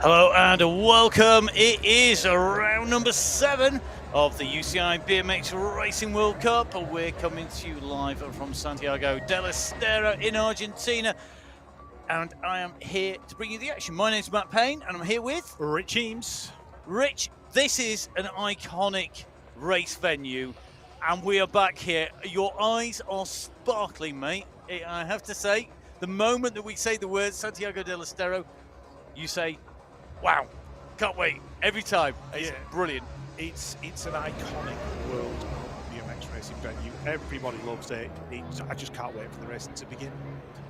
Hello and welcome. It is round number 7 of the UCI BMX Racing World Cup. We're coming to you live from Santiago del Estero in Argentina. And I am here to bring you the action. My name's Matt Payne and I'm here with Rich Eames. Rich, this is an iconic race venue and we are back here. Your eyes are sparkling, mate. I have to say, the moment that we say the word Santiago del Estero, you say, wow, can't wait. Every time. It's brilliant. It's an iconic World Cup BMX racing venue. Everybody loves it. I just can't wait for the racing to begin.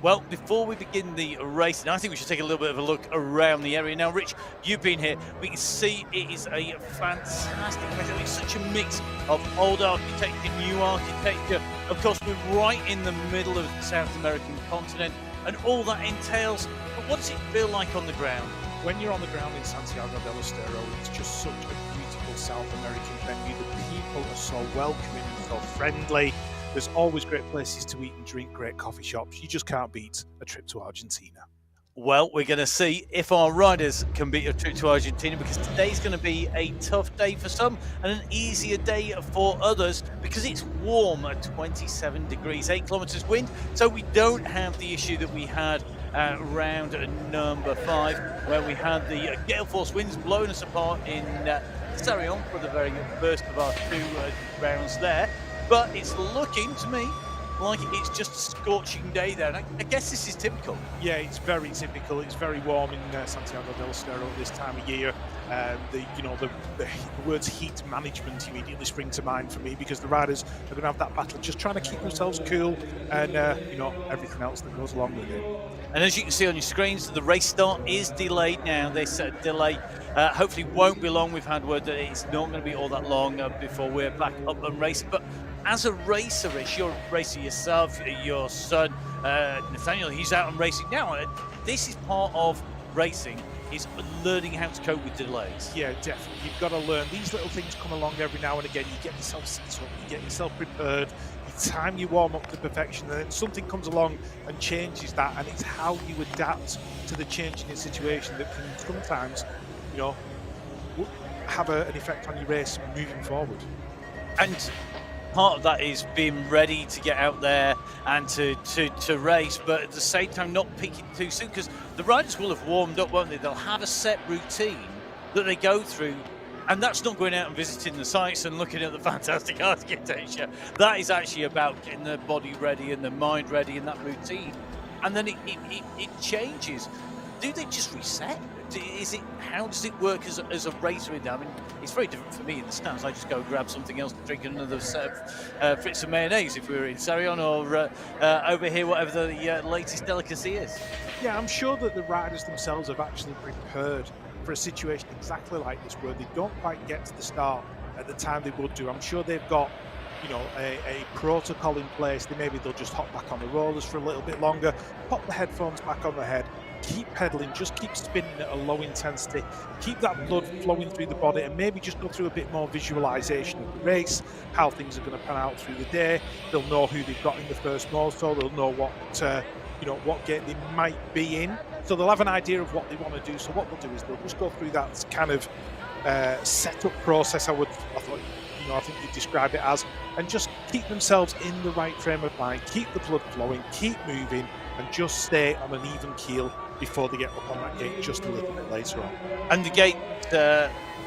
Well, before we begin the racing, I think we should take a little bit of a look around the area. Now, Rich, you've been here. We can see it is a fantastic place. It's such a mix of old architecture, new architecture. Of course, we're right in the middle of the South American continent and all that entails. But what does it feel like on the ground? When you're on the ground in Santiago del Estero, it's just such a beautiful South American venue. The people are so welcoming and so friendly. There's always great places to eat and drink, great coffee shops. You just can't beat a trip to Argentina. Well, we're going to see if our riders can beat a trip to Argentina, because today's going to be a tough day for some and an easier day for others because it's warm at 27 degrees, 8 kilometers wind. So we don't have the issue that we had round number 5, where we had the gale force winds blowing us apart in Sarion for the very first of our 2 rounds there. But it's looking to me like it's just a scorching day there. And I guess this is typical. Yeah, it's very typical. It's very warm in Santiago del Estero this time of year. The words heat management immediately spring to mind for me, because the riders are going to have that battle just trying to keep themselves cool and everything else that goes along with it. And as you can see on your screens, the race start is delayed now. This delay hopefully won't be long. We've had word that it's not going to be all that long before we're back up and racing. But as a racer, Rich, you're a racer yourself, your son, Nathaniel, he's out and racing now. This is part of racing, is learning how to cope with delays. Yeah, definitely. You've got to learn. These little things come along every now and again. You get yourself set up, you get yourself prepared, you time your warm up to perfection, and then something comes along and changes that, and it's how you adapt to the changing situation that can sometimes, have an effect on your race moving forward. And part of that is being ready to get out there and to race, but at the same time not peaking too soon, because the riders will have warmed up, won't they? They'll have a set routine that they go through, and that's not going out and visiting the sites and looking at the fantastic architecture. That is actually about getting their body ready and their mind ready in that routine, and then it changes. Do they just reset? How does it work as a racer in there? I mean, it's very different for me in the stands. I just go grab something else to drink, another set of Fritz and mayonnaise if we were in Sarion, or over here, whatever the latest delicacy is. Yeah, I'm sure that the riders themselves have actually prepared for a situation exactly like this, where they don't quite get to the start at the time they would do. I'm sure they've got a protocol in place. They'll just hop back on the rollers for a little bit longer, pop the headphones back on their head, keep pedaling, just keep spinning at a low intensity, keep that blood flowing through the body, and maybe just go through a bit more visualization of the race, how things are going to pan out through the day. They'll know who they've got in the first moto, they'll know what gate they might be in, so they'll have an idea of what they want to do. So what they'll do is they'll just go through that kind of setup process, I think you described it as, and just keep themselves in the right frame of mind, keep the blood flowing, keep moving, and just stay on an even keel before they get up on that gate just a little bit later on. And the gate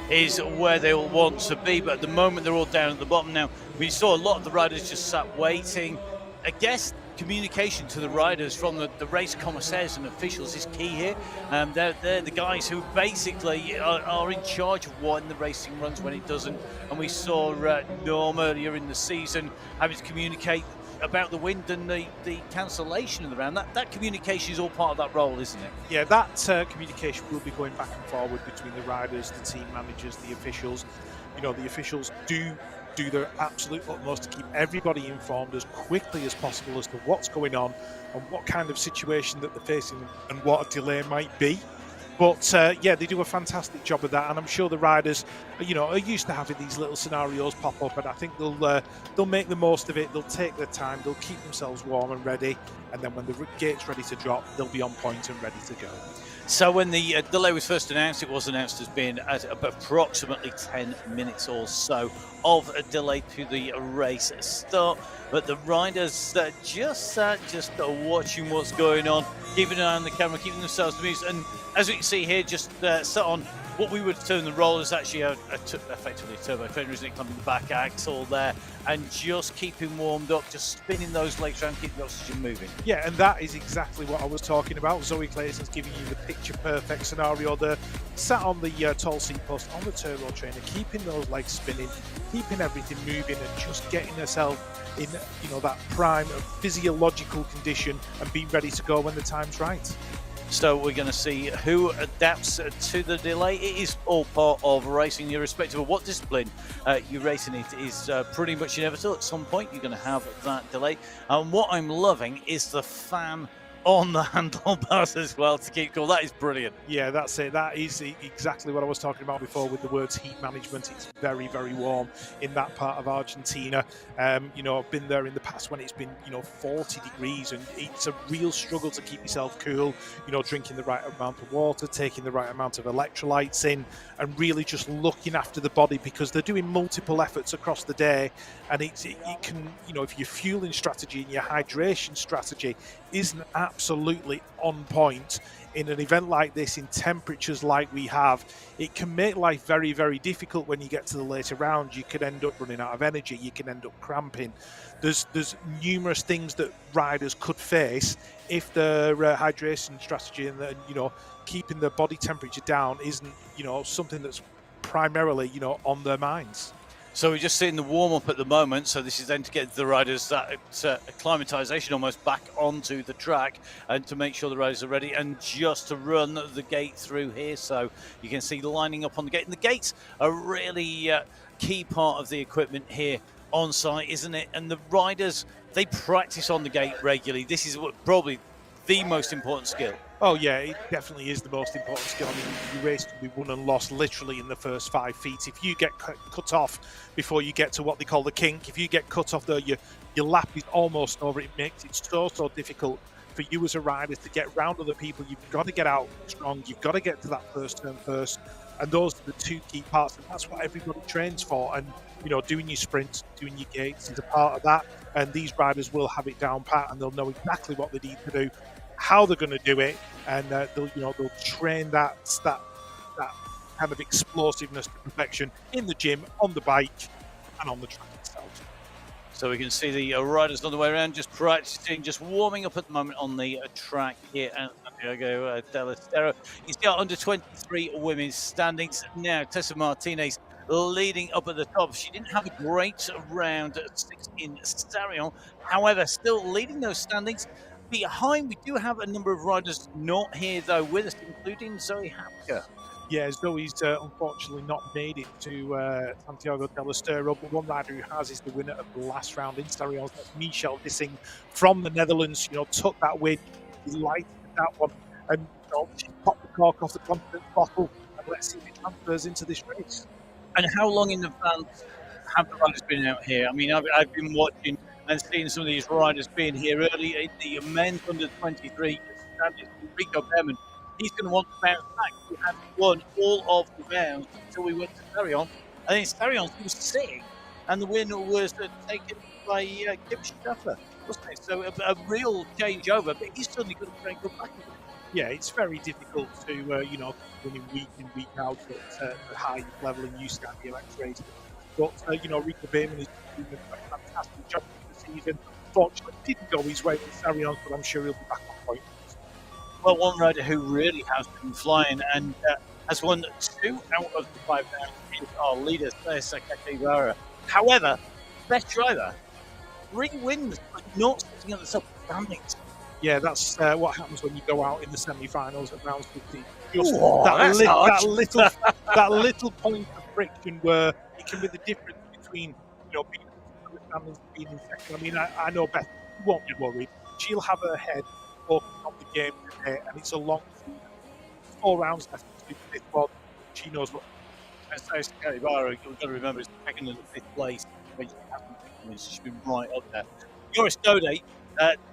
is where they all want to be, but at the moment they're all down at the bottom. Now, we saw a lot of the riders just sat waiting. I guess communication to the riders from the race commissaires and officials is key here. They're the guys who basically are in charge of when the racing runs, when it doesn't. And we saw Norm earlier in the season having to communicate about the wind and the cancellation of the round. That communication is all part of that role, isn't it? Yeah, that communication will be going back and forward between the riders, the team managers, the officials. The officials do their absolute utmost to keep everybody informed as quickly as possible as to what's going on and what kind of situation that they're facing and what a delay might be. But yeah, they do a fantastic job of that, and I'm sure the riders, are used to having these little scenarios pop up, and I think they'll make the most of it. They'll take their time, they'll keep themselves warm and ready, and then when the gate's ready to drop, they'll be on point and ready to go. So when the delay was first announced, it was announced as being at approximately 10 minutes or so of a delay to the race start. But the riders just watching what's going on, keeping an eye on the camera, keeping themselves amused. And as we can see here, just sat on what we would term the roll is actually effectively a turbo trainer, isn't it? Coming the back axle there and just keeping warmed up, just spinning those legs around, keeping the oxygen moving. Yeah, and that is exactly what I was talking about. Zoe Clayton's giving you the picture-perfect scenario there. Sat on the tall seat post on the turbo trainer, keeping those legs spinning, keeping everything moving, and just getting herself in, that prime physiological condition and be ready to go when the time's right. So we're going to see who adapts to the delay. It is all part of racing, irrespective of what discipline you're racing. It is pretty much inevitable. At some point, you're going to have that delay. And what I'm loving is the fan on the handlebars as well to keep cool. That is brilliant. Yeah, that's it. That is exactly what I was talking about before with the words heat management. It's very, very warm in that part of Argentina. I've been there in the past when it's been, 40 degrees, and it's a real struggle to keep yourself cool, drinking the right amount of water, taking the right amount of electrolytes in, and really just looking after the body, because they're doing multiple efforts across the day. And it can, if your fueling strategy and your hydration strategy isn't absolutely on point in an event like this, in temperatures like we have, it can make life very, very difficult when you get to the later rounds. You could end up running out of energy, you can end up cramping. There's numerous things that riders could face if their hydration strategy and keeping their body temperature down isn't something that's primarily on their minds. So we're just seeing the warm-up at the moment. So this is then to get the riders that acclimatization almost back onto the track, and to make sure the riders are ready, and just to run the gate through here. So you can see lining up on the gate, and the gates are really key part of the equipment here on site, isn't it? And the riders, they practice on the gate regularly. This is probably the most important skill. Oh yeah, it definitely is the most important skill. I mean, your race can be won and lost literally in the first 5 feet. If you get cut off before you get to what they call the kink, if you get cut off there, your lap is almost over. It makes it so difficult for you as a rider to get around other people. You've got to get out strong. You've got to get to that first turn first. And those are the two key parts. And that's what everybody trains for. And, doing your sprints, doing your gates is a part of that. And these riders will have it down pat, and they'll know exactly what they need to do, how they're going to do it, and they'll train that kind of explosiveness to perfection in the gym, on the bike, and on the track itself. So we can see the riders on the way around, just practicing, just warming up at the moment on the track here at Santiago del Estero. You see our under 23 women's standings now. Tessa Martinez leading up at the top. She didn't have a great round 6 in Starion, however, still leading those standings. Behind, we do have a number of riders not here though with us, including Zoe Hapka. Yeah, Zoe's unfortunately not made it to Santiago del Estero, but one rider who has is the winner of the last round in Starion. That's Michelle Dissing from the Netherlands. Took that win, delighted with that one, and she popped the cork off the confidence bottle. And let's see if it transfers into this race. And how long in advance have the riders been out here? I mean, I've been watching and seeing some of these riders being here early in the men's under 23 standings. Rico Behrman, he's going to want to bounce back. He had won all of the rounds until we went to Starion. And in Starion, he was sitting, and the win was taken by Kim Schaffer, wasn't it? So a real changeover, but he's suddenly going to go back again. Yeah, it's very difficult to, winning week in, week out at the high level in UCI BMX racing. But, Rico Behrman is doing a fantastic job this season. Fortunately, didn't go his way with Starion, but I'm sure he'll be back on point. Well, one rider who really has been flying and has won 2 out of the 5 rounds is our leader, César Caquevara. However, best driver, 3 wins, but not sitting at the top of the standings. Yeah, that's what happens when you go out in the semi-finals at round 15. Just Whoa, that little point of friction where it can be the difference between being in the standings and being in second. I mean, I know Beth won't be worried. She'll have her head focused on the game today, and it's a long season. 4 rounds left to do this one. She knows what. And so Scalibara, you've got to remember, is second and fifth place when she hasn't been, she's been right up there. Yoris Dode,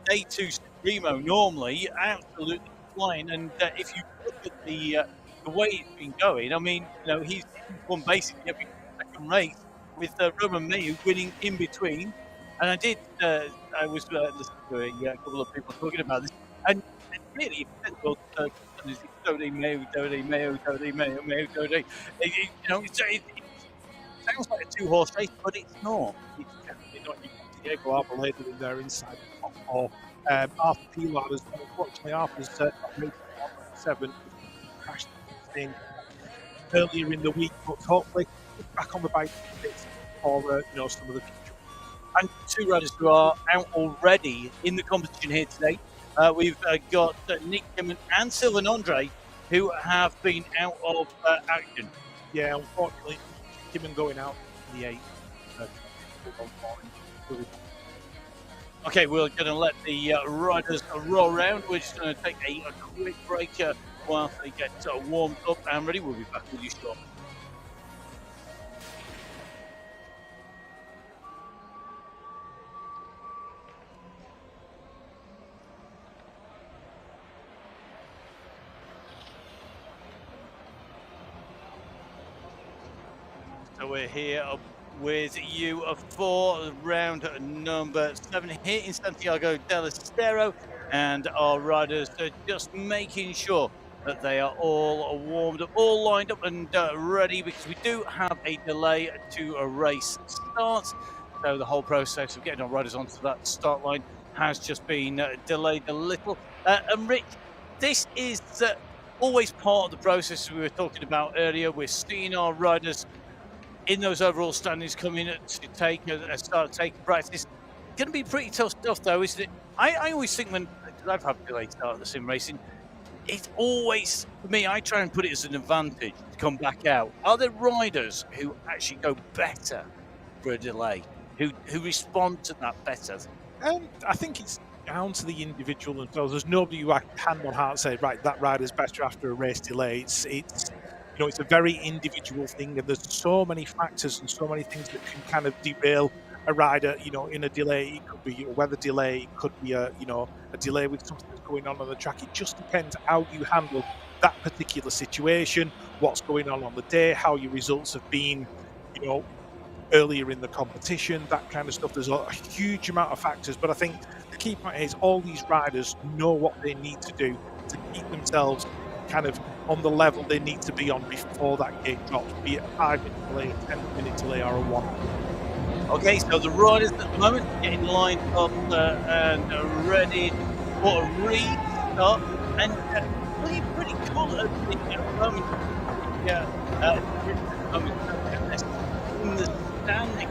day two Supremo, normally absolutely flying. And if you look at the way it's been going, I mean, he's won basically every second race with Roman Mayu winning in between. And I was listening to a couple of people talking about this, and really, if you said, well, it's Dode, Mayu, Dode, Mayu, Dode, Mayu, Mayu, Dode. It sounds like a two-horse race, but it's not. It's definitely not. You've got Diego Arboleda in there inside the top four. Arthur Pilar has, unfortunately, Arthur's not racing on 7. Crashed in earlier in the week, but hopefully he's back on the bike for some of the future. And two riders who are out already in the competition here today. We've got Nick Kimmon and Sylvain Andre, who have been out of action. Yeah, unfortunately, Kimmon going out in the 8th. Okay, we're going to let the riders roll around. We're just going to take a quick break while they get warmed up and ready. We'll be back with you shortly. So we're here with you for round number 7 here in Santiago del Estero, and our riders are just making sure that they are all warmed up, all lined up and ready, because we do have a delay to a race start. So the whole process of getting our riders onto that start line has just been delayed a little. And Rich, this is always part of the process we were talking about earlier. We're seeing our riders in those overall standings coming to take start taking practice. Going to be pretty tough stuff, though, isn't it? I always think when I've had delayed start at the sim racing, it's always, for me, I try and put it as an advantage to come back out. Are there riders who actually go better for a delay, who respond to that better? I think it's down to the individual themselves. There's nobody who I can hand on heart say, right, that rider's better after a race delay. It's a very individual thing, and there's so many factors and so many things that can kind of derail a rider. In a delay, it could be a weather delay, it could be a delay with something that's going on the track. It just depends how you handle that particular situation, what's going on the day, how your results have been, earlier in the competition, that kind of stuff. There's a huge amount of factors, but I think the key point is all these riders know what they need to do to keep themselves kind of on the level they need to be on before that gate drops, be it a 5-minute delay, a 10-minute delay, or a 1. Okay, so the riders at the moment getting lined up and ready for a restart, and pretty cool at the moment. In the standing,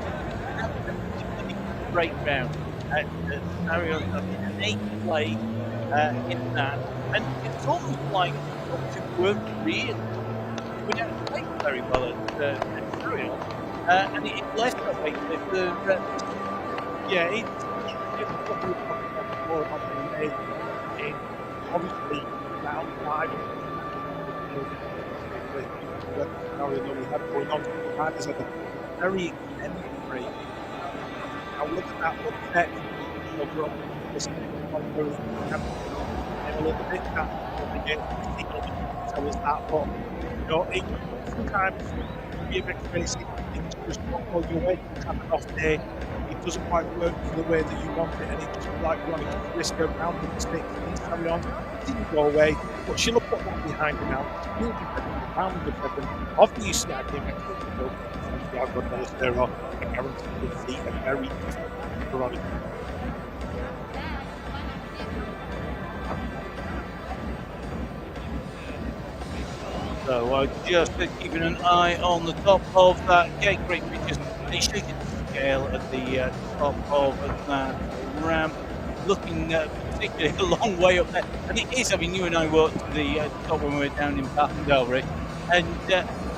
great round at the scenario of an 8th place in that, and it's almost like to work really. We don't play very well at scenario, and it's less of a it's probably more of a obviously round 5 scenario that we had going on. Riders had a very extended break. Now look at that one set over on a little bit that tell us that, but sometimes BMX racing things just don't go your way. You have an off day, it doesn't quite work for the way that you want it, and it doesn't like running to risk a round of mistakes and carry on. It didn't go away, but she'll have put that behind her now. She'll be ready for round number 7 of the UCI BMX. Santiago del Estero, I guarantee you'll see a very different Veronica. So just keeping an eye on the top of that gate. Great pictures. They should get the scale at the top of that ramp. Looking particularly a long way up there. And it is, I mean, you and I walked to the top when we were down in Bathendale, Rick. And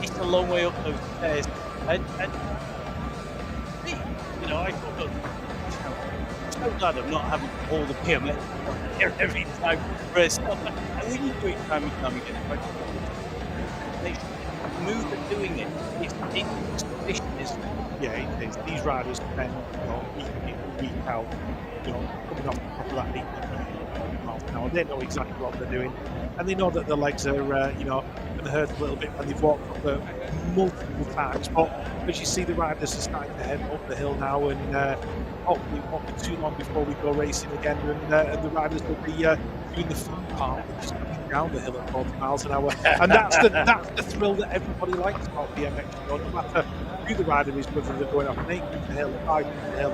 it's a long way up those stairs. And I thought, so glad I'm not having all the BMX here every time for a stop. And when you do it time and time again, it's like, the move of doing it, it's efficient, isn't it? Yeah, it is. These riders spend, week in, week out, coming off the top of that 80 miles an hour. They know exactly what they're doing, and they know that their legs are, going to hurt a little bit when they've walked up there multiple times. But as you see, the riders are starting to head up the hill now, and hopefully it won't be too long before we go racing again, and the riders will be doing the fun part, which is coming down the hill at 40 miles an hour. And that's the thrill that everybody likes about BMX. No matter who the rider is, whether they're going up an 8-meter hill, a 5-meter hill,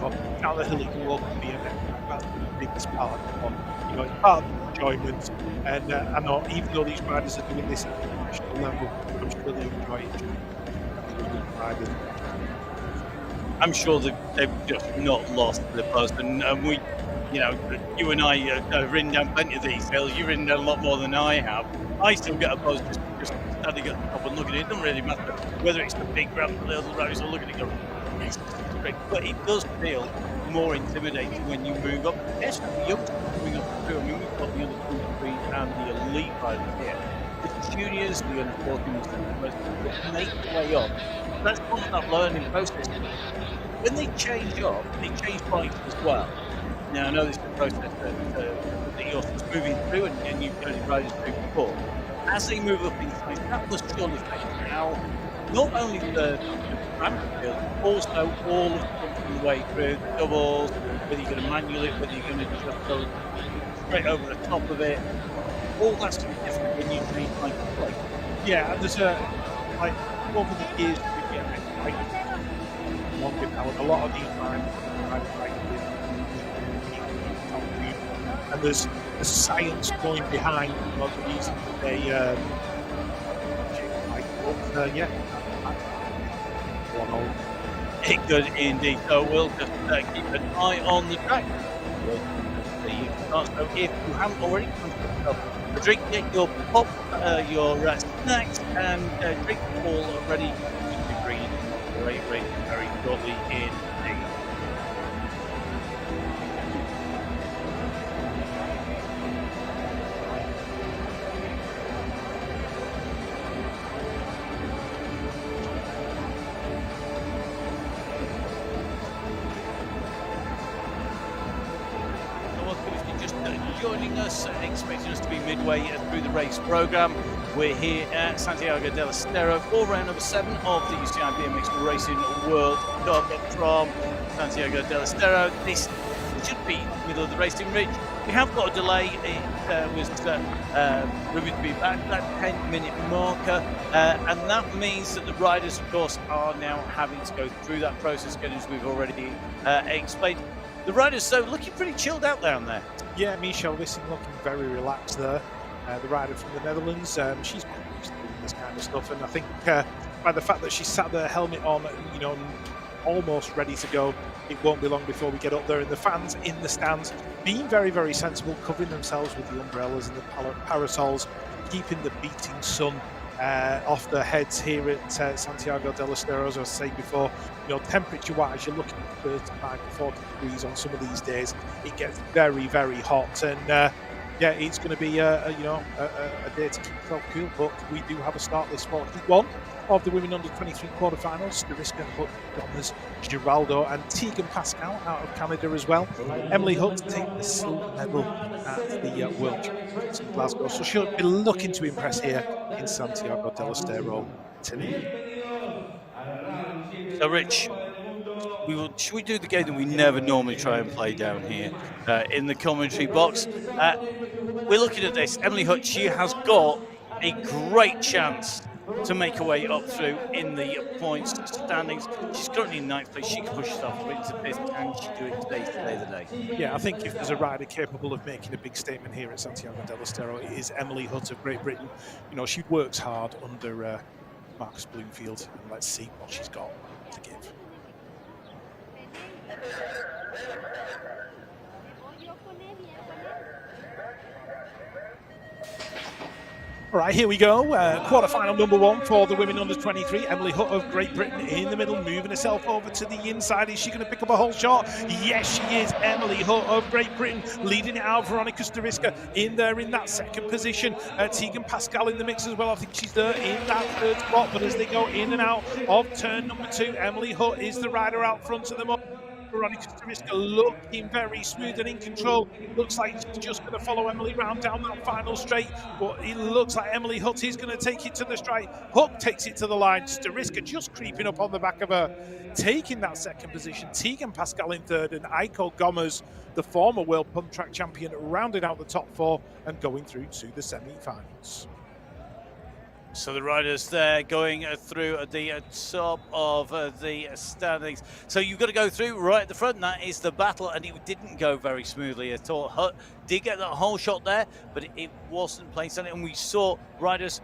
or down the hill, you can walk on BMX. That's the biggest part of the fun. It's part of the enjoyment. And I know, even though these riders are doing this at a professional level, I'm sure they enjoy it. Riders. I'm sure that they've just not lost the buzz, and we, you and I have ridden down plenty of these hills. You've ridden down a lot more than I have. I still get a buzz just standing at the top and looking at it. It doesn't really matter whether it's the big ramp, the little roads, or looking at it going, it's great. But it does feel more intimidating when you move up. Especially the youngsters coming up through. I mean, we've got the under 23 and the elite riders here. The juniors, the under 14s, that make their way up. That's part of that learning process. When they change up, they change bikes as well. Now, I know this is a process that you're moving through and you've got riders through before. As they move up in size, that must surely affect how not only the ramp field, but also all of the way through, the doubles, whether you're going to manual it, whether you're going to just go straight over the top of it. All that's going to be different when you change bike to bike. Yeah, and there's over the years, we get longer now, and a lot of these riders and there's science going behind the reason that they yeah. It could indeed. So we'll just keep an eye on the track. So if you haven't already, a drink, get your pop, your snacks, and drink all ready to be green. Great race very shortly in. Joining us, expecting us to be midway through the race program. We're here at Santiago del Estero for round number 7 of the UCI BMX Racing World Cup from Santiago del Estero. This should be the middle of the racing ridge. We have got a delay. It was rumored to be back that 10-minute marker, and that means that the riders, of course, are now having to go through that process again, as we've already explained. The riders, though, looking pretty chilled out down there. Yeah, Michelle Wissing looking very relaxed there. The rider from the Netherlands, she's been used to doing this kind of stuff, and I think by the fact that she sat there, helmet on, almost ready to go, it won't be long before we get up there. And the fans in the stands being very, very sensible, covering themselves with the umbrellas and the parasols, keeping the beating sun off their heads here at Santiago del Estero. As I was saying before, temperature-wise, you're looking at 35 to 40 degrees on some of these days. It gets very, very hot, and yeah, it's going to be a day to keep yourself cool. But we do have a start list for one of the women under 23 quarterfinals: Stariska, Hutt, Donners, Giraldo, and Tegan Pascal out of Canada as well. Emily Hutt take the silver medal at the World Championships in Glasgow, so she'll be looking to impress here in Santiago del Estero today. So, Rich, should we do the game that we never normally try and play down here in the commentary box? We're looking at this. Emily Hutt, she has got a great chance to make her way up through in the points standings. She's currently in 9th place. She can push herself into 5th. Can she do it today the day? Yeah, I think if there's a rider capable of making a big statement here at Santiago del Estero, it is Emily Hutt of Great Britain. She works hard under Marcus Bloomfield, and let's see what she's got to give. All right, here we go. Quarterfinal number one for the women under 23. Emily Hutt of Great Britain in the middle, moving herself over to the inside. Is she going to pick up a whole shot? Yes, she is. Emily Hutt of Great Britain leading it out. Veronica Stariska in there in that second position. Tegan Pascal in the mix as well. I think she's there in that third spot. But as they go in and out of turn number two, Emily Hutt is the rider out front at the moment. Veronica Stariska looking very smooth and in control. Looks like she's just going to follow Emily round down that final straight, but it looks like Emily Hutt is going to take it to the straight. Hutt takes it to the line. Stariska just creeping up on the back of her, taking that second position. Tegan Pascal in third, and Aiko Gomez, the former world pump track champion, rounding out the top four and going through to the semi-finals. So the riders there going through the top of the standings. So you've got to go through right at the front. That is the battle, and it didn't go very smoothly at all. Hutt did get that whole shot there, but it wasn't placed on it. And we saw riders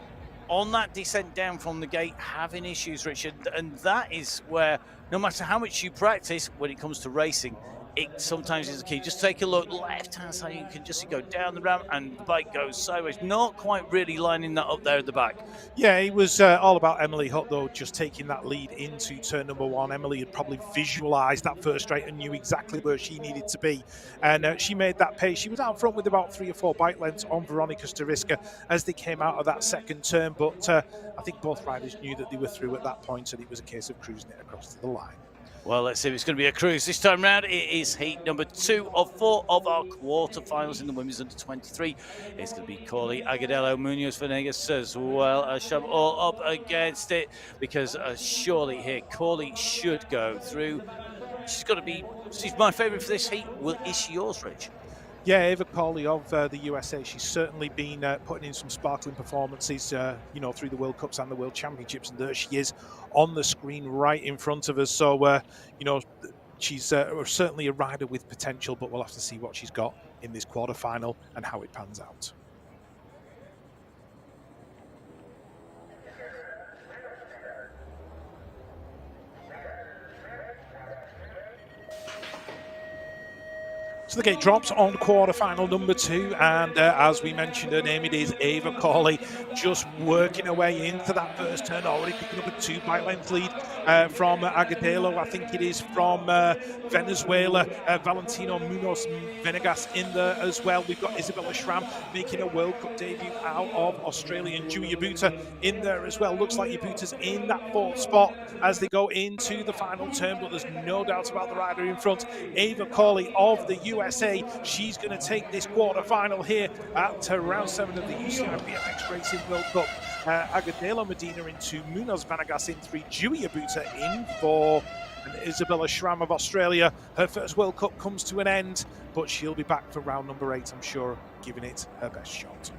on that descent down from the gate having issues, Richard. And that is where, no matter how much you practice, when it comes to racing, it sometimes is the key. Just take a look left-hand side. You can just go down the ramp and the bike goes sideways. Not quite really lining that up there at the back. Yeah, it was all about Emily Hutt, though, just taking that lead into turn number one. Emily had probably visualised that first straight and knew exactly where she needed to be. And she made that pace. She was out front with about 3 or 4 bike lengths on Veronica Stariska as they came out of that second turn. But I think both riders knew that they were through at that point, and it was a case of cruising it across to the line. Well, let's see if it's going to be a cruise this time round. It is heat number 2 of 4 of our quarterfinals in the women's under 23. It's going to be Corley, Agudelo, Munoz, Venegas as well as Sham all up against it, because surely here Corley should go through. She's my favourite for this heat. Is she yours, Rich? Yeah, Ava Corley of the USA. She's certainly been putting in some sparkling performances, through the World Cups and the World Championships, and there she is on the screen right in front of us. So, she's certainly a rider with potential, but we'll have to see what she's got in this quarterfinal and how it pans out. So the gate drops on quarterfinal number 2, and as we mentioned her name, it is Ava Corley, just working her way into that first turn, already picking up a 2 bike length lead from Agudelo. I think it is from Venezuela, Valentino Munoz Venegas in there as well. We've got Isabella Schramm making a World Cup debut out of Australia, and Julia Buta in there as well. Looks like Buta's in that 4th spot as they go into the final turn, but there's no doubt about the rider in front, Ava Corley of the USA. She's going to take this quarterfinal here at round 7 of the UCI BMX Racing World Cup. Agudelo Medina in 2, Munoz Venegas in 3, Julia Buta in 4, and Isabella Schramm of Australia. Her first World Cup comes to an end, but she'll be back for round number 8, I'm sure, giving it her best shot.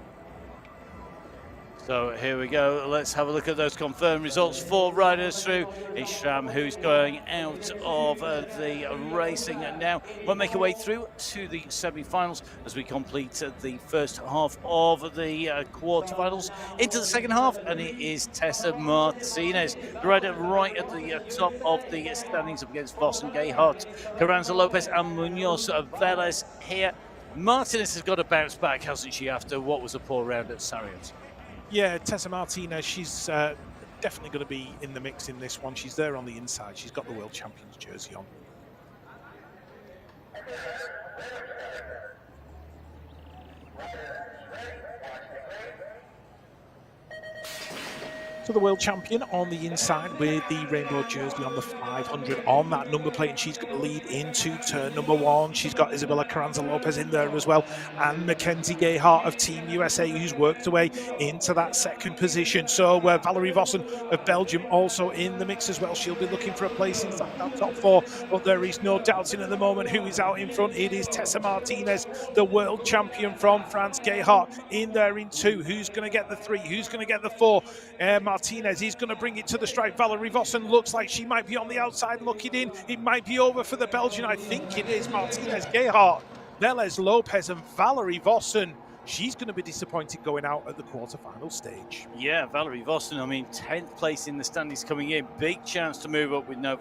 So here we go. Let's have a look at those confirmed results for riders through. It's Schramm who's going out of the racing now. We'll make our way through to the semi-finals as we complete the first half of the quarterfinals into the second half, and it is Tessa Martinez, the rider right at the top of the standings up against Voss and Gayhart, Carranza Lopez and Munoz Velez here. Martinez has got to bounce back, hasn't she, after what was a poor round at Sarriot? Yeah, Tessa Martinez, she's definitely going to be in the mix in this one. She's there on the inside. She's got the World Champions jersey on. So the world champion on the inside with the rainbow jersey on the 500 on that number plate, and she's going to lead into turn number 1. She's got Isabella Carranza Lopez in there as well, and Mackenzie Gayhart of Team USA, who's worked her way into that second position. So Valerie Vossen of Belgium also in the mix as well. She'll be looking for a place inside that top 4, but there is no doubting at the moment who is out in front. It is Tessa Martinez, the world champion from France. Gayhart in there in 2. Who's going to get the 3? Who's going to get the 4? Martinez is going to bring it to the strike. Valerie Vossen looks like she might be on the outside looking in. It might be over for the Belgian. I think it is Martinez, Gayhart, Velez, Lopez and Valerie Vossen. She's going to be disappointed going out at the quarterfinal stage. Yeah, Valerie Vossen, I mean, 10th place in the standings coming in. Big chance to move up with no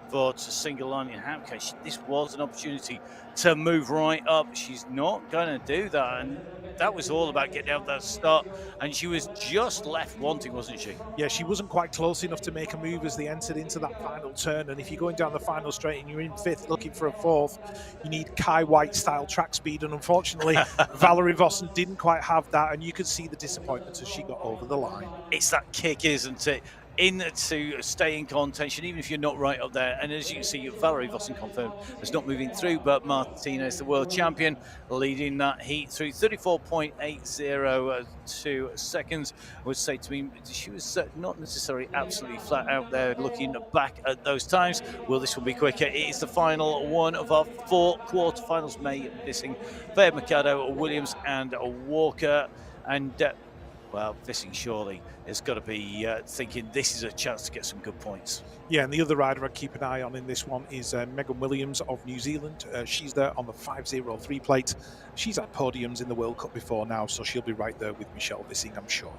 for single line in Hamke. This was an opportunity to move right up. She's not going to do that. And that was all about getting out that start. And she was just left wanting, wasn't she? Yeah, she wasn't quite close enough to make a move as they entered into that final turn. And if you're going down the final straight and you're in fifth looking for a fourth, you need Kai White style track speed. And unfortunately, Valerie Vossen didn't quite have that. And you could see the disappointment as she got over the line. It's that kick, isn't it? In to stay in contention, even if you're not right up there. And as you can see, Valerie Vossen confirmed is not moving through, but Martina is the world champion, leading that heat through 34.802 seconds. I would say to me, she was not necessarily absolutely flat out there looking back at those times. Well, this will be quicker. It is the final one of our 4 quarterfinals. May Bissing, Fair Mercado, Williams, and Walker. And well, Vissing surely has got to be thinking this is a chance to get some good points. Yeah, and the other rider I'd keep an eye on in this one is Megan Williams of New Zealand. She's there on the 503 plate. She's had podiums in the World Cup before now, so she'll be right there with Michelle Vissing, I'm sure.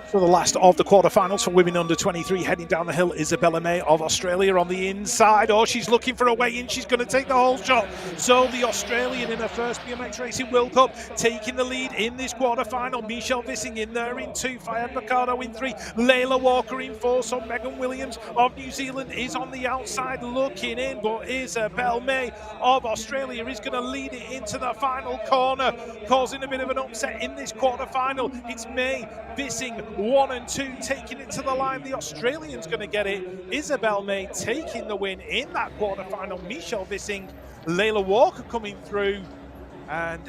So the last of the quarterfinals for women under 23, heading down the hill, Isabella May of Australia on the inside. Oh, she's looking for a way in. She's going to take the whole shot. So the Australian in her first BMX Racing World Cup taking the lead in this quarterfinal. Michelle Vissing in there in 2, Fayad Mercado in 3, Layla Walker in 4. So Megan Williams of New Zealand is on the outside looking in, but Isabella May of Australia is going to lead it into the final corner, causing a bit of an upset in this quarterfinal. It's May, Vissing, 1 and 2 taking it to the line. The Australian's going to get it. Isabella May taking the win in that quarterfinal. Michelle Vissing, Layla Walker coming through. And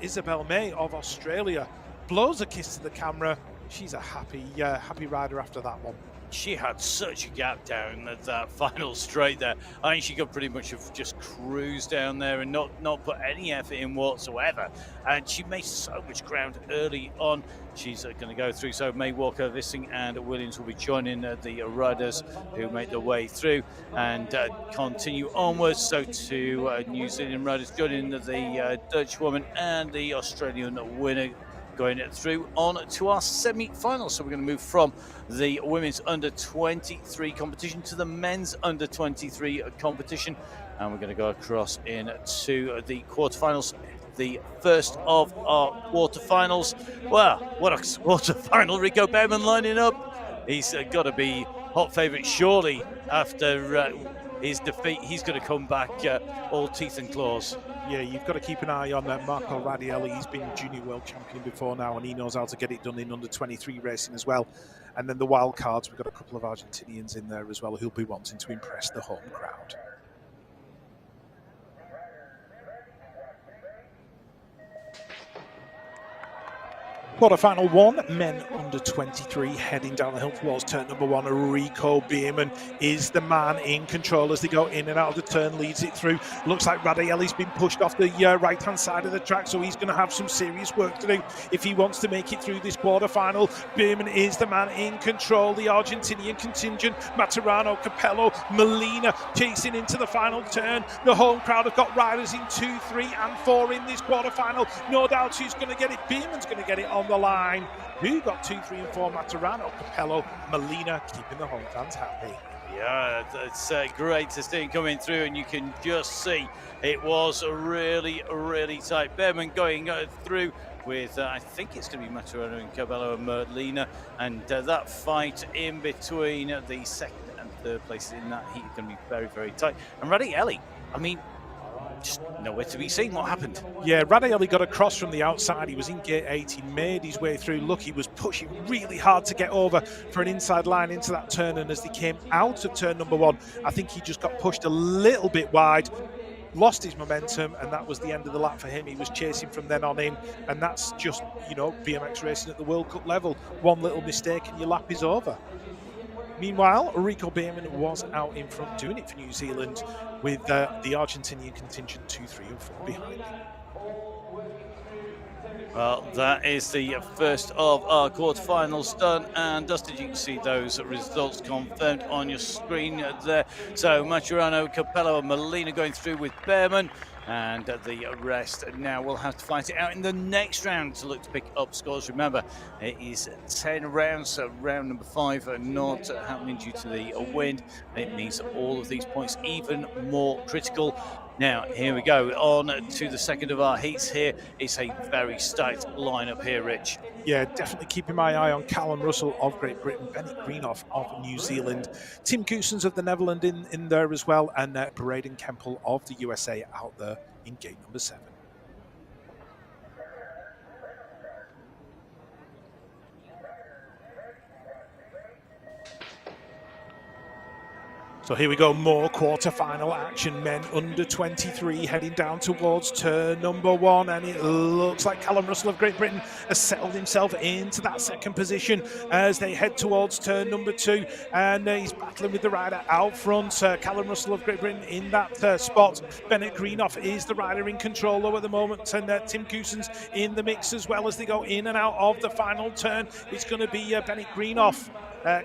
Isabella May of Australia blows a kiss to the camera. She's a happy rider after that one. She had such a gap down at that final straight there. I think she could pretty much have just cruised down there and not put any effort in whatsoever. And she made so much ground early on. She's going to go through. So May, Walker, Vissing, and Williams will be joining the riders who make their way through and continue onwards. So to New Zealand riders joining the Dutch woman and the Australian winner going through on to our semi-finals. So we're going to move from the women's under 23 competition to the men's under 23 competition, and we're going to go across into the quarterfinals, the first of our quarterfinals. Well, what a quarterfinal. Rico Behrman lining up. He's got to be hot favourite surely after his defeat. He's going to come back all teeth and claws. Yeah, you've got to keep an eye on Marco Radielli. He's been junior world champion before now, and he knows how to get it done in under 23 racing as well. And then the wild cards, we've got a couple of Argentinians in there as well who'll be wanting to impress the home crowd. Quarterfinal 1, men under 23, heading down the hill towards turn number 1. Rico Behrman is the man in control as they go in and out of the turn, leads it through. Looks like Radielli's been pushed off the right-hand side of the track, so he's going to have some serious work to do if he wants to make it through this quarterfinal. Behrman is the man in control. The Argentinian contingent, Maturano, Capello, Molina chasing into the final turn. The home crowd have got riders in 2, 3, and 4 in this quarterfinal. No doubt who's going to get it. Behrman's going to get it on the line. Who got 2, 3, and 4? Maturano, Capello, Molina, keeping the home fans happy. Yeah, it's great to see him coming through, and you can just see it was really, really tight. Behrman going through with, I think it's going to be Maturano and Cabello and Molina, and that fight in between the second and third places in that heat is going to be very, very tight. And Radielli, I mean, just nowhere to be seen. What happened? Yeah, Radielli got across from the outside. He was in gate 8. He made his way through. Look, he was pushing really hard to get over for an inside line into that turn. And as they came out of turn number 1, I think he just got pushed a little bit wide, lost his momentum, and that was the end of the lap for him. He was chasing from then on in. And that's just, you know, BMX racing at the World Cup level. One little mistake and your lap is over. Meanwhile, Rico Behrman was out in front doing it for New Zealand with the Argentinian contingent 2, 3, and 4 behind him. Well, that is the first of our quarterfinals done and dusted. You can see those results confirmed on your screen there. So Maturano, Capello, and Molina going through with Behrman, and the rest now will have to fight it out in the next round to look to pick up scores. Remember, it is 10 rounds, so round number 5 not happening due to the wind. It means all of these points even more critical. Now, here we go on to the second of our heats here. It's a very stacked lineup here, Rich. Yeah, definitely keeping my eye on Callum Russell of Great Britain, Bennett Greenoff of New Zealand, Tim Goossens of the Netherlands in there as well, and Braden Kemple of the USA out there in gate number 7. So here we go, more quarter-final action. Men under 23 heading down towards turn number 1, and it looks like Callum Russell of Great Britain has settled himself into that second position as they head towards turn number 2, and he's battling with the rider out front. Callum Russell of Great Britain in that spot. Bennett Greenoff is the rider in control though at the moment, and Tim Goossens in the mix as well as they go in and out of the final turn. It's going to be Bennett Greenoff.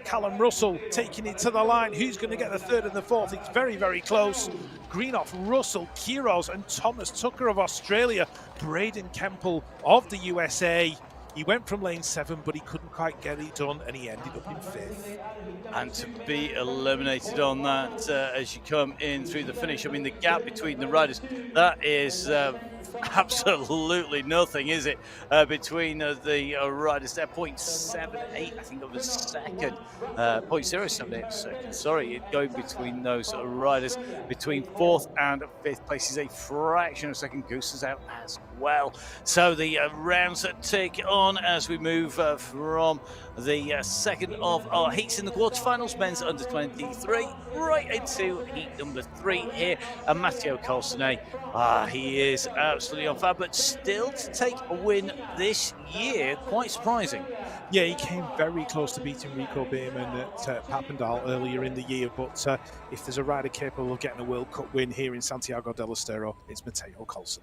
Callum Russell taking it to the line. Who's going to get the third and the fourth? It's very, very close. Greenoff, Russell, Kiros, and Thomas Tucker of Australia. Braden Kemple of the USA. He went from lane 7, but he couldn't quite get it done, and he ended up in 5th. And to be eliminated on that as you come in through the finish, I mean, the gap between the riders, that is absolutely nothing, is it? Between the riders there, 0.78, I think, of a second, 0.078 second, sorry, going between those riders. Between 4th and 5th place is a fraction of a second. Goose is out as well. So the rounds tick on as we move from the second of our heats in the quarterfinals, men's under 23, right into heat number 3 here. And Matteo Colsone, he is absolutely on fire, but still to take a win this year, quite surprising. Yeah, he came very close to beating Rico Behrman at Papendal earlier in the year, but if there's a rider capable of getting a World Cup win here in Santiago del Estero, it's Matteo Colsone.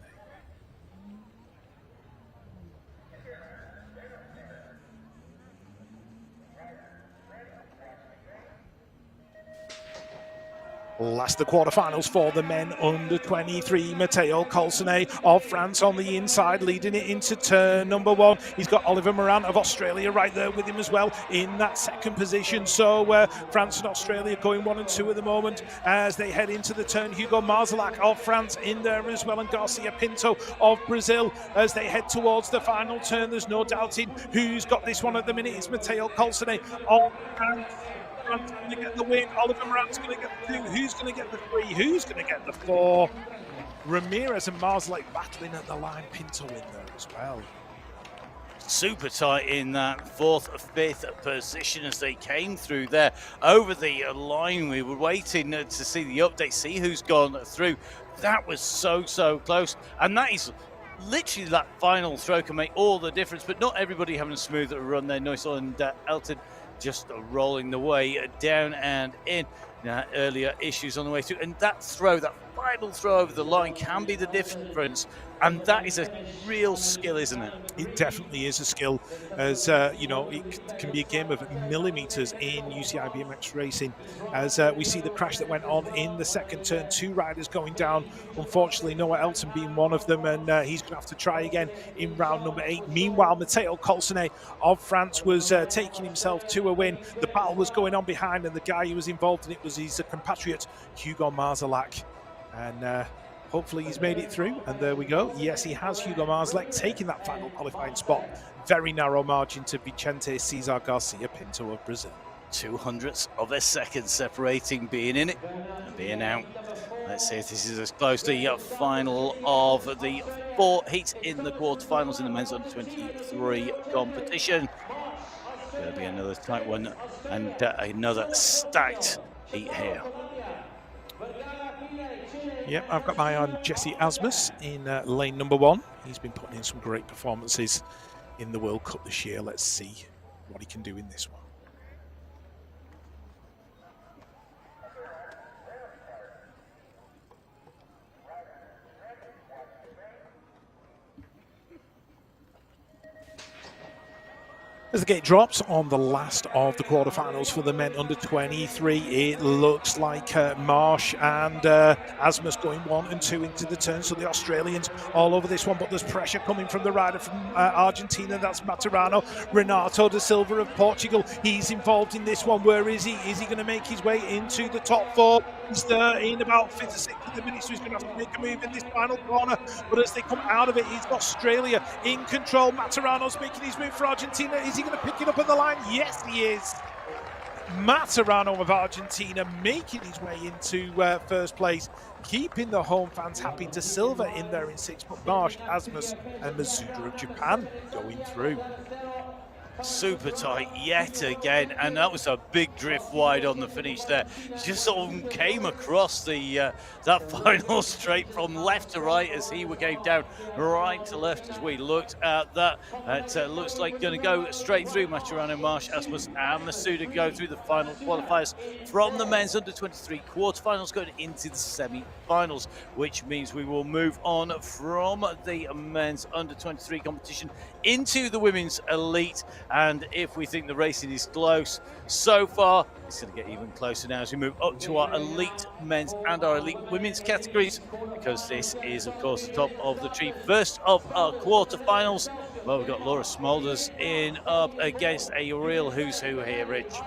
Last the quarterfinals for the men under 23. Matteo Colsone of France on the inside, leading it into turn number 1. He's got Oliver Moran of Australia right there with him as well in that second position. So France and Australia going 1 and 2 at the moment as they head into the turn. Hugo Marzalac of France in there as well, and Garcia Pinto of Brazil as they head towards the final turn. There's no doubting who's got this one at the minute. It's Matteo Colsone of France. Moran's going to get the win. Oliver Moran's going to get the 2. Who's going to get the 3? Who's going to get the 4? Ramirez and Marzalek battling at the line. Pinto in there as well. Super tight in that 4th, 5th position as they came through there over the line. We were waiting to see the update, see who's gone through. That was so close, and that is literally that final throw can make all the difference, but not everybody having a smooth run there. Neusel and Elton just rolling the way down and in. Earlier issues on the way through, and that throw, that final throw over the line can be the difference, and that is a real skill, isn't it? It definitely is a skill, as you know, it can be a game of millimeters in UCI BMX racing, as we see the crash that went on in the second turn. 2 riders going down, unfortunately Noah Elton being one of them, and he's going to have to try again in round number 8. Meanwhile, Matteo Colsone of France was taking himself to a win. The battle was going on behind, and the guy who was involved in it was his compatriot Hugo Marzalek, and hopefully he's made it through, and there we go. Yes, he has. Hugo Marzalek taking that final qualifying spot. Very narrow margin to Vicente Cesar Garcia Pinto of Brazil. 200ths of a second separating being in it and being out. Let's see if this is as close to the final of the 4 heats in the quarterfinals in the men's under 23 competition. Going to be another tight one and another stacked heat here. Yep, I've got my eye on Jesse Asmus in lane number 1. He's been putting in some great performances in the World Cup this year. Let's see what he can do in this one. As the gate drops on the last of the quarterfinals for the men under 23, it looks like Marsh and Asmus going 1 and 2 into the turn. So the Australians all over this one, but there's pressure coming from the rider from Argentina. That's Maturano. Renato da Silva of Portugal. He's involved in this one. Where is he? Is he going to make his way into the top 4? He's in about 5th or 6th of the minute, so he's going to have to make a move in this final corner. But as they come out of it, it's Australia in control. Maturano's making his move for Argentina. Is he going to pick it up at the line? Yes, he is. Maturano of Argentina making his way into first place, keeping the home fans happy. Da Silva in there in 6th, but Marsh, Asmus, and Mizuda of Japan going through. Super tight yet again, and that was a big drift wide on the finish there. Just sort of came across the that final straight from left to right as he came down right to left as we looked at that. It looks like going to go straight through. Maturano, Marsh, Asmus, and Masuda go through the final qualifiers from the men's under 23 quarterfinals, going into the semi-finals, which means we will move on from the men's under 23 competition into the women's elite. And if we think the racing is close so far, it's going to get even closer now as we move up to our elite men's and our elite women's categories, because this is, of course, the top of the tree. First of our quarterfinals, well, we've got Laura Smulders in up against a real who's who here, Rich.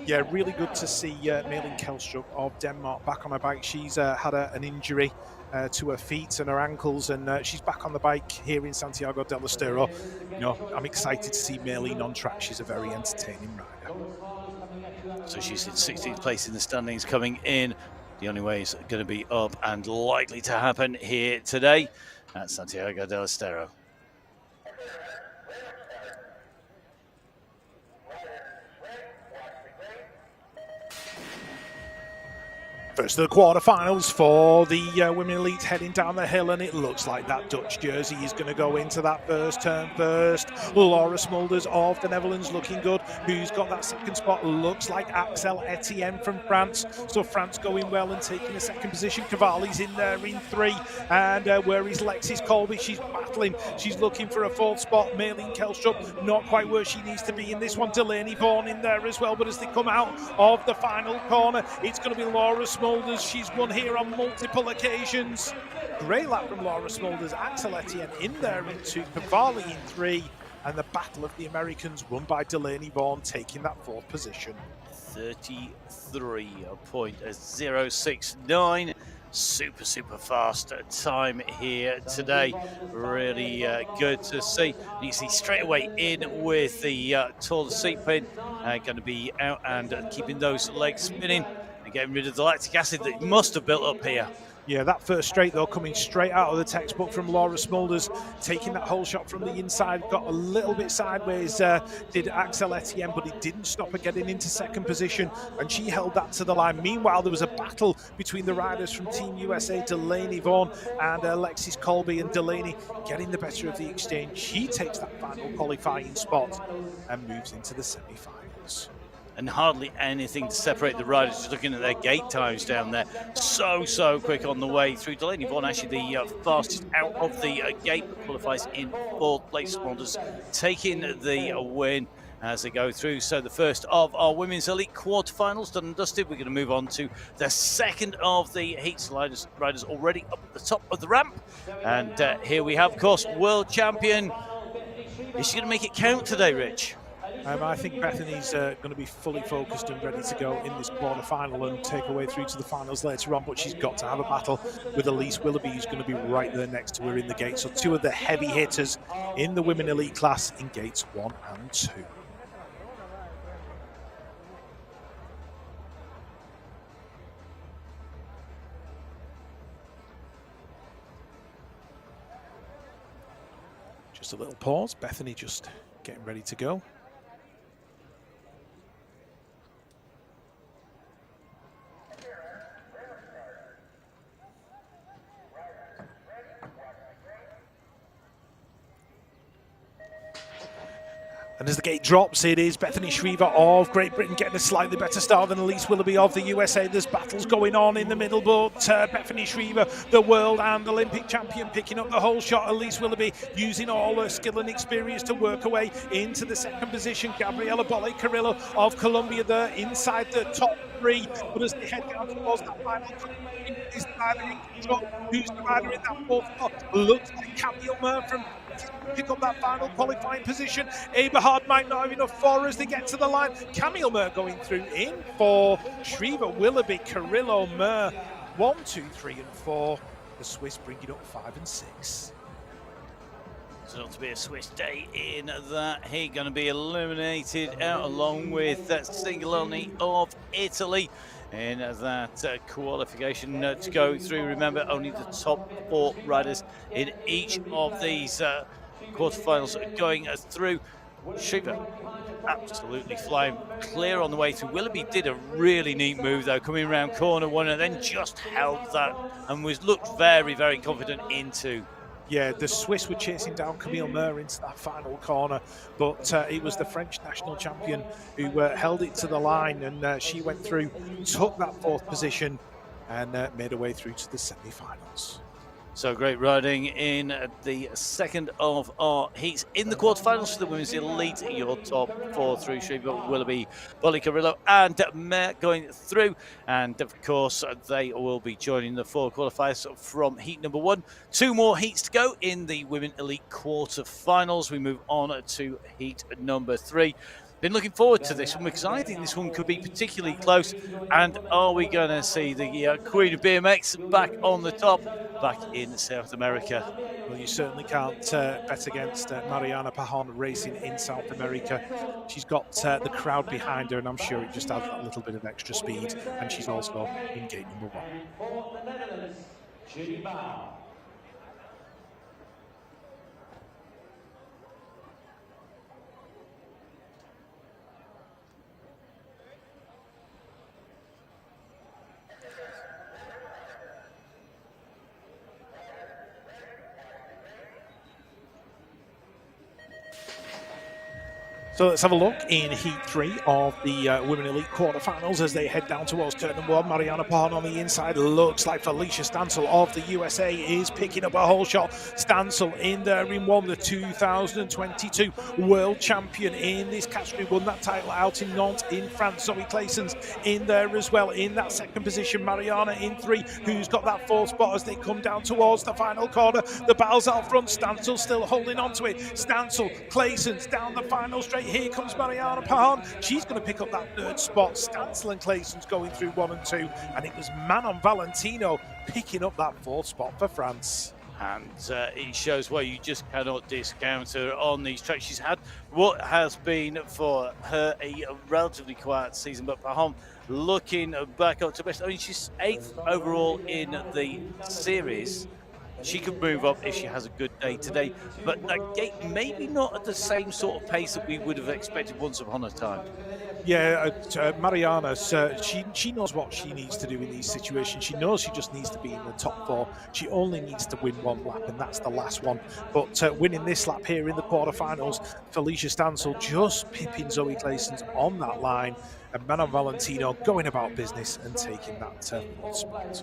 Yeah, really good to see Malin Kjellstrup of Denmark back on her bike. She's had an injury to her feet and her ankles, and she's back on the bike here in Santiago del Estero. You know, I'm excited to see Malin on track. She's a very entertaining rider. So she's in 16th place in the standings coming in. The only way is going to be up and likely to happen here today at Santiago del Estero. First of the quarterfinals for the women elite heading down the hill, and it looks like that Dutch jersey is going to go into that first turn first. Laura Smulders of the Netherlands looking good. Who's got that second spot? Looks like Axel Etienne from France. So France going well and taking a second position. Cavalli's in there in 3. And where is Lexis Colby? She's battling. She's looking for a 4th spot. Malin Kjellstrup not quite where she needs to be in this one. Delaney Vaughan in there as well. But as they come out of the final corner, it's going to be Laura Smulders. She's won here on multiple occasions. Great lap from Laura Smulders. Axel Etienne in there in 2, Cavalli in 3, and the battle of the Americans won by Delaney Vaughan, taking that 4th position. 33.069. Super fast time here today. Really good to see. You see straight away in with the tall seat pin. Going to be out and keeping those legs spinning and getting rid of the lactic acid that must have built up here. Yeah, that first straight, though, coming straight out of the textbook from Laura Smulders, taking that whole shot from the inside, got a little bit sideways, did Axel Etienne, but he didn't stop her getting into second position, and she held that to the line. Meanwhile, there was a battle between the riders from Team USA, Delaney Vaughan and Alexis Colby, and Delaney getting the better of the exchange. She takes that final qualifying spot and moves into the semi-finals. And hardly anything to separate the riders. Just looking at their gate times down there, so quick on the way through. Delaney Vaughan actually the fastest out of the gate, qualifies in 4th place. Smulders taking the win as they go through. So the first of our women's elite quarterfinals done and dusted. We're going to move on to the second of the heats. Riders already up at the top of the ramp, and here we have, of course, world champion. Is she going to make it count today, Rich? I think Bethany's going to be fully focused and ready to go in this quarterfinal and take her way through to the finals later on, but she's got to have a battle with Elise Willoughby, who's going to be right there next to her in the gate. So 2 of the heavy hitters in the women elite class in gates 1 and 2. Just a little pause. Bethany just getting ready to go. And as the gate drops, it is Bethany Shriver of Great Britain getting a slightly better start than Elise Willoughby of the USA. There's battles going on in the middle, but Bethany Shriver, the world and Olympic champion, picking up the whole shot. Elise Willoughby using all her skill and experience to work her way into the second position. Gabriela Bolle Carrillo of Colombia there inside the top three. But as they head down towards that final, is the rider in control? Who's the rider in that fourth spot? Looks like Camille Murr from pick up that final qualifying position. Eberhard might not have enough for as they get to the line. Camille Murr going through in for Shriver, Willoughby, Carrillo, Murr. 1, 2, 3, and 4. The Swiss bringing up 5 and 6. It's not to be a Swiss day in that heat, going to be eliminated out along with Singolani of Italy in that qualification to go through. Remember, only the top 4 riders in each of these quarterfinals going through. Shriver absolutely flying clear on the way through. Willoughby did a really neat move though, coming around corner 1 and then just held that and looked very, very confident into. Yeah, the Swiss were chasing down Camille Murr into that final corner, but it was the French national champion who held it to the line, and she went through, took that 4th position, and made her way through to the semi-finals. So great riding in the second of our heats in the quarterfinals for the women's elite. Your top 4 through Shriver, Willoughby, Bolle Carrillo, and Mare going through. And of course, they will be joining the 4 qualifiers from heat number 1. 2 more heats to go in the women elite quarterfinals. We move on to heat number 3. Been looking forward to this one because I think this one could be particularly close. And are we going to see the Queen of BMX back on the top, back in South America? Well, you certainly can't bet against Mariana Pajon racing in South America. She's got the crowd behind her, and I'm sure it just adds that little bit of extra speed. And she's also in gate number 1. So let's have a look in Heat 3 of the Women Elite quarterfinals as they head down towards turn number 1. Mariana Pajon on the inside. Looks like Felicia Stansel of the USA is picking up a whole shot. Stansel in there in 1, the 2022 world champion in this category. Won that title out in Nantes in France. Zoe Claessens in there as well in that second position. Mariana in 3, who's got that 4th spot as they come down towards the final corner. The battle's out front. Stansel still holding on to it. Stansel, Claessens down the final straight. Here comes Mariana Pajon. She's going to pick up that 3rd spot. Stansel and Claessens going through 1 and 2. And it was Manon Valentino picking up that 4th spot for France. And it shows why you just cannot discount her on these tracks. She's had what has been for her a relatively quiet season, but Pajon looking back up to best. I mean, she's 8th overall in the series. She could move up if she has a good day today, but that gate maybe not at the same sort of pace that we would have expected once upon a time. Yeah, Mariana, she knows what she needs to do in these situations. She knows she just needs to be in the top 4. She only needs to win 1 lap, and that's the last one. But winning this lap here in the quarterfinals, Felicia Stansel just pipping Zoe Claessens on that line, and Manon Valentino going about business and taking that 4th spot.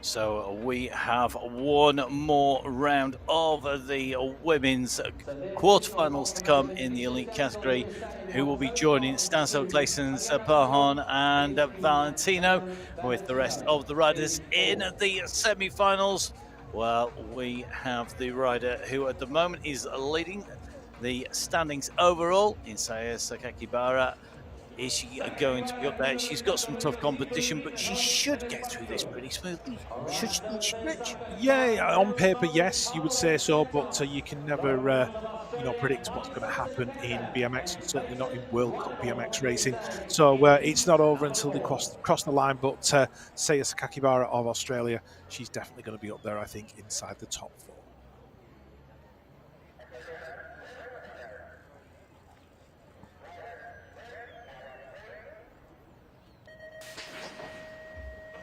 So we have 1 more round of the women's quarterfinals to come in the elite category, who will be joining Stansel, Claessens, Pajon and Valentino, with the rest of the riders in the semi-finals. Well, we have the rider who at the moment is leading the standings overall in Saya Sakakibara. Is she going to be up there? She's got some tough competition, but she should get through this pretty smoothly. Shouldn't she, Rich? Yeah, on paper, yes, you would say so, but you can never, predict what's going to happen in BMX, and certainly not in World Cup BMX racing. So it's not over until they cross the line. But Saya Sakakibara of Australia, she's definitely going to be up there, I think, inside the top 4.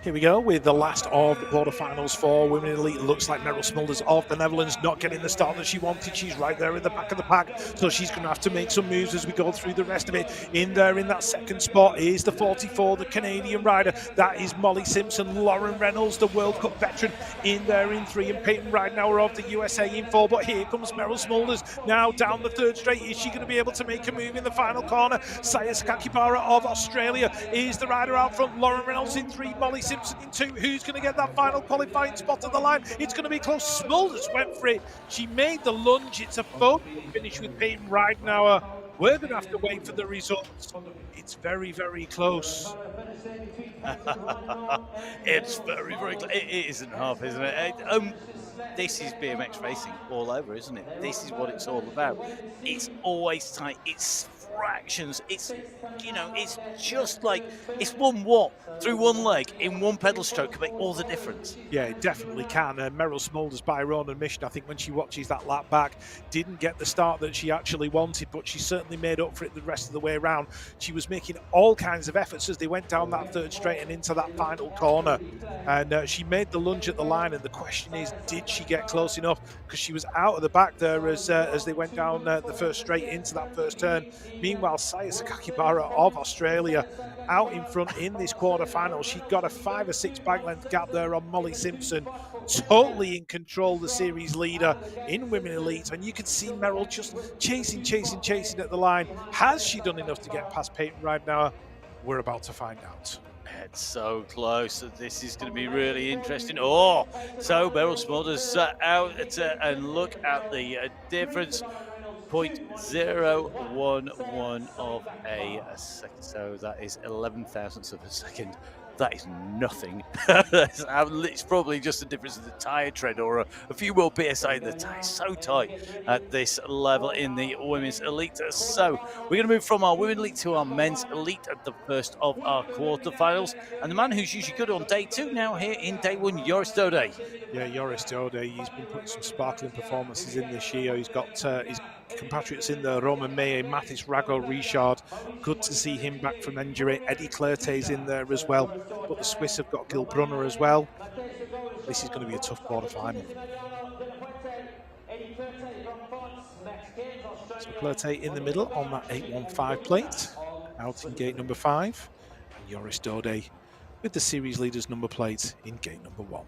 Here we go with the last of the quarterfinals for women in elite. Looks like Meryl Smulders of the Netherlands not getting the start that she wanted. She's right there in the back of the pack, so she's going to have to make some moves as we go through the rest of it. In there in that second spot is the 44, the Canadian rider. That is Molly Simpson. Lauren Reynolds, the World Cup veteran, in there in 3, and Peyton Ridenauer of the USA in 4. But here comes Meryl Smulders now down the third straight. Is she going to be able to make a move in the final corner? Saya Sakakibara of Australia is the rider out front. Lauren Reynolds in 3, Molly Simpson in 2. Who's going to get that final qualifying spot on the line? It's going to be close. Smulders went for it. She made the lunge. It's a photo finish with Peyton Ridenauer. We're going to have to wait for the results. It's very, very close. It's very, very close. It isn't half, isn't it? This is BMX racing all over, isn't it? This is what it's all about. It's always tight. It's fractions. It's, it's just like it's one watt through one leg in one pedal stroke can make all the difference. Yeah, it definitely can. Meryl Smulders, by her own admission, I think when she watches that lap back, didn't get the start that she actually wanted, but she certainly made up for it the rest of the way around. She was making all kinds of efforts as they went down that third straight and into that final corner. And she made the lunge at the line, and the question is, did she get close enough? Because she was out of the back there as they went down the first straight into that first turn. Meanwhile, Saya Sakakibara of Australia out in front in this quarterfinal. She got a 5 or 6 bike length gap there on Molly Simpson. Totally in control, the series leader in women elite. And you can see Meryl just chasing at the line. Has she done enough to get past Peyton Ridenauer? We're about to find out. It's so close. This is going to be really interesting. Oh, so Meryl Smulders out and look at the difference. 0.011 of a second. So that is 11 thousandths of a second. That is nothing. It's probably just the difference in the tire tread or a few more PSI. The tire is so tight at this level in the women's elite. So we're going to move from our women's elite to our men's elite at the first of our quarterfinals. And the man who's usually good on day 2 now here in day 1, Joris Dode. Yeah, Joris Dode, he's been putting some sparkling performances in this year. He's got his compatriots in there, Roman Meyer, Mathis Rago, Richard. Good to see him back from injury. Eddie Clerte's in there as well. But the Swiss have got Gil Brunner as well. This is going to be a tough quarter-final. So Clerte in the middle on that 815 plate, out in gate number 5. And Joris Dode with the series leader's number plate in gate number 1.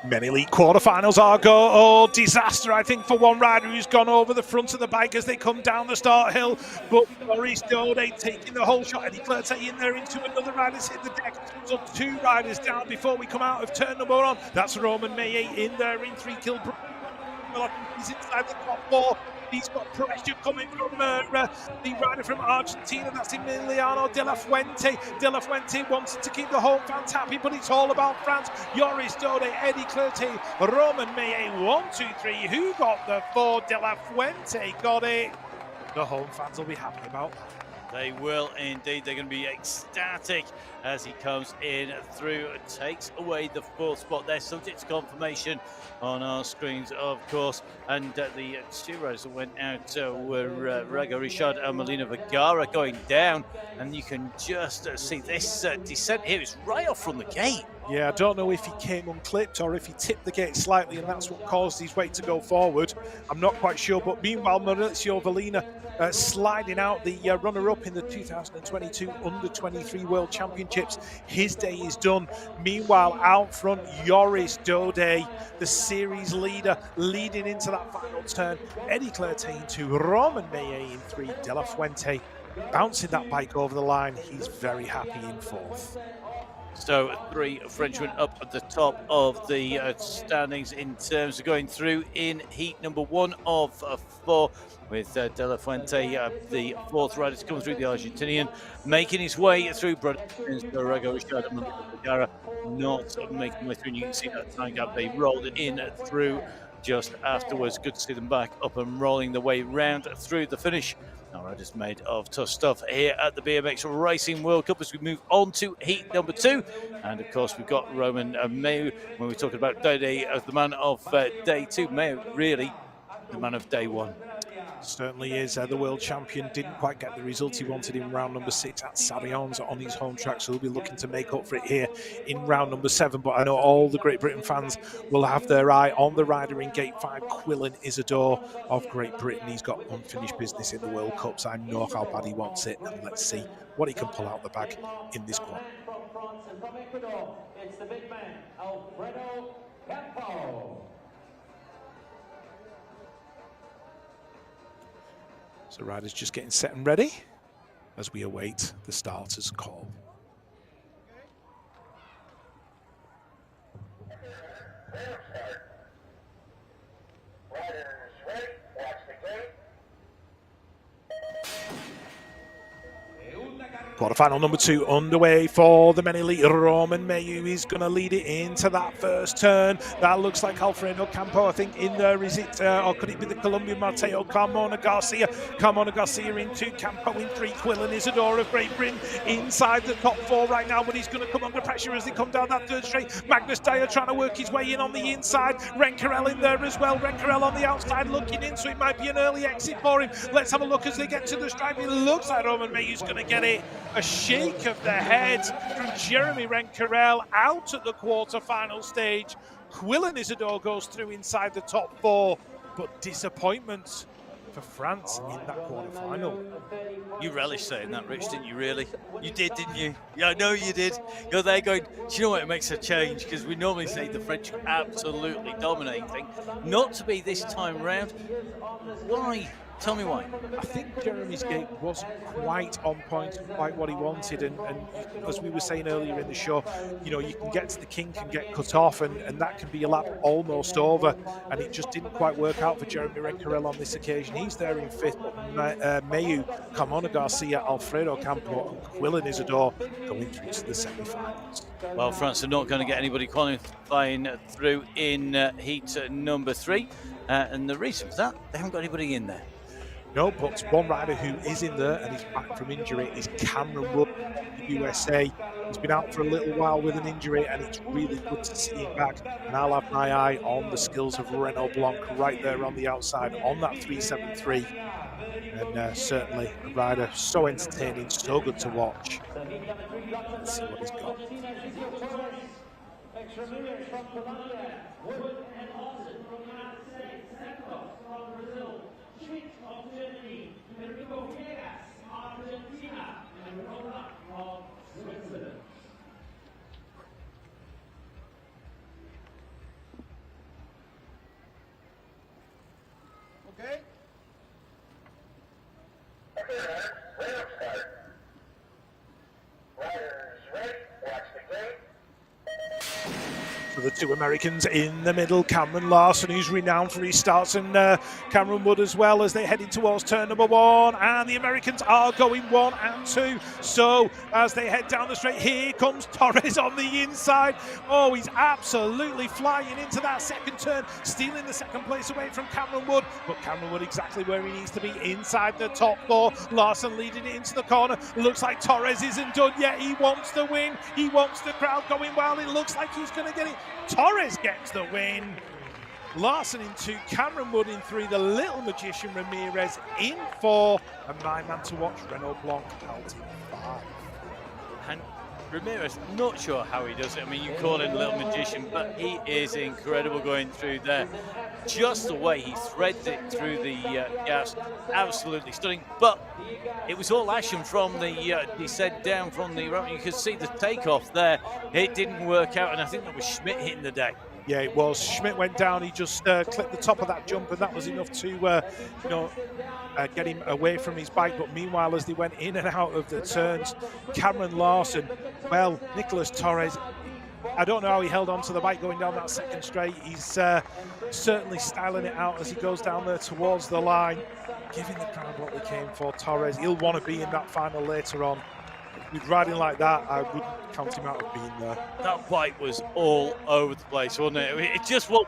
Men elite quarterfinals are go. Oh, disaster, I think, for one rider who's gone over the front of the bike as they come down the start hill. But Joris Dode taking the whole shot. Eddie Clerte in there into another rider's hit the deck. So 2 riders down before we come out of turn number 1. That's Roman Meyer in there in 3 kill. Well, I think he's inside the top 4. He's got pressure coming from the rider from Argentina. That's Emiliano De La Fuente. De La Fuente wants to keep the home fans happy, but it's all about France. Joris Dode, Eddie Clerte, Roman Meyer. 1, 2, 3. Who got the 4? De La Fuente got it. The home fans will be happy about that. They will indeed. They're going to be ecstatic as he comes in through, takes away the 4th spot there, subject to confirmation on our screens, of course. And the 2 riders that went out were Rago Richard and Melina Vergara going down. And you can just see this descent here is right off from the gate. Yeah, I don't know if he came unclipped or if he tipped the gate slightly and that's what caused his weight to go forward. I'm not quite sure, but meanwhile, Maurizio Valina sliding out, the runner-up in the 2022 Under-23 World Championships. His day is done. Meanwhile, out front, Joris Dode, the series leader, leading into that final turn. Eddie Clerte in 2, Roman Meyer in 3, De La Fuente bouncing that bike over the line. He's very happy in 4th. So 3 Frenchmen up at the top of the standings in terms of going through in heat number 1 of 4, with De La Fuente, the 4th rider to come through, the Argentinian, making his way through. Rago Richard and Vergara not making way through. And you can see that time gap. They rolled it in through just afterwards. Good to see them back up and rolling the way round through the finish Our riders made of tough stuff here at the BMX Racing World Cup as we move on to heat number 2. And of course, we've got Roman Mayu when we're talking about day as the man of day 2. Mayu really the man of day 1. Certainly is. The world champion didn't quite get the result he wanted in round number 6 at Sarrions on his home track, so he'll be looking to make up for it here in round number 7. But I know all the Great Britain fans will have their eye on the rider in gate 5, Quillan Isidore of Great Britain. He's got unfinished business in the World Cups. I know how bad he wants it, and let's see what he can pull out the bag in this quad. It's the big man, Alfredo Campo. So riders just getting set and ready as we await the starter's call. Quarterfinal number 2 underway for the men elite. Roman Mayu is going to lead it into that first turn. That looks like Alfredo Campo, I think, in there. Is it, or could it be the Colombian Mateo Carmona Garcia? Carmona Garcia in 2, Campo in 3. Quillan Isidore of Great Britain inside the top 4 right now, but he's going to come under pressure as they come down that third straight. Magnus Dyer trying to work his way in on the inside. Rencarel in there as well. Rencarel on the outside looking in, so it might be an early exit for him. Let's have a look as they get to the stripe. It looks like Roman Mayu's going to get it. A shake of the head from Jeremy Rencarel out at the quarter-final stage. Quillan Isidore goes through inside the top 4, but disappointment for France in that quarter-final. You relished saying that, Rich, didn't you, really? You did, didn't you? Yeah, I know you did. You're there going, do you know what, it makes a change, because we normally say the French are absolutely dominating. Not to be this time round. Why? Tell me why. I think Jeremy's gate wasn't quite on point, quite what he wanted, and as we were saying earlier in the show, you know, you can get to the kink and get cut off, and that can be a lap almost over, and it just didn't quite work out for Jeremy Rencarel on this occasion. He's there in 5th, but Mayu, Carmona Garcia, Alfredo Campo, and Quillan Isidore going through to the semi-finals. Well, France are not going to get anybody qualifying through in heat number 3, and the reason for that, they haven't got anybody in there. No, but one rider who is in there and is back from injury is Cameron Wood, the USA. He's been out for a little while with an injury, and it's really good to see him back. And I'll have my eye on the skills of Renaud Blanc right there on the outside on that 373. And certainly a rider so entertaining, so good to watch. Let's see what he's got. Extra minutes from Colombia, Wood and Austin from the United States, Santos from Brazil, Schmidt of Germany, Enrico Viegas, Argentina, and Roland from Switzerland. Okay. For the 2 Americans in the middle, Cameron Larson, who's renowned for his starts, and Cameron Wood as well, as they're heading towards turn number 1, and the Americans are going 1 and 2. So as they head down the straight, here comes Torres on the inside. Oh, he's absolutely flying into that second turn, stealing the second place away from Cameron Wood, but Cameron Wood exactly where he needs to be, inside the top 4. Larson leading it into the corner. Looks like Torres isn't done yet. He wants the win. He wants the crowd going wild. It looks like he's going to get it. Torres gets the win. Larson in 2, Cameron Wood in 3, the little magician Ramirez in 4, and my man to watch, Renaud Blanc, out in 5. And Ramirez, not sure how he does it. I mean, you call him a little magician, but he is incredible going through there. Just the way he threads it through the gas, absolutely stunning. But it was all action from the descent down from the ramp. You could see the takeoff there. It didn't work out, and I think that was Schmidt hitting the deck. Yeah, it was. Schmidt went down. He just clipped the top of that jump, and that was enough to, get him away from his bike. But meanwhile, as they went in and out of the turns, Cameron Larson, well, Nicolas Torres, I don't know how he held on to the bike going down that second straight. He's certainly styling it out as he goes down there towards the line, giving the crowd what they came for. Torres, he'll want to be in that final later on. with riding like that, I wouldn't count him out of being there. That bike was all over the place, wasn't it? It just was.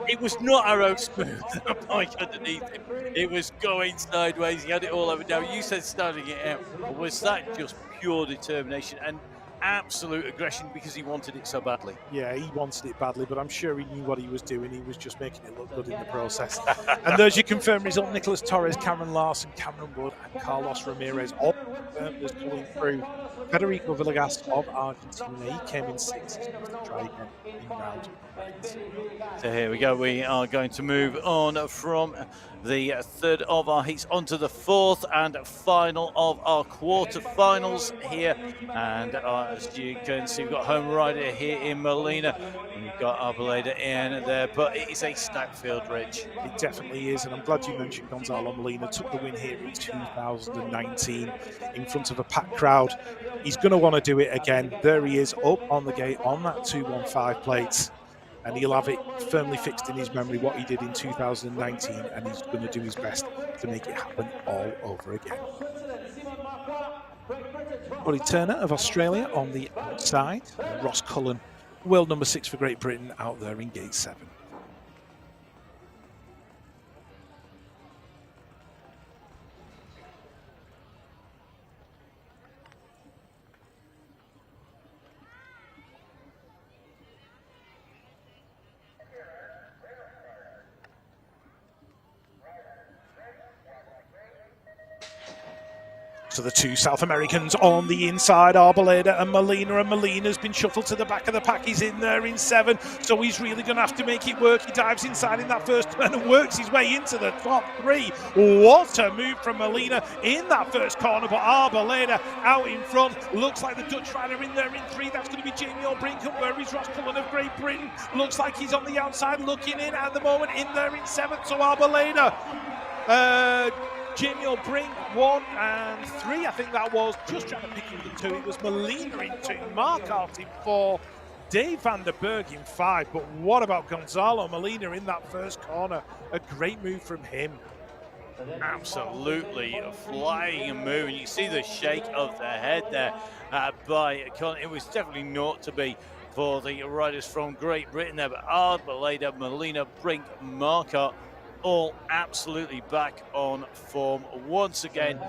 It was not arrow smooth, that bike underneath him. It was going sideways. He had it all over. Now, you said starting it out. Was that just pure determination and absolute aggression because he wanted it so badly? Yeah, he wanted it badly, but I'm sure he knew what he was doing. He was just making it look good in the process. And there's your confirmed result. Nicholas Torres, Cameron Larson, Cameron Wood, and Carlos Ramirez all confirmed as going through. Federico Villegas of Argentina, he came in sixth. He's going to try again in round 8. So here we go. We are going to move on from the third of our heats onto the fourth and final of our quarterfinals here. And as you can see, we've got home rider here in Molina. And we've got Arboleda in there, but it is a stacked field, Rich. It definitely is, and I'm glad you mentioned Gonzalo Molina. Took the win here in 2019 in front of a packed crowd. He's going to want to do it again. There he is, up on the gate on that 215 plate. And he'll have it firmly fixed in his memory what he did in 2019, and he's going to do his best to make it happen all over again. Buddy Turner of Australia on the outside. Ross Cullen, world number 6 for Great Britain, out there in gate 7. So the two South Americans on the inside, Arboleda and Molina. And Molina's been shuffled to the back of the pack. He's in there in 7, so he's really going to have to make it work. He dives inside in that first turn and works his way into the top 3. What a move from Molina in that first corner, but Arboleda out in front. Looks like the Dutch rider in there in 3. That's going to be Jamie O'Brien. Where is Ross Cullen of Great Britain? Looks like he's on the outside looking in at the moment, in there in 7th. So Arboleda, Jamie O'Brien 1 and 3, I think that was, just trying to pick him in 2. It was Molina in 2, Markart in 4, Dave van der Berg in 5. But what about Gonzalo Molina in that first corner? A great move from him. Absolutely a flying move, and you see the shake of the head there by Cullen. It was definitely not to be for the riders from Great Britain there, but Arboleda, Molina, Brink, Markart, all absolutely back on form once again.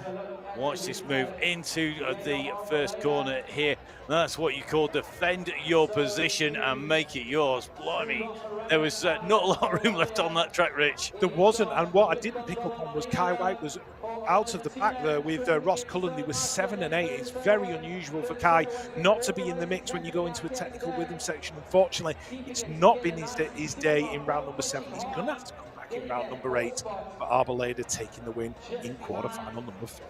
Watch this move into the first corner here. That's what you call defend your position and make it yours. Blimey, there was not a lot of room left on that track, Rich. There wasn't, and what I didn't pick up on was Kai White was out of the pack there with Ross Cullen. They were 7 and 8. It's very unusual for Kai not to be in the mix when you go into a technical rhythm section. Unfortunately, it's not been his day in round number 7. He's going to have to come back in round number 8, but Arboleda taking the win in quarterfinal number 4.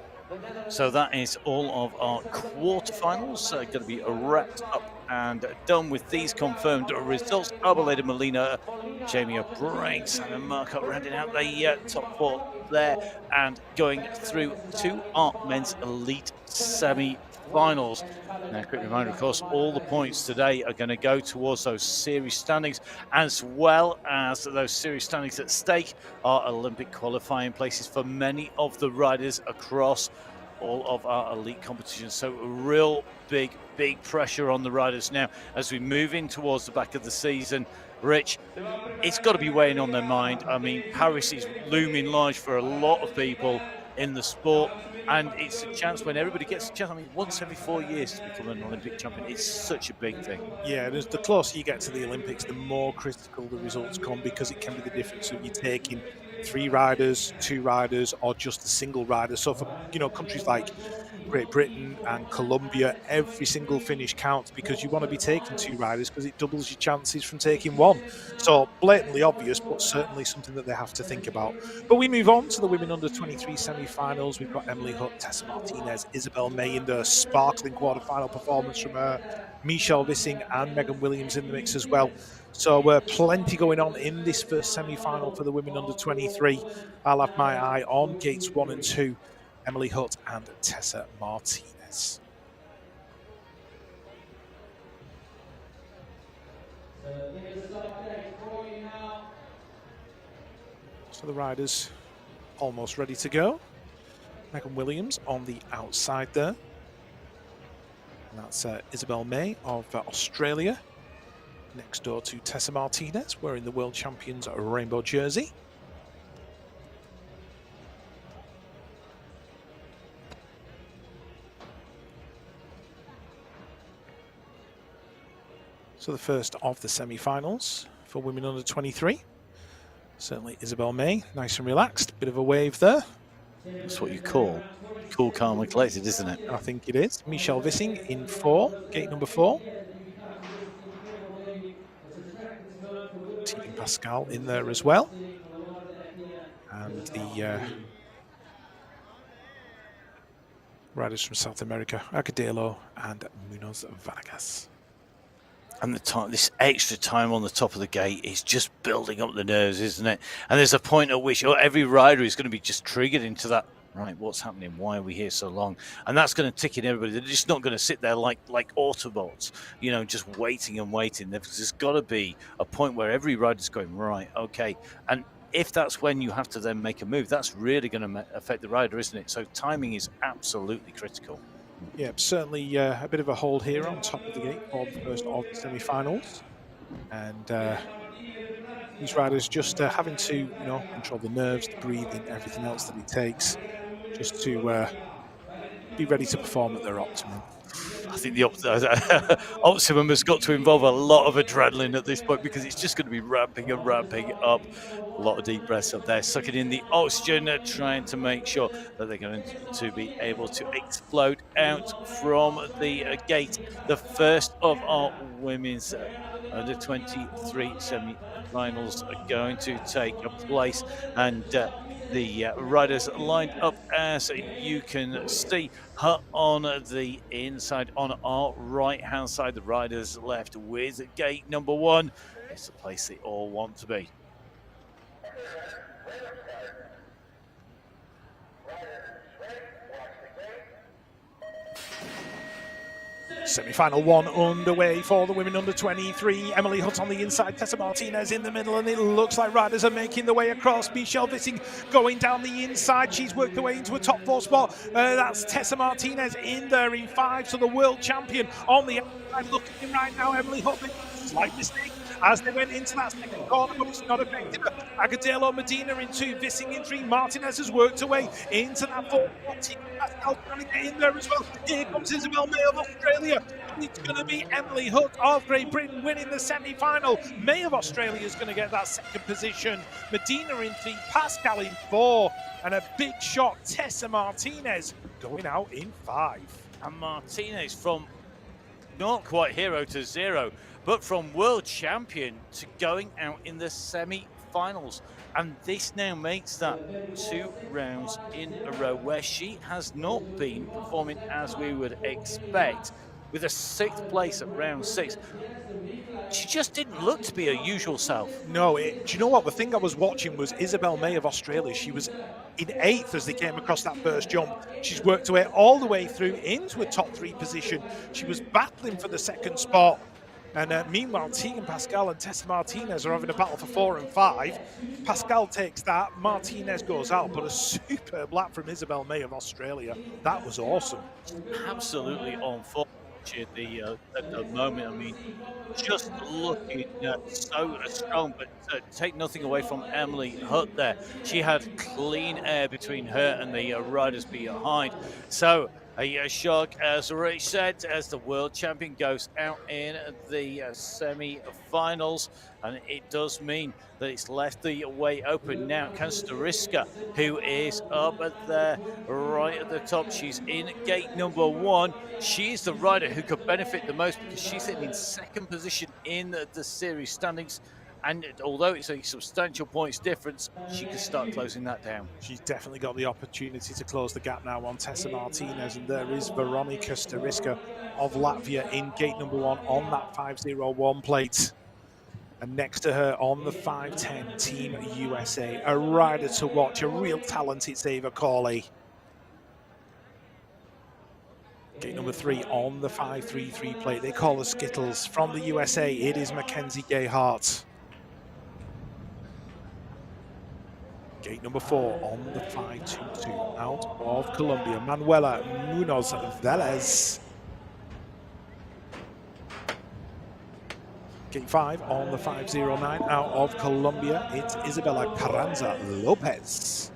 So that is all of our quarterfinals going to be wrapped up and done with these confirmed results. Arboleda, Molina, Jamie O'Brien, Simon Markart rounding out the top 4 there and going through to our men's elite semi-finals. Now, quick reminder, of course, all the points today are going to go towards those series standings, as well as those series standings at stake are Olympic qualifying places for many of the riders across all of our elite competitions. So real big pressure on the riders now as we move in towards the back of the season. Rich, it's got to be weighing on their mind. I mean, Paris is looming large for a lot of people in the sport, and it's a chance when everybody gets a chance. I mean, once every 4 years to become an Olympic champion, it's such a big thing. Yeah, the closer you get to the Olympics, the more critical the results come, because it can be the difference of you taking 3 riders, 2 riders, or just a single rider. So for countries like Great Britain and Colombia, every single finish counts, because you want to be taking 2 riders because it doubles your chances from taking 1. So blatantly obvious, but certainly something that they have to think about. But we move on to the women under 23 semi-finals. We've got Emily Hutt, Tessa Martinez, Isabel May in the sparkling quarter-final performance from her, Michelle Vissing and Megan Williams in the mix as well. So plenty going on in this first semi-final for the women under 23. I'll have my eye on gates 1 and 2, Emily Hutt and Tessa Martinez. So the riders almost ready to go. Megan Williams on the outside there. And that's Isabel May of Australia, next door to Tessa Martinez, wearing the World Champions rainbow jersey. So the first of the semi-finals for women under 23. Certainly Isabel May, nice and relaxed. Bit of a wave there. That's what you call cool, calm, and collected, isn't it? I think it is. Michelle Vissing in 4, gate number 4. Tegan Pascal in there as well. And the riders from South America, Agudelo and Munoz Vargas. And the time, this extra time on the top of the gate is just building up the nerves, isn't it? And there's a point at which every rider is going to be just triggered into that. Right, what's happening? Why are we here so long? And that's going to tick in everybody. They're just not going to sit there like Autobots, you know, just waiting and waiting. There's got to be a point where every rider's going, right, okay. And if that's when you have to then make a move, that's really going to affect the rider, isn't it? So timing is absolutely critical. Yeah, certainly a bit of a hold here on top of the gate for the first of the semi-finals. And these riders just having to, you know, control the nerves, the breathing, everything else that it takes just to be ready to perform at their optimum. I think the optimum has got to involve a lot of adrenaline at this point, because it's just going to be ramping and ramping up. A lot of deep breaths up there, sucking in the oxygen, trying to make sure that they're going to be able to explode out from the gate. The first of our women's under 23 semi-finals are going to take place, and the riders lined up as you can see on the inside. On our right hand side, the riders left with gate number 1. It's the place they all want to be. Semi-final 1 underway for the women under 23. Emily Hutt on the inside, Tessa Martinez in the middle, and it looks like riders are making their way across. Michelle Vissing going down the inside. She's worked her way into a top 4 spot. That's Tessa Martinez in there in 5, so the world champion on the outside looking right now. Emily Hutt, slight mistake as they went into that second corner, but it's not affected her. Agudelo Medina in 2, Vissing in 3. Martinez has worked her way into that 4th spot. Pascal trying to get in there as well. Here comes Isabel May of Australia. It's going to be Emily Hutt of Great Britain winning the semi-final. May of Australia is going to get that second position. Medina in 3, Pascal in 4, and a big shot, Tessa Martinez going out in 5. And Martinez from not quite hero to zero, but from world champion to going out in the semi-finals. And this now makes that 2 rounds in a row where she has not been performing as we would expect. With a 6th place at round 6, she just didn't look to be her usual self. No, do you know what? The thing I was watching was Isabel May of Australia. She was in 8th as they came across that first jump. She's worked her way all the way through into a top 3 position. She was battling for the 2nd spot. And meanwhile, Tegan Pascal and Tessa Martinez are having a battle for 4 and 5. Pascal takes that, Martinez goes out, but a superb lap from Isabel May of Australia. That was awesome. Absolutely on form at the moment. I mean, just looking so strong, but take nothing away from Emily Hutt there. She had clean air between her and the riders behind. So a shock, as Rich said, as the world champion goes out in the semi-finals, and it does mean that it's left the way open now. Stariska, who is up at there, right at the top. She's in gate number 1. She's the rider who could benefit the most, because she's sitting in 2nd position in the series standings. And although it's a substantial points difference, she can start closing that down. She's definitely got the opportunity to close the gap now on Tessa Martinez. And there is Veronika Stariska of Latvia in gate number 1 on that 501 plate. And next to her on the 510, Team USA. A rider to watch, a real talent, it's Ava Corley. Gate number 3 on the 533 plate. They call her Skittles. From the USA, it is Mackenzie Gayhart. Gate number 4 on the 522 out of Colombia, Manuela Munoz Velez. Gate 5 on the 509 out of Colombia. It's Isabella Carranza Lopez.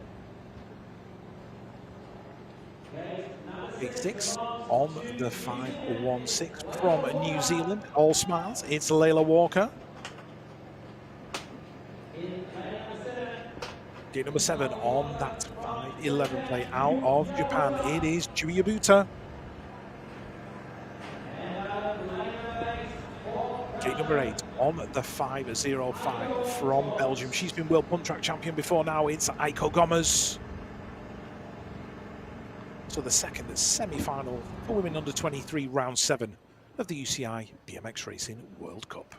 Gate 6 on the 516 from New Zealand. All smiles. It's Layla Walker. Gate number 7 on that 511 plate out of Japan. It is Jui Yabuta. Gate number 8 on the 505 from Belgium. She's been World Punt Track champion before now. It's Aiko Gomez. So the second semi-final for women under 23, round 7 of the UCI BMX Racing World Cup.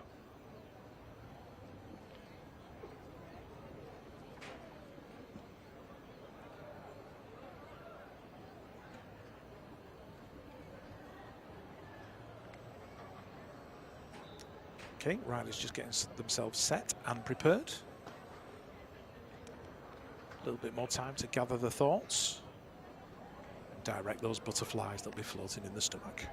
Okay, riders just getting themselves set and prepared. A little bit more time to gather the thoughts and direct those butterflies that'll be floating in the stomach.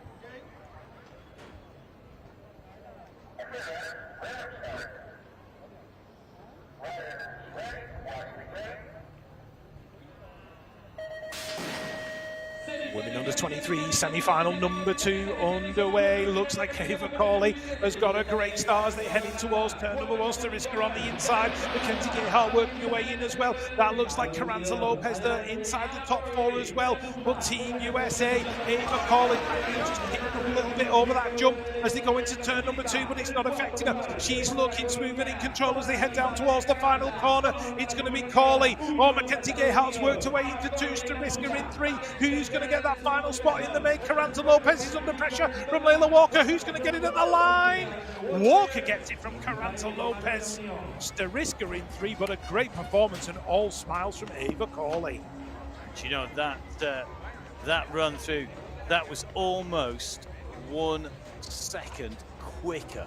Women under 23 semi-final number 2 underway. Looks like Ava Corley has got a great start as they head in towards turn number 1. Stariska on the inside. Mackenzie Gayhart working her way in as well. That looks like Carranza Lopez there inside the top 4 as well. But Team USA, Ava Corley just kicked up a little bit over that jump as they go into turn number 2, but it's not affecting her. She's looking smooth and in control as they head down towards the final corner. It's going to be Corley. Oh, Mackenzie Gayhart's worked her way into 2. Stariska in 3. Who's going to get that final spot in the main? Carranza Lopez is under pressure from Layla Walker. Who's going to get it at the line? Walker gets it from Carranza Lopez. Stariska in 3, but a great performance and all smiles from Ava Corley. You know, that run through, that was almost 1 second quicker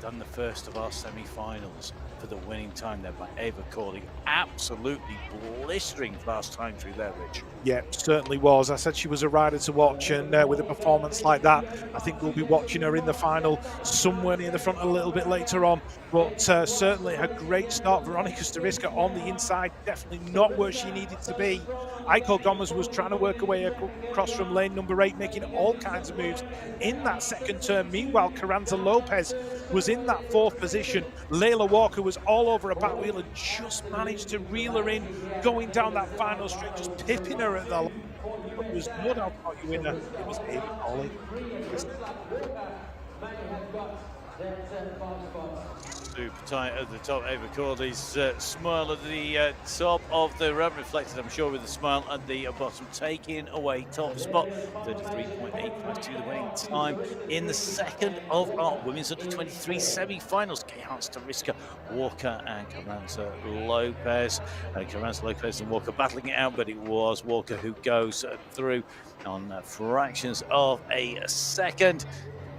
than the first of our semi-finals for the winning time there by Ava Corley. Absolutely blistering fast time through there, Rich. Yeah, certainly was. I said she was a rider to watch, and with a performance like that, I think we'll be watching her in the final somewhere near the front a little bit later on. But certainly a great start. Veronica Stariska on the inside, definitely not where she needed to be. Aiko Gomez was trying to work her way across from lane number 8, making all kinds of moves in that second turn. Meanwhile, Carranza Lopez was in that 4th position. Layla Walker was all over a back wheel and just managed to reel her in, going down that final straight, just pipping her at the line. But there was no doubt about you winner. It was Ava Corley. Super tight at the top. Ava Corley's smile at the top of the ramp, reflected, I'm sure, with the smile at the bottom, taking away top spot. 33.85 to the winning time in the second of our women's under 23 semi-finals. Gayhart, Stariska, Walker, and Carranza Lopez. Carranza Lopez and Walker battling it out, but it was Walker who goes through on fractions of a second.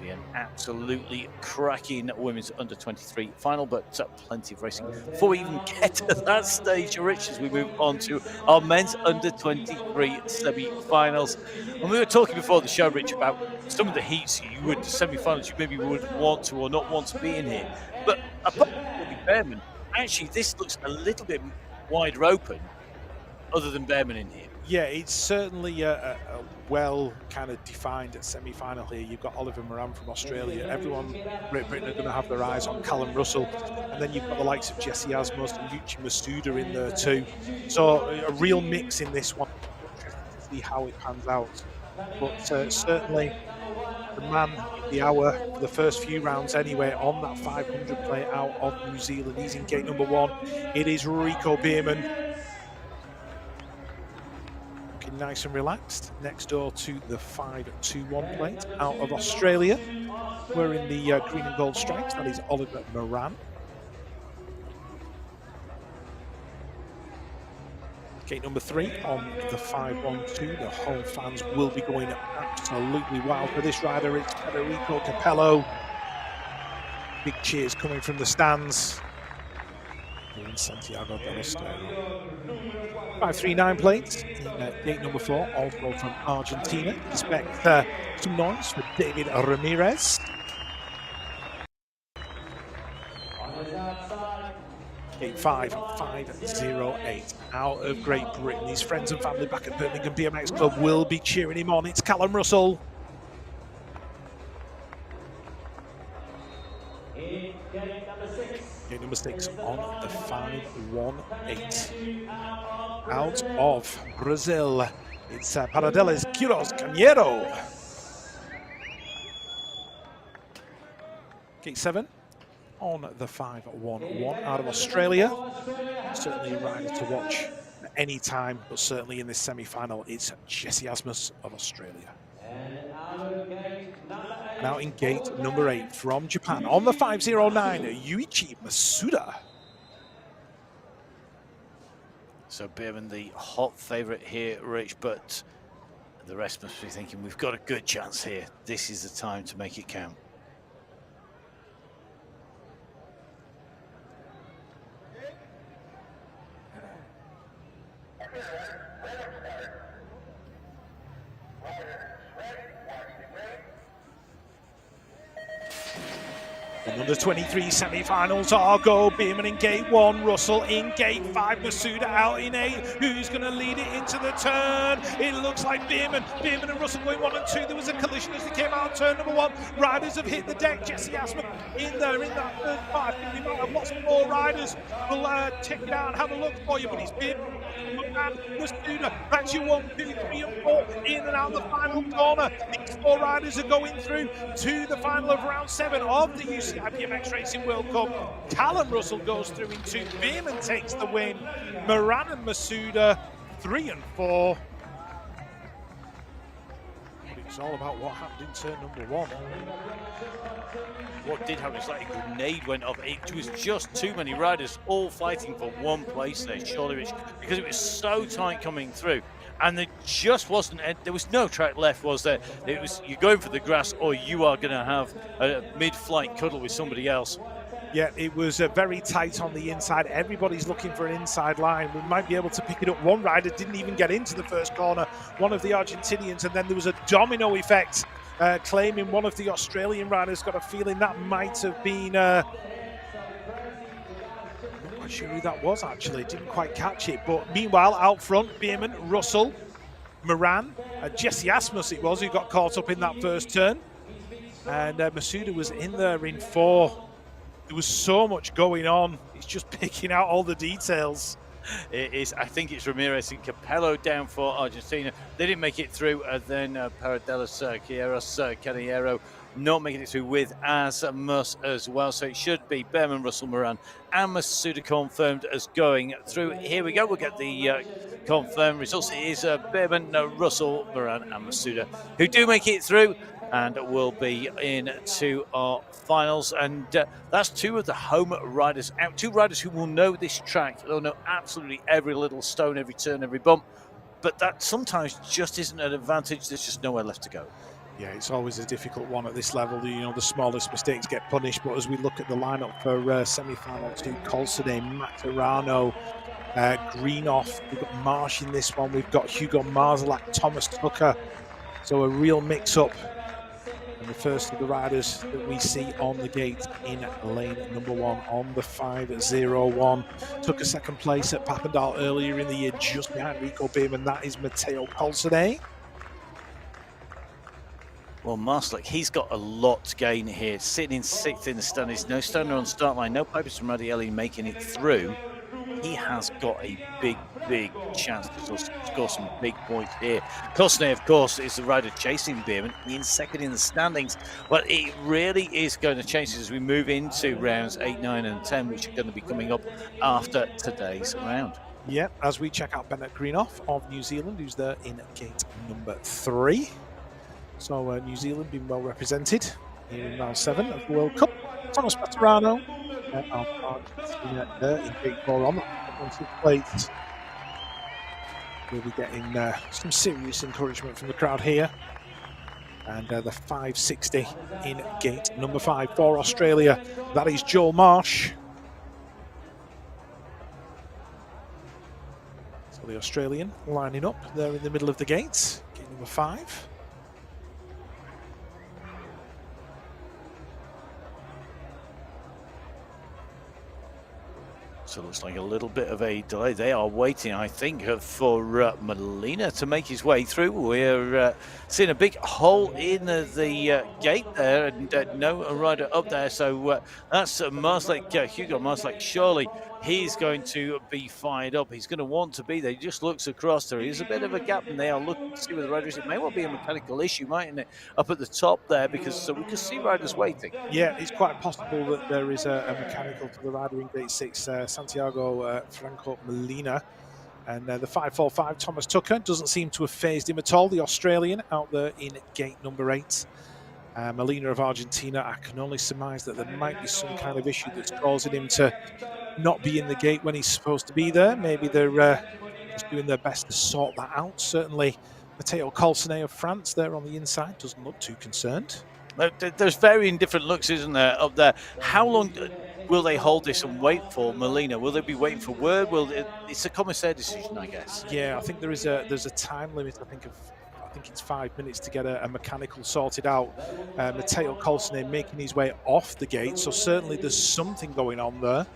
Be an absolutely cracking women's under 23 final, but plenty of racing before we even get to that stage, Rich, as we move on to our men's under 23 semi-finals. And we were talking before the show, Rich, about some of the heats you would, semi-finals you maybe would want to or not want to be in here. But apart from Behrman, actually this looks a little bit wider open other than Behrman in here. Yeah, it's certainly a well kind of defined semi-final here. You've got Oliver Moran from Australia. Everyone, Great Britain, are going to have their eyes on Callum Russell. And then you've got the likes of Jesse Asmus and Yuchi Masuda in there too. So a real mix in this one. Interesting to see how it pans out. But certainly the man of the hour for the first few rounds anyway on that 500 play out of New Zealand. He's in gate number 1. It is Rico Bierman. Nice and relaxed next door to the 521 plate out of Australia. We're in the green and gold stripes. That is Oliver Moran. Gate number 3 on the 512. The home fans will be going absolutely wild for this rider. It's Federico Capello. Big cheers coming from the stands in Santiago del Estero. 539 plates in gate number 4, also from Argentina. Expect some noise for David Ramirez. Gate 5, 508 out of Great Britain. His friends and family back at Birmingham BMX Club will be cheering him on. It's Callum Russell. Gate number 6 on the 518. Out of Brazil, it's Paradelas Quiroz Cañero. Gate 7 on the 511 out of Australia. Certainly a rider to watch at any time, but certainly in this semi-final, it's Jesse Asmus of Australia. Now in gate number 8 from Japan on the 509, Yuichi Masuda. So Bierman, the hot favourite here, Rich, but the rest must be thinking we've got a good chance here. This is the time to make it count. The under 23 semi-finals are go. Bierman in gate 1, Russell in gate 5, Masuda out in 8. Who's going to lead it into the turn? It looks like Bierman and Russell going 1 and 2. There was a collision as they came out of turn number 1. Riders have hit the deck. Jesse Asmus in there in that third part. I think we might have lots more riders. We'll check it out and have a look for you, but it's Bierman and Masuda. That's your 1, 2, 3 and 4 in and out the final corner. These 4 riders are going through to the final of round 7 of the UCI BMX Racing World Cup. Callum Russell goes through in 2. Bierman takes the win. Moran and Masuda 3 and 4. But it's all about what happened in turn number 1. What did happen is like a grenade went off. It was just too many riders all fighting for one place there, surely, Rich, because it was so tight coming through. And there just wasn't, there was no track left, was there? It was, you're going for the grass or you are going to have a mid-flight cuddle with somebody else. Yeah, it was very tight on the inside. Everybody's looking for an inside line. We might be able to pick it up. One rider didn't even get into the first corner, one of the Argentinians, and then there was a domino effect, claiming one of the Australian riders. Got a feeling that might have been... not sure who that was, actually. Didn't quite catch it. But meanwhile, out front, Bierman, Russell, Moran, Jesse Asmus it was who got caught up in that first turn. And Masuda was in there in 4. There was so much going on. He's just picking out all the details. It is, I think it's Ramirez and Capello down for Argentina. They didn't make it through. Then Paradelas Cañero not making it through with Asmus as well. So it should be Bierman, Russell, Moran, and Masuda confirmed as going through. Here we go. We'll get the confirmed results. It is Bierman, Russell, Moran, and Masuda who do make it through and will be into our finals. And that's 2 of the home riders out. 2 riders who will know this track. They'll know absolutely every little stone, every turn, every bump. But that sometimes just isn't an advantage. There's just nowhere left to go. Yeah, it's always a difficult one at this level. You know, the smallest mistakes get punished. But as we look at the lineup for semi-final 2, Colsone, Maturano, Greenoff, we've got Marsh in this one. We've got Hugo Marzalak, Thomas Tucker. So a real mix-up. And the first of the riders that we see on the gate in lane number 1 on the 501. Took a second place at Papendal earlier in the year, just behind Rico Bierman. That is Matteo Colsone. Well, Marslick, he's got a lot to gain here. Sitting in 6th in the standings, no stoner on start line, no Pipers from Radielli making it through. He has got a big chance to score some big points here. Colsone, of course, is the rider chasing Bierman in 2nd in the standings. Well, it really is going to change as we move into rounds 8, 9, and 10, which are going to be coming up after today's round. Yeah, as we check out Bennett Greenoff of New Zealand, who's there in gate number 3. So New Zealand being well represented here in round 7 of the World Cup. Thomas Maturano of Argentina in gate 4 on that 6th place. We'll be getting some serious encouragement from the crowd here. And the 560 in gate number 5 for Australia. That is Joel Marsh. So the Australian lining up there in the middle of the gate. Gate number 5. So it looks like a little bit of a delay. They are waiting, I think, for Molina to make his way through. We're seeing a big hole in the gate there, and no rider up there. So that's Marslake, Hugo Marslake. Surely he's going to be fired up. He's going to want to be there. He just looks across there. There's a bit of a gap, and they are looking to see where the rider is. It may well be a mechanical issue, mightn't it, up at the top there, because we could see riders waiting. Yeah, it's quite possible that there is a mechanical to the rider in gate 6, Santiago Franco Molina. And the 545, Thomas Tucker, doesn't seem to have phased him at all. The Australian out there in gate number 8. Molina of Argentina, I can only surmise that there might be some kind of issue that's causing him to not be in the gate when he's supposed to be there. Maybe they're just doing their best to sort that out. Certainly, Matteo Colsonet of France there on the inside doesn't look too concerned. There's varying different looks, isn't there, up there? How long will they hold this and wait for Molina? Will they be waiting for word? It's a commissaire decision, I guess. Yeah, I think there's a time limit. I think it's 5 minutes to get a mechanical sorted out. Matteo Colsonet making his way off the gate, so certainly there's something going on there.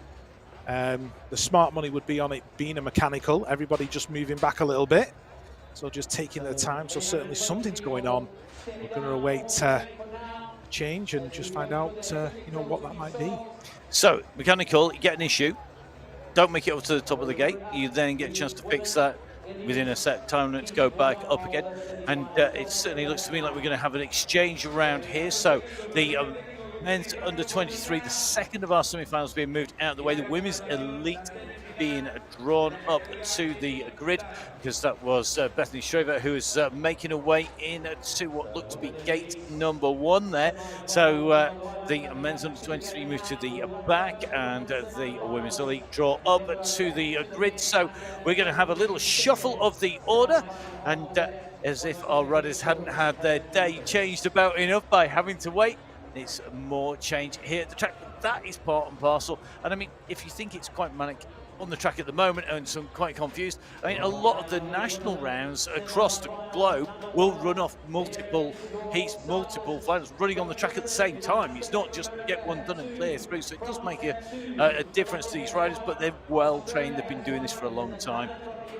The smart money would be on it being a mechanical. Everybody just moving back a little bit, so just taking their time. So certainly something's going on. We're going to await change and just find out, what that might be. So mechanical, you get an issue, don't make it up to the top of the gate. You then get a chance to fix that within a set time limit to go back up again. And it certainly looks to me like we're going to have an exchange around here. So the men's under 23, the second of our semi-finals being moved out of the way. The women's elite being drawn up to the grid, because that was Bethany Shriver who is making her way in to what looked to be gate number 1 there. So the men's under 23 move to the back, and the women's elite draw up to the grid. So we're going to have a little shuffle of the order, and as if our riders hadn't had their day changed about enough by having to wait, it's more change here at the track. That is part and parcel. And I mean, if you think it's quite manic on the track at the moment and some quite confused, I mean, a lot of the national rounds across the globe will run off multiple heats, multiple finals, running on the track at the same time. It's not just get one done and clear through. So it does make a difference to these riders, but they're well trained. They've been doing this for a long time.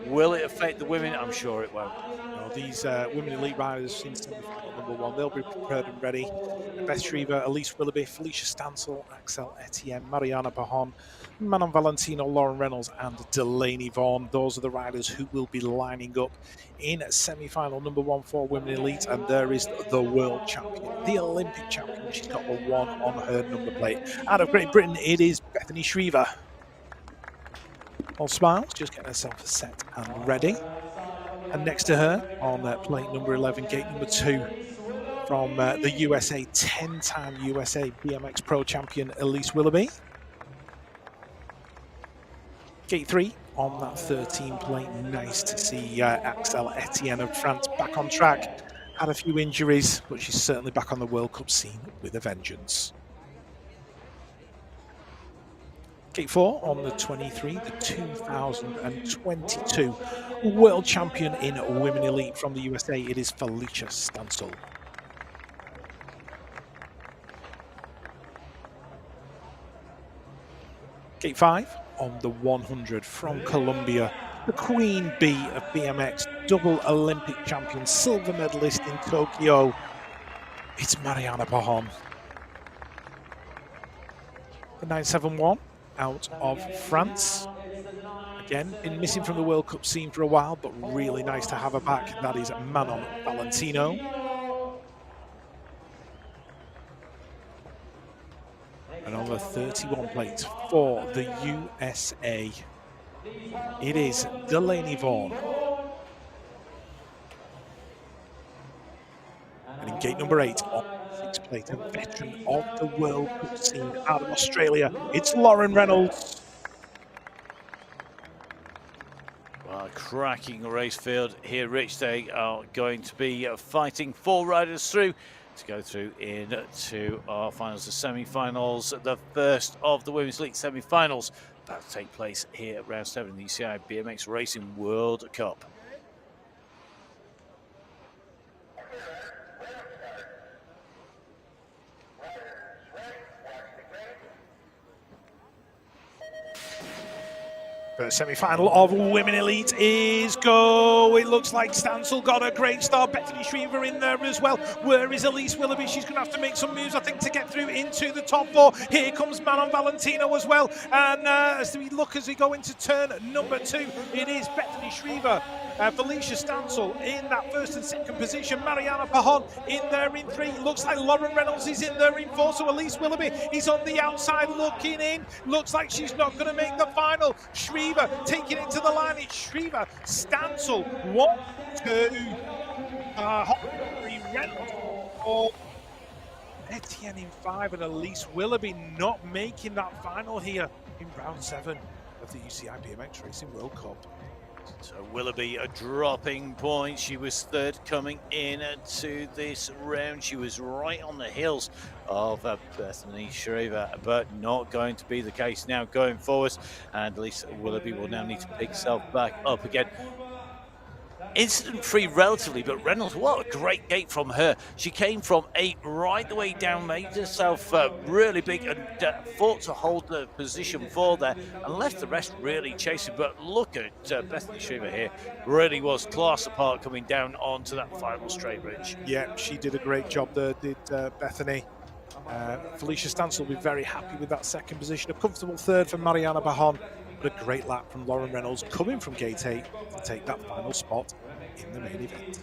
Will it affect the women? I'm sure it won't. These women elite riders in semi-final number 1, they'll be prepared and ready. Beth Shriver, Elise Willoughby, Felicia Stansel, Axel Etienne, Mariana Pajon, Manon Valentino, Lauren Reynolds, and Delaney Vaughan. Those are the riders who will be lining up in semi-final number 1 for women elite. And there is the world champion, the Olympic champion. She's got the 1 on her number plate. Out of Great Britain, it is Bethany Shriver. All smiles, just getting herself set and ready. And next to her on plate number 11, gate number 2, from the USA, 10-time USA BMX Pro champion Elise Willoughby. Gate 3 on that 13 plate. Nice to see Axel Etienne of France back on track. Had a few injuries, but she's certainly back on the World Cup scene with a vengeance. Gate 4 on the 23, the 2022 world champion in women elite from the USA. It is Felicia Stansel. Gate 5 on the 100 from Colombia, the Queen Bee of BMX, double Olympic champion, silver medalist in Tokyo. It's Mariana Pajon. The 971 out of France. Again, been missing from the World Cup scene for a while, but really nice to have her back. That is Manon Valentino. And on the 31 plate for the USA, it is Delaney Vaughan. And in gate number 8 on the 6 plate, a veteran of the World Cup scene out of Australia, it's Lauren Reynolds. Well, cracking race field here, Rich. They are going to be fighting 4 riders through to go through into our finals, the semi-finals. The first of the Women's League semi-finals about to take place here at round 7 of the UCI BMX Racing World Cup. First semi-final of Women Elite is go. It looks like Stansel got a great start. Bethany Shriver in there as well. Where is Elise Willoughby? She's going to have to make some moves, I think, to get through into the top four. Here comes Manon Valentino as well. And as we look as we go into turn number 2, it is Bethany Shriver. Felicia Stansel in that first and second position. Mariana Pajon in there in 3. Looks like Lauren Reynolds is in there in 4. So Elise Willoughby is on the outside looking in. Looks like she's not going to make the final. Shriver taking it to the line. It's Shriver, Stansel, 1, 2, 3 Reynolds, 4. Etienne in 5 and Elise Willoughby not making that final here in round 7 of the UCI BMX Racing World Cup. So Willoughby dropping points. She was third coming in to this round. She was right on the heels of Bethany Shriver, but not going to be the case now going forwards. And Elise Willoughby will now need to pick herself back up again. Incident-free relatively, but Reynolds, what a great gate from her. She came from 8 right the way down, made herself really big and fought to hold the position for there and left the rest really chasing. But look at Bethany Shriver here, really was class apart coming down onto that final straight ridge. Yeah, she did a great job there, did Bethany. Felicia Stansel will be very happy with that second position. A comfortable third for Mariana Pajon, but a great lap from Lauren Reynolds coming from gate 8 to take that final spot in the main event.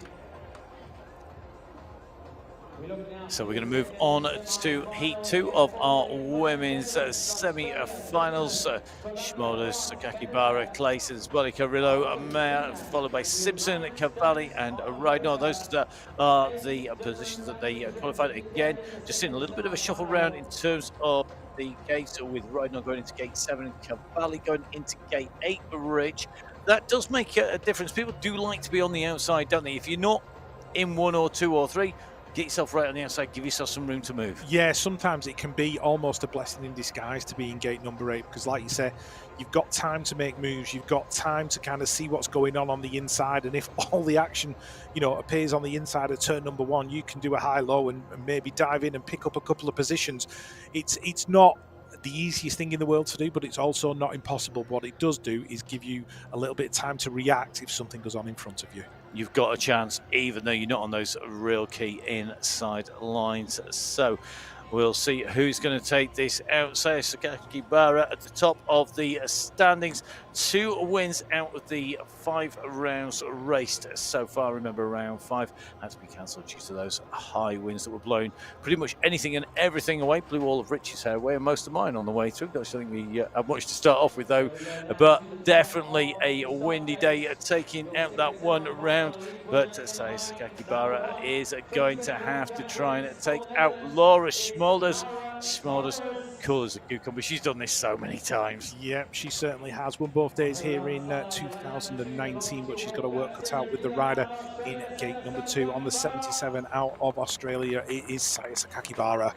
So we're going to move on to Heat 2 of our women's semi-finals. Schmolders, Sakakibara, Claysons, Bolly Carrillo, Mayer, followed by Simpson, Cavalli, and Rydno. Those are the positions that they qualified. Again, just seeing a little bit of a shuffle round in terms of the gates, with Rydno going into gate 7 and Cavalli going into gate 8, Rich. That does make a difference. People do like to be on the outside, don't they? If you're not in 1 or 2 or 3, get yourself right on the outside, give yourself some room to move. Yeah, sometimes it can be almost a blessing in disguise to be in gate number 8, because like you say, you've got time to make moves, you've got time to kind of see what's going on the inside, and if all the action, appears on the inside of turn number 1, you can do a high-low and maybe dive in and pick up a couple of positions. It's not the easiest thing in the world to do, but it's also not impossible. What it does do is give you a little bit of time to react if something goes on in front of you. You've got a chance, even though you're not on those real key inside lines. So we'll see who's going to take this out. Sakakibara at the top of the standings. 2 wins out of the 5 rounds raced so far. Remember, round 5 had to be cancelled due to those high winds that were blowing pretty much anything and everything away. Blew all of Rich's hair away and most of mine on the way through. I don't think we have much to start off with, though. But definitely a windy day taking out that one round. But Sakakibara is going to have to try and take out Laura Schmolders. Schmolders, cool as a cucumber. She's done this so many times. Yeah, she certainly has. Won both days here in 2019, but she's got a work cut out with the rider in gate number 2 on the 77 out of Australia. It is Sakakibara.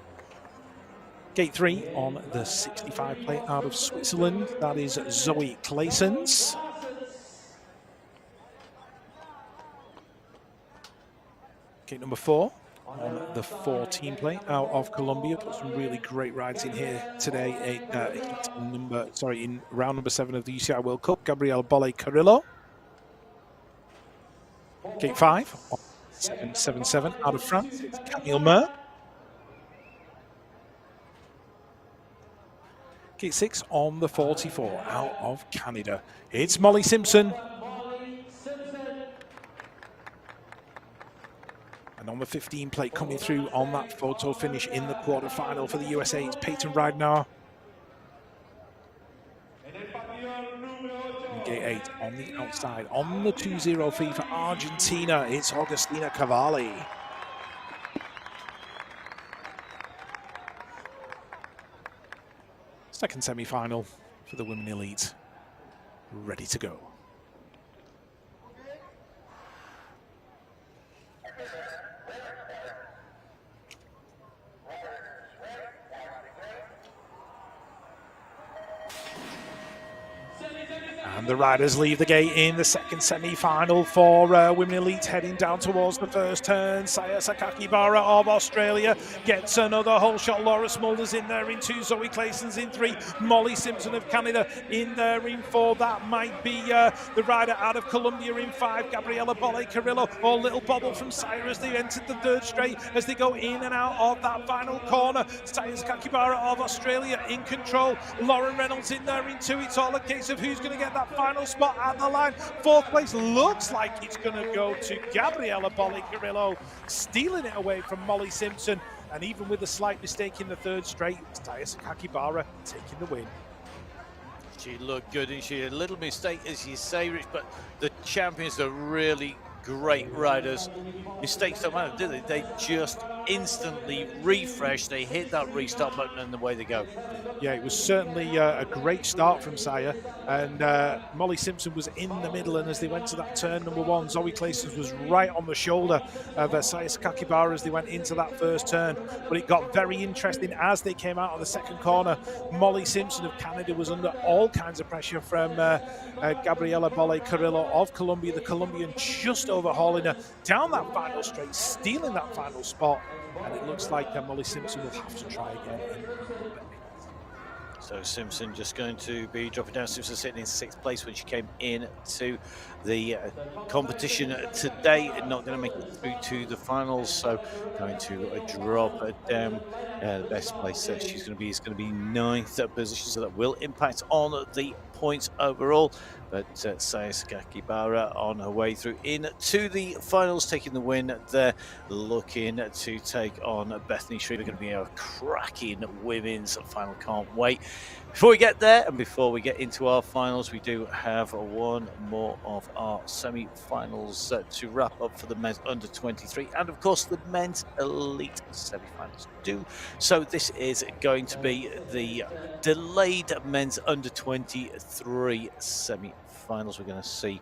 Gate 3 on the 65 plate out of Switzerland. That is Zoe Claysons. Gate number 4 on the 14 plate out of Colombia. Put some really great rides in here today. In round number 7 of the UCI World Cup. Gabrielle Bolle Carrillo. Gate 5 on 777 out of France. It's Camille Mer. Gate 6 on the 44 out of Canada. It's Molly Simpson. And on the 15 plate coming through on that photo finish in the quarterfinal for the USA, it's Peyton Rydnar. And gate 8 on the outside, on the 2-0 fee for Argentina, it's Augustina Cavalli. Second semi-final for the Women Elite, ready to go. And the riders leave the gate in the second semi-final for Women Elite, heading down towards the first turn. Saya Sakakibara of Australia gets another whole shot. Laura Smulders in there in 2. Zoe Clayson's in 3. Molly Simpson of Canada in there in 4. That might be the rider out of Colombia in 5. Gabriela Bolle Carrillo, or Little Bobble from Saya as they entered the third straight, as they go in and out of that final corner. Saya Sakakibara of Australia in control. Lauren Reynolds in there in 2. It's all a case of who's going to get that final spot at the line. 4th place looks like it's going to go to Gabriela Bolle Carrillo, stealing it away from Molly Simpson. And even with a slight mistake in the third straight, Saya Sakakibara taking the win. She looked good, and she had a little mistake, as you say, Rich, but the champions are really great riders. Mistakes don't matter, do they? They just instantly refresh, they hit that restart button, and away they go. Yeah, it was certainly a great start from Saya, and Molly Simpson was in the middle, and as they went to that turn number 1, Zoe Clayson was right on the shoulder of Saya Sakakibara as they went into that first turn. But it got very interesting as they came out of the second corner. Molly Simpson of Canada was under all kinds of pressure from Gabriela Bolle Carrillo of Colombia, the Colombian just overhauling her down that final straight, stealing that final spot. And it looks like Molly Simpson will have to try again. So Simpson just going to be dropping down. Simpson sitting in 6th place when she came into the competition today, not going to make it through to the finals, so going to drop down. The best place she's going to be is going to be 9th position, so that will impact on the points overall. But Saya Sakakibara on her way through into the finals, taking the win there, looking to take on Bethany Shriever. Going to be a cracking women's final. Can't wait. Before we get there and before we get into our finals, we do have one more of our semi-finals to wrap up for the men's under 23 and of course the men's elite semi-finals do. So this is going to be the delayed men's under 23 semi-finals we're going to see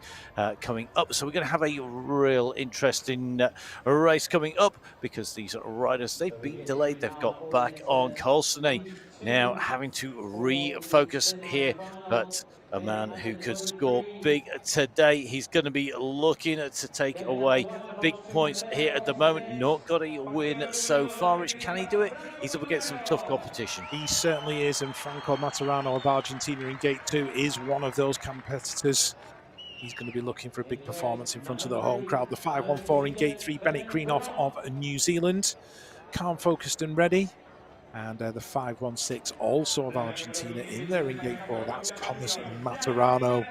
coming up. So we're going to have a real interesting race coming up, because these riders, they've been delayed, they've got back on. Colsonay now having to refocus here, but a man who could score big today. He's going to be looking to take away big points here at the moment. Not got a win so far. Rich, can he do it? He's up against some tough competition. He certainly is, and Franco Maturano of Argentina in Gate 2 is one of those competitors. He's going to be looking for a big performance in front of the home crowd. The 514 in Gate 3, Bennett Greenough of New Zealand. Calm, focused and ready. And the 516 also of Argentina in there in Gate 4. That's Thomas Maturano.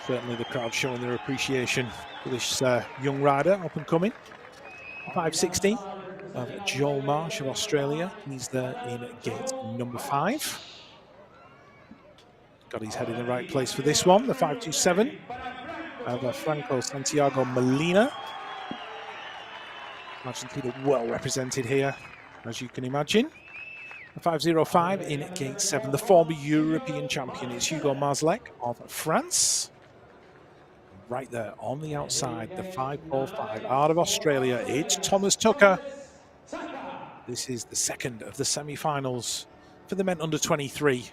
Certainly the crowd showing their appreciation for this young rider, up and coming. 516 of Joel Marsh of Australia. He's there in Gate number 5. Got his head in the right place for this one. The 527 of Franco Santiago Molina. Argentina well represented here, as you can imagine. The 505 in Gate 7, the former European champion is Hugo Marzlek of France. Right there on the outside, the 545 out of Australia, it's Thomas Tucker. This is the second of the semi-finals for the men under 23.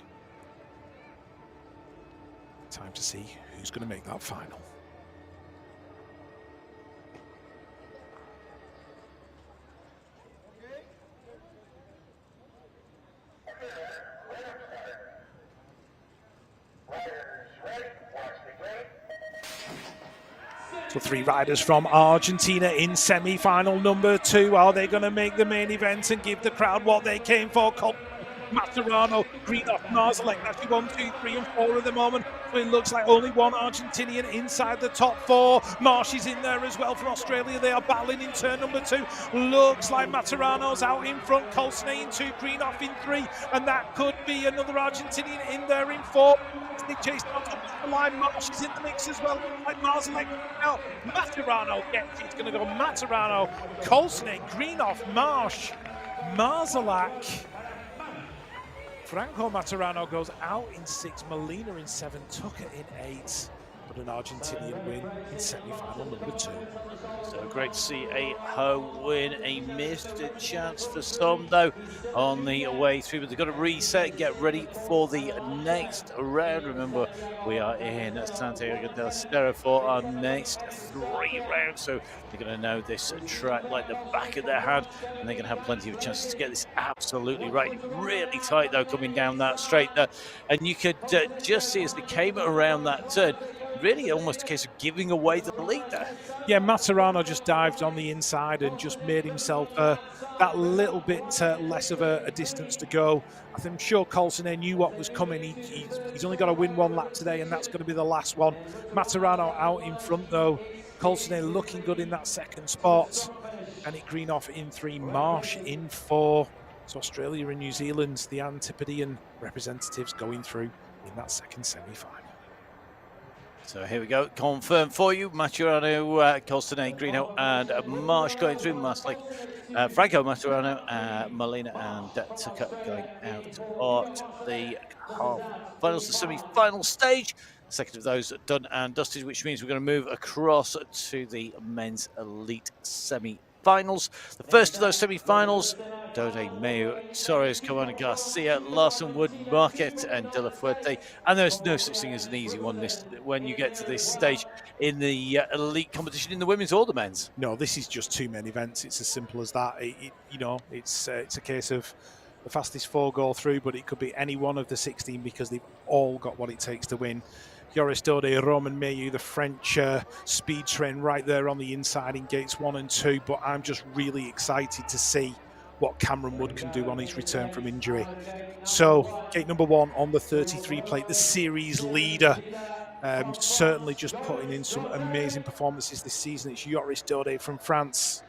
Time to see who's going to make that final. So 3 riders from Argentina in semi-final number 2. Are they going to make the main event and give the crowd what they came for? Maturano, Greenough, Marzlek. That's 1, 2, 3 and 4 at the moment. So it looks like only one Argentinian inside the top 4. Marsh is in there as well for Australia. They are battling in turn number 2. Looks like Maturano's out in front. Colsonay in 2, Greenough in 3. And that could be another Argentinian in there in 4. They chase down the line. Marsh is in the mix as well. Like Marzlek now. Maturano gets it. It's going to go Maturano, Colsonay, Greenoff, Marsh, Marzlek. Franco Maturano goes out in 6, Molina in 7, Tucker in 8. but an Argentinian win in semi-final number 2. So great to see a home win, a missed chance for some though on the way through, but they've got to reset and get ready for the next round. Remember, we are in Santiago del Estero for our next 3 rounds, so they're going to know this track like the back of their hand, and they're going to have plenty of chances to get this absolutely right. Really tight though coming down that straight there, and you could just see as they came around that turn, really almost a case of giving away the lead there. Yeah, Maturano just dived on the inside and just made himself that little bit less of a distance to go. I'm sure Colson knew what was coming. He's only got to win 1 lap today, and that's going to be the last one. Maturano out in front, though. Colson looking good in that second spot. And it Greenoff in 3, Marsh in 4. So Australia and New Zealand, the Antipodean representatives going through in that second semi-final. So here we go, confirmed for you. Maturano, Colston, Greeno, and Marsh going through. Franco Maturano, Molina, and Tucker going out at the half-finals, the semi-final stage. The second of those done and dusted, which means we're going to move across to the men's elite semi-finals. The first of those semi-finals, Dode, Mayo, Torres, Comana Garcia, Larson, Wood, Marquette, and De La Fuerte. And there's no such thing as an easy one when you get to this stage in the elite competition in the women's or the men's. No, this is just 2 main events. It's as simple as that. It's a case of the fastest 4 go through, but it could be any one of the 16 because they've all got what it takes to win. Joris Dode, Roman Mayu, the French speed train right there on the inside in gates 1 and 2. But I'm just really excited to see what Cameron Wood can do on his return from injury. So gate number 1 on the 33 plate, the series leader. Certainly just putting in some amazing performances this season. It's Joris Dode from France.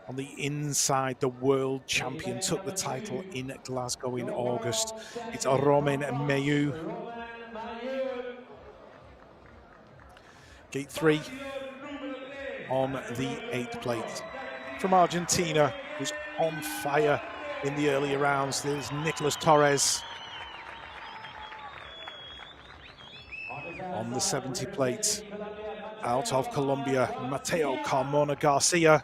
On the inside, the world champion took the title in Glasgow in August. It's Romain Mayu. Gate 3 on the 8th plate. From Argentina, who's on fire in the earlier rounds, there's Nicolas Torres. On the 70 plate, out of Colombia, Mateo Carmona Garcia,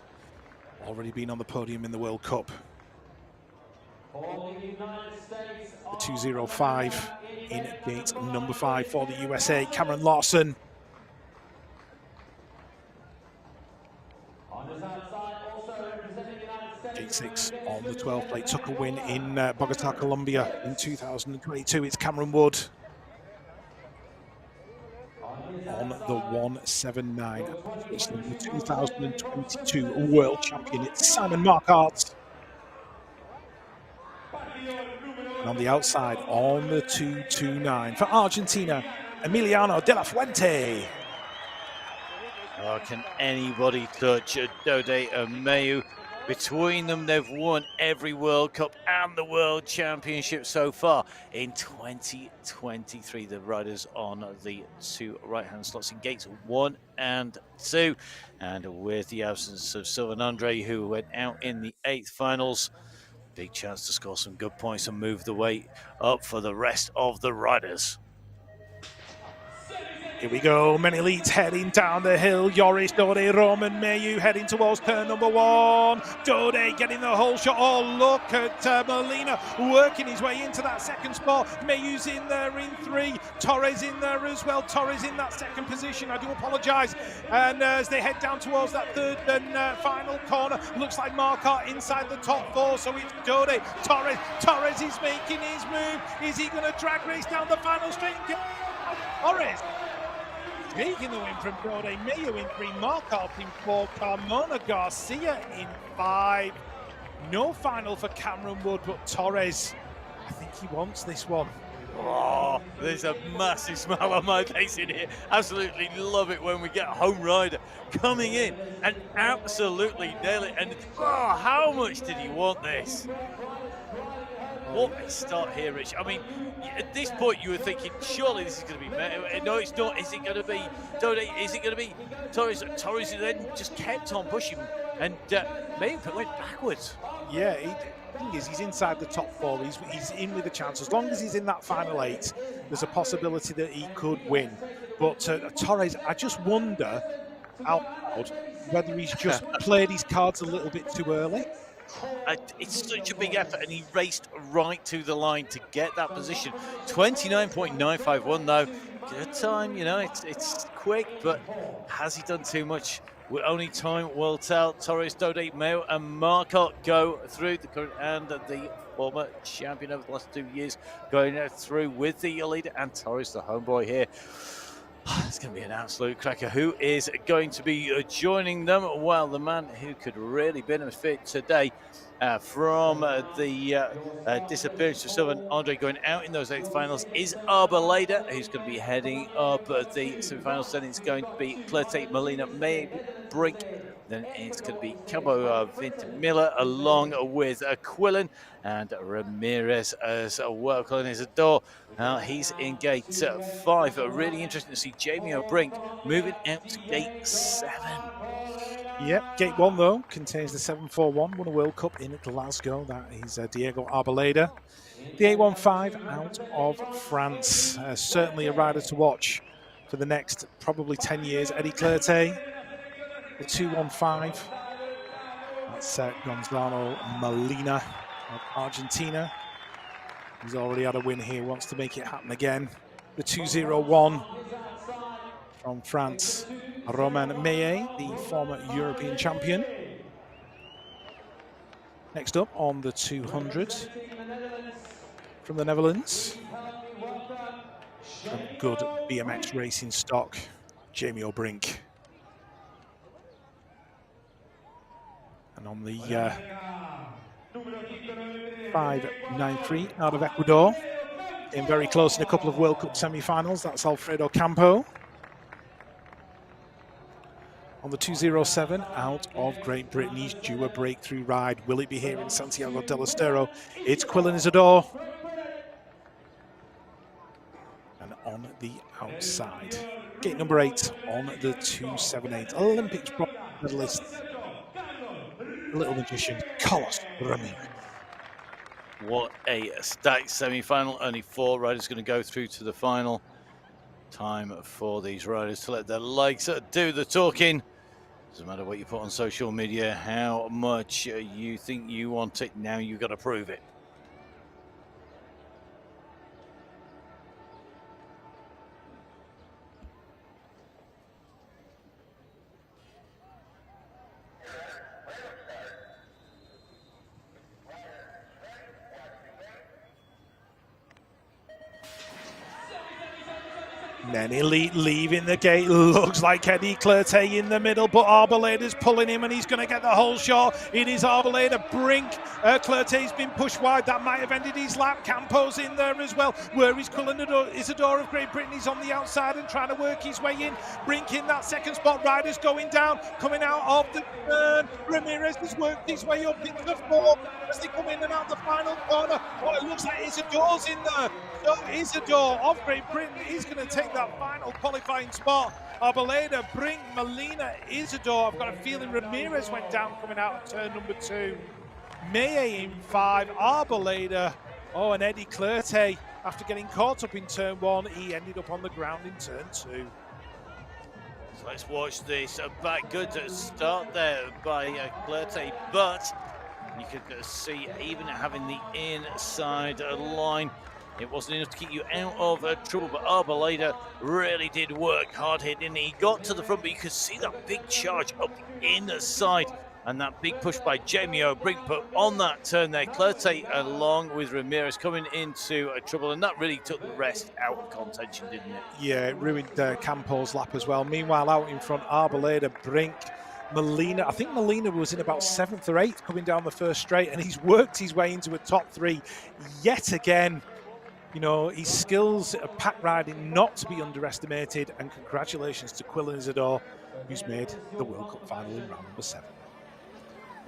already been on the podium in the World Cup. The 205 in gate number 5 for the USA, Cameron Larson. Gate 6 on the 12 plate, took a win in Bogota, Colombia in 2022. It's Cameron Wood. On the 179, it's the 2022 world champion. It's Simon Marquardt. And on the outside, on the 229 for Argentina, Emiliano De La Fuente. Oh, can anybody touch Dode and Mayu? Between them, they've won every World Cup and the World Championship so far in 2023. The riders on the 2 right-hand slots in gates 1 and 2. And with the absence of Sylvain Andre, who went out in the 8th finals, big chance to score some good points and move the way up for the rest of the riders. Here we go, many elites heading down the hill. Joris Dode, Roman Mayu heading towards turn number 1. Dode getting the whole shot. Oh, look at Molina working his way into that second spot. Mayu's in there in 3. Torres in there as well. Torres in that second position. I do apologise. And as they head down towards that third and final corner, looks like Marquardt inside the top 4. So it's Dode, Torres. Torres is making his move. Is he going to drag race down the final straight? Torres taking the win from Dode, Mayu in 3, Marquardt in 4, Carmona Garcia in 5. No final for Cameron Wood, but Torres, I think he wants this one. Oh, there's a massive smile on my face in here. Absolutely love it when we get a home rider coming in and absolutely nail it. And oh, how much did he want this? What a start here, Rich. I mean, at this point you were thinking, surely this is going to be Mayo. No, it's not. Is it going to be Dode? Is it going to be Torres? Torres then just kept on pushing, and Mayo went backwards. Yeah, the thing is, he's inside the top 4. He's in with a chance. As long as he's in that final 8, there's a possibility that he could win. But Torres, I just wonder out loud whether he's just played his cards a little bit too early. It's such a big effort, and he raced right to the line to get that position. 29.951 though, good time. You know, it's quick, but has he done too much? Only time will tell. Torres, Dode, Mayo, and Marcotte go through the current and the former champion over the last 2 years, going through with the leader, and Torres, the homeboy here. It's going to be an absolute cracker. Who is going to be joining them? Well, the man who could really benefit today from the disappearance of Sylvain Andre going out in those eighth finals is Arboleda, who's going to be heading up the semi-finals. Then it's going to be Clerté, Molina, May, Brink. Then it's going to be Cabo Vintimilla along with Quillen and Ramirez as well. Quillen is a door. Now he's in gate 5. Really interesting to see Jamie O'Brink moving out to gate 7. Yep, gate 1 though contains the 741, won a World Cup in Glasgow. That is Diego Arboleda. The 815 out of France. Certainly a rider to watch for the next probably 10 years. Eddie Clerté, the 215. That's Gonzalo Molina of Argentina. He's already had a win here, wants to make it happen again. The 201 from France, Romain Meillet, the former European champion. Next up on the 200 from the Netherlands, from good BMX racing stock, Jamie O'Brink. And on the 593 out of Ecuador, getting very close in a couple of World Cup semi-finals, that's Alfredo Campo. On the 207 out of Great Britain, he's due a breakthrough ride. Will it be here in Santiago del Estero? It's Quillen Isidore. And on the outside, gate number 8 on the 278, Olympics bronze medalist, the little magician, Carlos Ramirez. What a stacked semi-final. Only 4 riders going to go through to the final. Time for these riders to let their legs do the talking. Doesn't matter what you put on social media, how much you think you want it, now you've got to prove it. Then Elite leaving the gate, looks like Eddie Clerté in the middle, but Arboleda's pulling him and he's going to get the whole shot. It is Arboleda, Brink, Clerté's been pushed wide, that might have ended his lap. Campo's in there as well. Where is Quillen Isidore of Great Britain? He's on the outside and trying to work his way in. Brink in that second spot, riders going down, coming out of the turn. Ramirez has worked his way up into the 4 as they come in and out the final corner. Oh, it looks like Isidore's in there. So Isidore of Great Britain is going to take that final qualifying spot. Arboleda, Brink, Molina, Isidore. I've got a feeling Ramirez went down coming out of turn number 2. Meillet in 5, Arboleda. Oh, and Eddie Clerté, after getting caught up in turn 1, he ended up on the ground in turn 2. So let's watch this. Back good start there by Clerté, but you could see even having the inside line, it wasn't enough to keep you out of trouble, but Arboleda really did work hard here, didn't he? He got to the front, but you could see that big charge up the inside and that big push by Jamie O'Brink. But on that turn there, Clerté along with Ramirez coming into trouble, and that really took the rest out of contention, didn't it? Yeah, it ruined Campo's lap as well. Meanwhile, out in front, Arboleda, Brink, Molina. I think Molina was in about 7th or 8th coming down the first straight, and he's worked his way into a top 3 yet again. You know, his skills at pack riding not to be underestimated, and congratulations to Quillen Isidore, who's made the World Cup final in round number 7.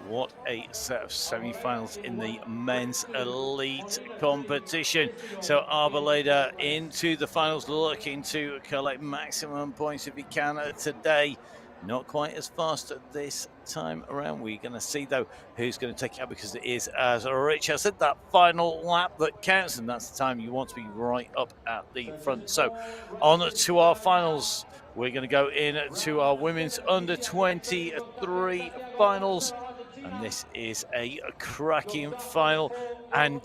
What a set of semi-finals in the men's elite competition. So Arboleda into the finals, looking to collect maximum points if he can today. Not quite as fast this time around. We're going to see, though, who's going to take it out, because it is, as Rich has said, that final lap that counts, and that's the time you want to be right up at the front. So on to our finals. We're going to go in to our women's under 23 finals, and this is a cracking final. And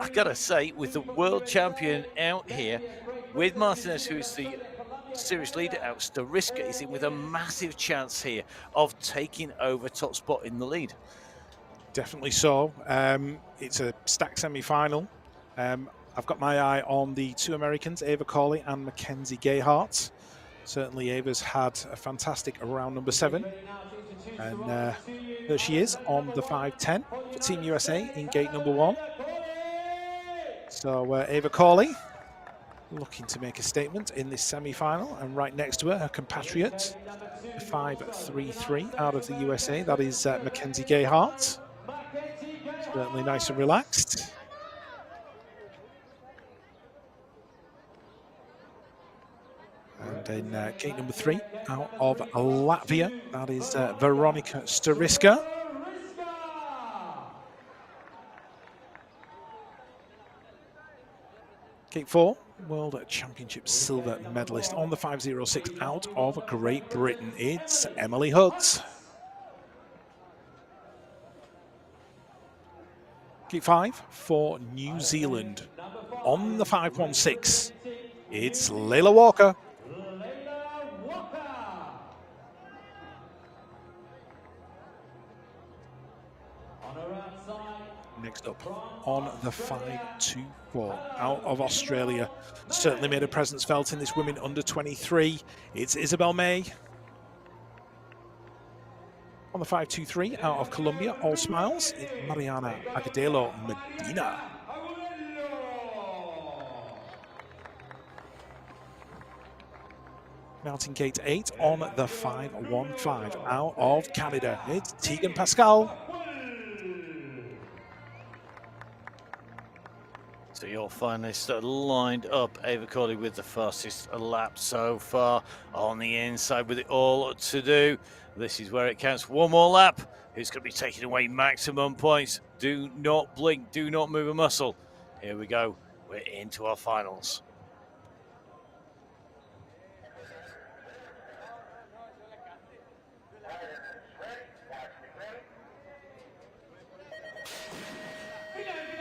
I got to say, with the world champion out here, with Martinez, who is the series leader out, Stariska is in with a massive chance here of taking over top spot in the lead. Definitely so. It's a stacked semi-final. I've got my eye on the two Americans, Ava Cawley and Mackenzie Gayhart. Certainly Ava's had a fantastic round number 7. And there she is on the 5:10 for Team USA in gate number 1. So Ava Cawley looking to make a statement in this semi-final, and right next to her compatriot, 5:33 out of the USA. That is Mackenzie Gayhart. Certainly nice and relaxed. And in gate number 3, out of Latvia, that is Veronika Stariska. Gate 4, World Championship silver medalist on the 5:06 out of Great Britain. It's Emily Hutt. Gate 5 for New Zealand on the 5:16. It's Layla Walker. Next up on the 5:24 out of Australia. Certainly made a presence felt in this women under 23. It's Isabel May. On the 5:23 out of Colombia, all smiles, it's Mariana Agudelo Medina. Mounting gate 8 on the 5:15 out of Canada. It's Tegan Pascal. So your finalists are lined up. Ava Cawley with the fastest lap so far on the inside with it all to do. This is where it counts. One more lap. Who's going to be taking away maximum points? Do not blink. Do not move a muscle. Here we go. We're into our finals.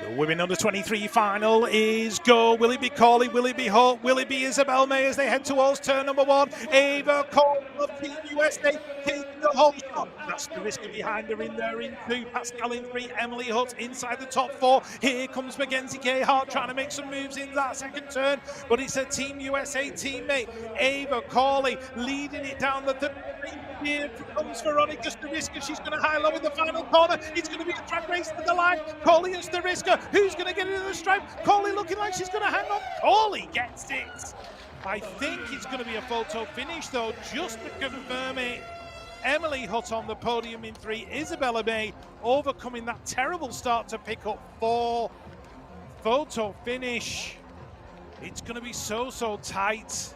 The women under 23 final is go. Will it be Cawley? Will it be Hutt? Will it be Isabel May as they head towards turn number 1? Ava Cawley of Team USA taking the whole shot. That's the risk behind her in there in 2. Pascal in 3. Emily Hutt inside the top 4. Here comes Mackenzie Gayhart trying to make some moves in that second turn, but it's a Team USA teammate, Ava Cawley, leading it down the third. Here comes Veronika Stariska. She's going to high-low in the final corner. It's going to be a track race to the line. Cawley and Stariska. Who's going to get into the stripe? Cawley looking like she's going to hang on. Cawley gets it. I think it's going to be a photo finish, though, just to confirm it. Emily Hutt on the podium in 3. Isabella May overcoming that terrible start to pick up 4. Photo finish. It's going to be so tight.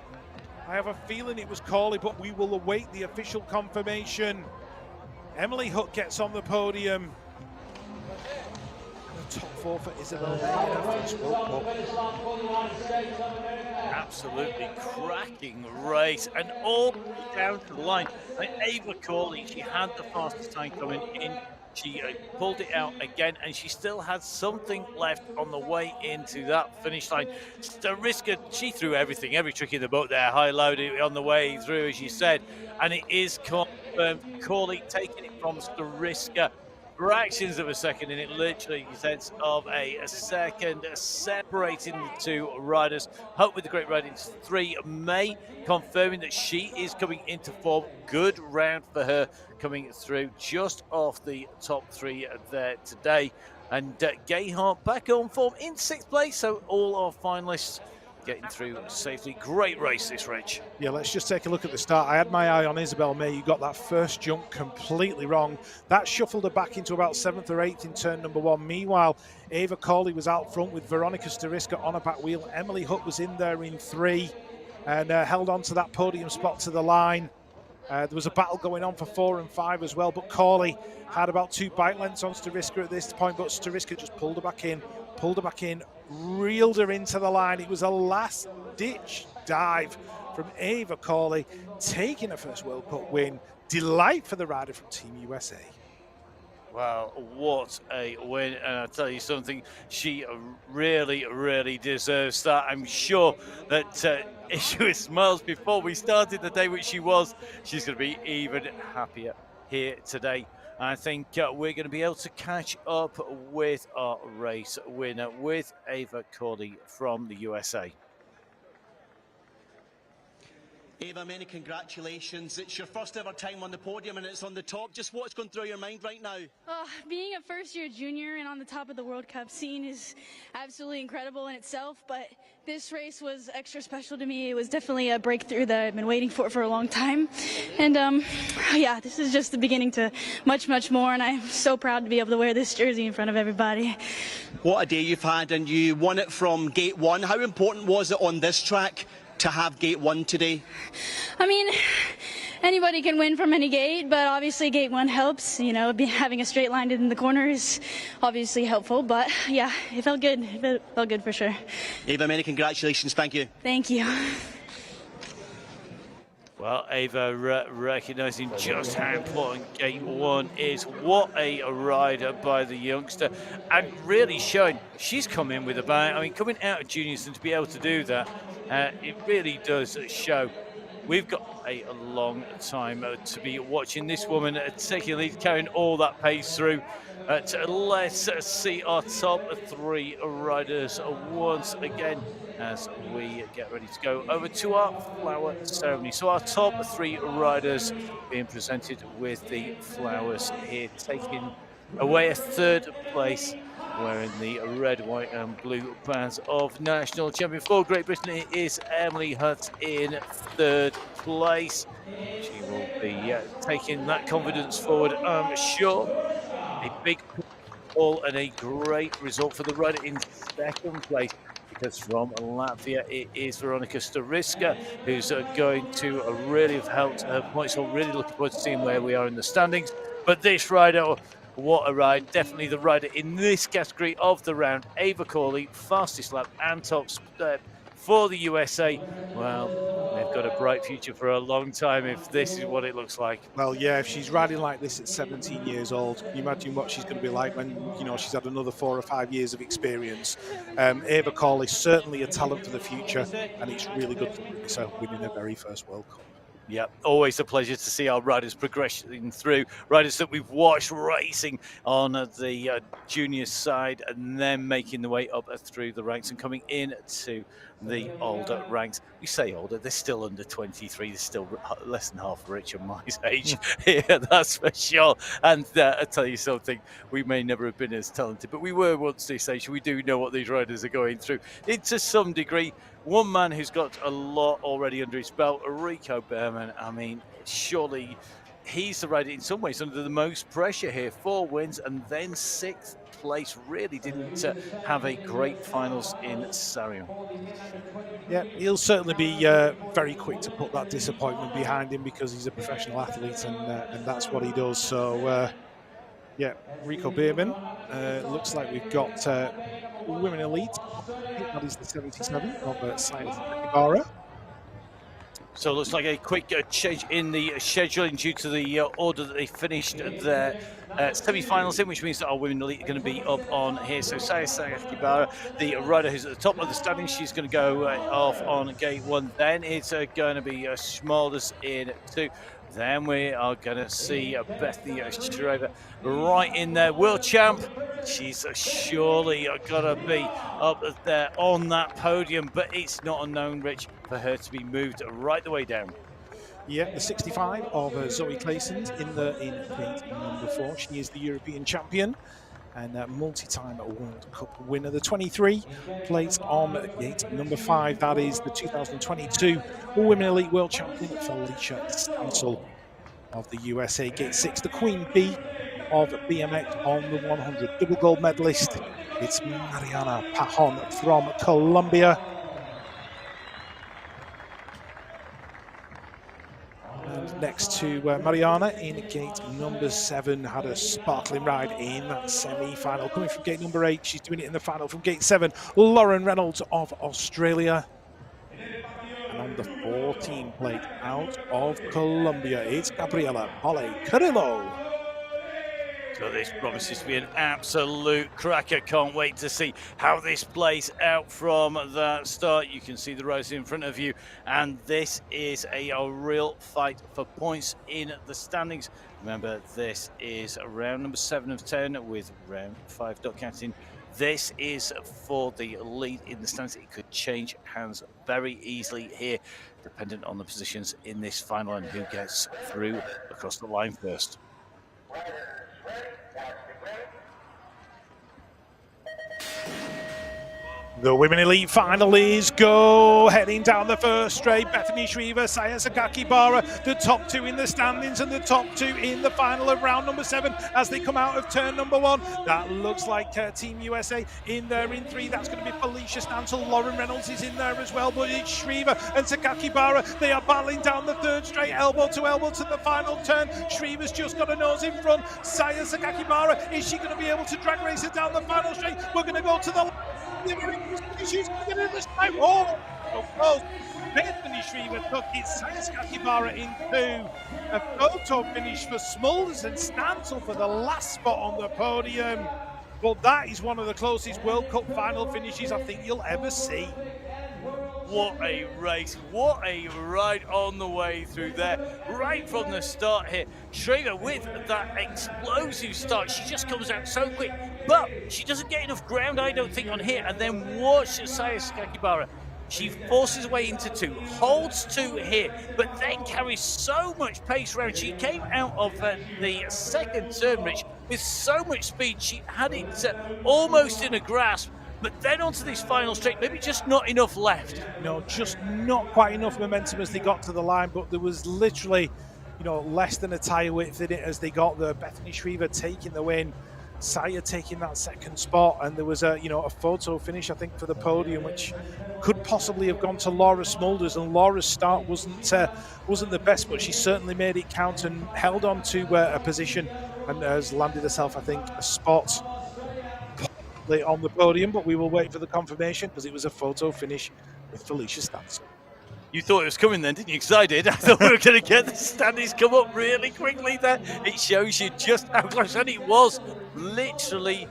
I have a feeling it was Cawley, but we will await the official confirmation. Emily Hutt gets on the podium. The top 4 for Isabel May. Absolutely cracking race, and all down to the line. And Ava Cawley, she had the fastest time coming in. She pulled it out again, and she still had something left on the way into that finish line. Stariska, she threw everything, every trick in the boat there, high-loaded on the way through, as you said. And it is confirmed, Cawley taking it from Stariska. Fractions of a second, and it literally sense of a second separating the two riders. Hutt with the great ride into 3. May confirming that she is coming into form. Good round for her coming through just off the top 3 there today. And Gayhart back on form in 6th place. So all our finalists getting through safely. Great race this, Rich. Yeah, let's just take a look at the start. I had my eye on Isabel May. You got that first jump completely wrong. That shuffled her back into about 7th or 8th in turn number 1. Meanwhile, Ava Cawley was out front with Veronika Stariska on a back wheel. Emily Hutt was in there in 3 and held on to that podium spot to the line. There was a battle going on for 4 and 5 as well, but Corley had about 2 bike lengths on Stariska at this point, but Stariska just pulled her back in, reeled her into the line. It was a last-ditch dive from Ava Corley, taking her first World Cup win. Delight for the rider from Team USA. Well, what a win. And I'll tell you something, she really, really deserves that. I'm sure that if she was smiles before we started the day, which she was, she's going to be even happier here today. I think we're going to be able to catch up with our race winner, with Ava Corley from the USA. Ava, many congratulations. It's your first ever time on the podium and it's on the top. Just what's going through your mind right now? Being a first-year junior and on the top of the World Cup scene is absolutely incredible in itself, but this race was extra special to me. It was definitely a breakthrough that I've been waiting for a long time. And yeah, this is just the beginning to much, much more, and I'm so proud to be able to wear this jersey in front of everybody. What a day you've had, and you won it from gate 1. How important was it on this track to have gate 1 today? I mean, anybody can win from any gate, but obviously gate 1 helps. You know, having a straight line in the corner is obviously helpful, but yeah, it felt good. It felt good for sure. Ava, many congratulations. Thank you. Thank you. Well, Ava recognising just how important gate 1 is. What a rider by the youngster, and really showing she's come in with a bang. I mean, coming out of juniors and to be able to do that, it really does show. We've got a long time to be watching this woman taking lead, carrying all that pace through. Let's see our top 3 riders once again as we get ready to go over to our flower ceremony. So our top 3 riders being presented with the flowers here, taking away a 3rd place, wearing the red, white and blue bands of national champion. For Great Britain, it is Emily Hutt in 3rd place. She will be taking that confidence forward, I'm sure. A big pull and a great result for the rider in 2nd place, because from Latvia it is Veronika Stariska who's going to really have helped her points. So really looking forward to seeing where we are in the standings. But this rider, what a ride. Definitely the rider in this category of the round. Ava Corley, fastest lap and top step for the USA. Well, they've got a bright future for a long time if this is what it looks like. Well, yeah, if she's riding like this at 17 years old, can you imagine what she's going to be like when, you know, she's had another 4 or 5 years of experience? Ava Corley, certainly a talent for the future, and it's really good for her winning her very first World Cup. Yeah, always a pleasure to see our riders progressing through. Riders that we've watched racing on the junior side and then making the way up through the ranks and coming into the older ranks. We say older, they're still under 23. They're still less than half Richard Mai's age. Yeah, that's for sure. And I tell you something, we may never have been as talented, but we were once this age. We do know what these riders are going through. To some degree, one man who's got a lot already under his belt, Rico Behrman. I mean, surely he's the rider in some ways under the most pressure here. 4 wins and then 6th place. Really didn't have a great finals in Sarajevo. Yeah, he'll certainly be very quick to put that disappointment behind him because he's a professional athlete and that's what he does. So, yeah, Rico Behrman. Looks like we've got women elite. That is the 77 of Santiago. So it looks like a quick change in the scheduling due to the order that they finished their semi-finals in, which means that our women elite are going to be up on here. So Saya Kibara, the rider who's at the top of the standings, she's going to go off on gate 1. Then it's going to be Schmolders in 2. Then we are going to see Bethany Schreiber right in there. World champ. She's surely got to be up there on that podium, but it's not unknown, Rich, for her to be moved right the way down. Yeah, the 65 of Zoe Claessens in gate number 4. She is the European champion and multi-time World Cup winner. The 23 plates on gate number 5. That is the 2022 Women Elite World Champion Felicia Stansel of the USA. Gate 6, the Queen Bee of BMX on the 100. Double gold medalist. It's Mariana Pajon from Colombia. And next to Mariana in gate number 7. Had a sparkling ride in that semi-final. Coming from gate number 8, she's doing it in the final from gate 7. Lauren Reynolds of Australia. And on the 14 plate out of Colombia, it's Gabriela Pole Carrillo. So this promises to be an absolute cracker. Can't wait to see how this plays out from the start. You can see the rows in front of you, and this is a real fight for points in the standings. Remember, this is round number 7 of 10 with round 5 dot counting. This is for the lead in the standings. It could change hands very easily here, dependent on the positions in this final and who gets through across the line first. The Women Elite Final is go. Heading down the first straight, Bethany Shriver, Saya Sakakibara, the top 2 in the standings and the top 2 in the final of round number 7 as they come out of turn number 1. That looks like Team USA in there in 3. That's going to be Felicia Stansel. Lauren Reynolds is in there as well, but it's Shriver and Sakakibara. They are battling down the third straight, elbow to the final turn. Shriver's just got a nose in front. Saya Sakakibara, is she going to be able to drag race her down the final straight? We're going to go to the she's going to get it this time. Oh, so close. Bethany Shriver took it. Saya Sakakibara in 2. A photo finish for Smulders and Stansel for the last spot on the podium. Well, that is one of the closest World Cup final finishes I think you'll ever see. What a race, what a ride on the way through there, right from the start here. Shriver with that explosive start, she just comes out so quick, but she doesn't get enough ground, I don't think, on here. And then watch Saya Sakakibara. She forces her way into 2, holds 2 here, but then carries so much pace around. She came out of the second turn, Rich, with so much speed. She had it almost in a grasp. But then onto this final straight, maybe just not enough left. No, just not quite enough momentum as they got to the line, but there was literally, less than a tyre width in it as they got there. Bethany Shriver taking the win, Saya taking that second spot, and there was a photo finish, I think, for the podium, which could possibly have gone to Laura Smulders, and Laura's start wasn't the best, but she certainly made it count and held on to a position and has landed herself, I think, a spot on the podium, but we will wait for the confirmation because it was a photo finish with Felicia Stansel. You thought it was coming then, didn't you? Because I did. I thought we were going to get the standings come up really quickly there. It shows you just how close, and it was literally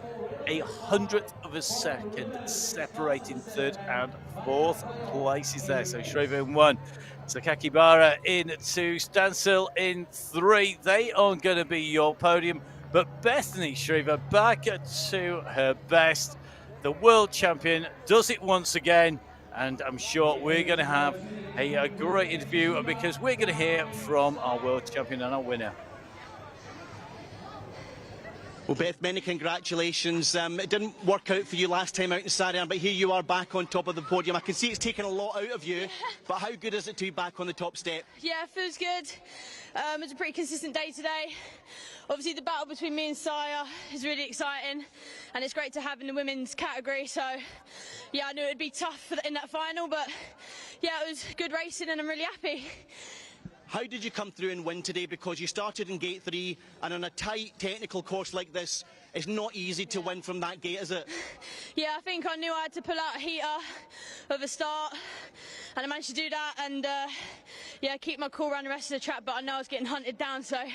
1/100 of a second separating 3rd and 4th places there. So Shriver in 1, Sakakibara in 2, Stansel in 3. They are going to be your podium. But Bethany Shriver back to her best. The world champion does it once again. And I'm sure we're going to have a great interview because we're going to hear from our world champion and our winner. Well, Beth, many congratulations. It didn't work out for you last time out in Saran, but here you are back on top of the podium. I can see it's taken a lot out of you, but how good is it to be back on the top step? Yeah, feels good. It's a pretty consistent day today. Obviously, the battle between me and Saya is really exciting, and it's great to have in the women's category. So, yeah, I knew it'd be tough in that final, but yeah, it was good racing, and I'm really happy. How did you come through and win today? Because you started in gate 3, and on a tight technical course like this, it's not easy to win from that gate, is it? Yeah, I think I knew I had to pull out a heater of a start, and I managed to do that, and yeah, keep my cool around the rest of the track, but I know I was getting hunted down, so I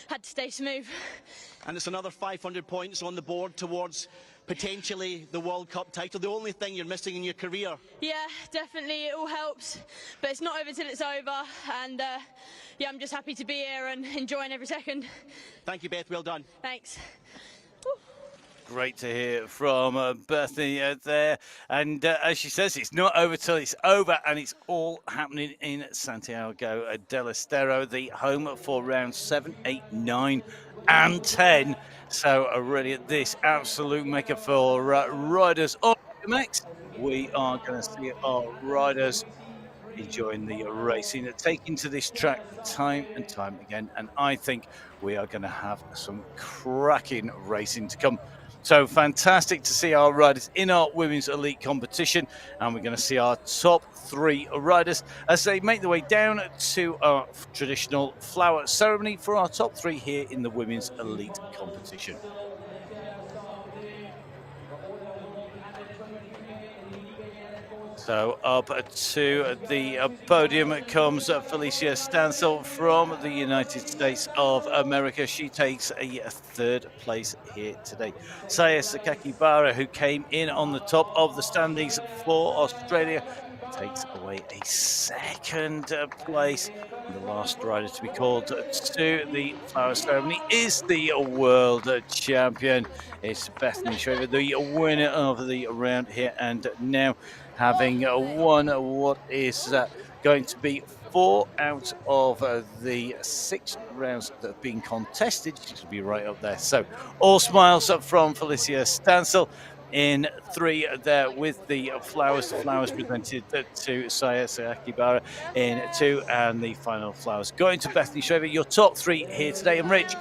had to stay smooth. And it's another 500 points on the board towards potentially the World Cup title, the only thing you're missing in your career. Yeah, definitely, it all helps, but it's not over till it's over, and yeah, I'm just happy to be here and enjoying every second. Thank you, Beth, well done. Thanks. Great to hear from Bethany there. And as she says, it's not over till it's over, and it's all happening in Santiago del Estero, the home for rounds 7, 8, 9, and 10. So really, this absolute maker for riders on BMX. We are going to see our riders enjoying the racing, taking to this track time and time again. And I think we are going to have some cracking racing to come. So fantastic to see our riders in our women's elite competition, and we're going to see our top 3 riders as they make their way down to our traditional flower ceremony for our top 3 here in the women's elite competition. So up to the podium comes Felicia Stansel from the United States of America. She takes a 3rd place here today. Saya Sakakibara, who came in on the top of the standings for Australia, takes away a 2nd place. The last rider to be called to the flower ceremony is the world champion. It's Bethany Schraver, the winner of the round here and now, having won what is going to be 4 out of the 6 rounds that have been contested. She's going to be right up there. So all smiles from Felicia Stansel. In 3 there with the flowers. The flowers presented to Saya Sakakibara in 2, and the final flowers going to Bethany Schraver. Your top 3 here today. And Rich,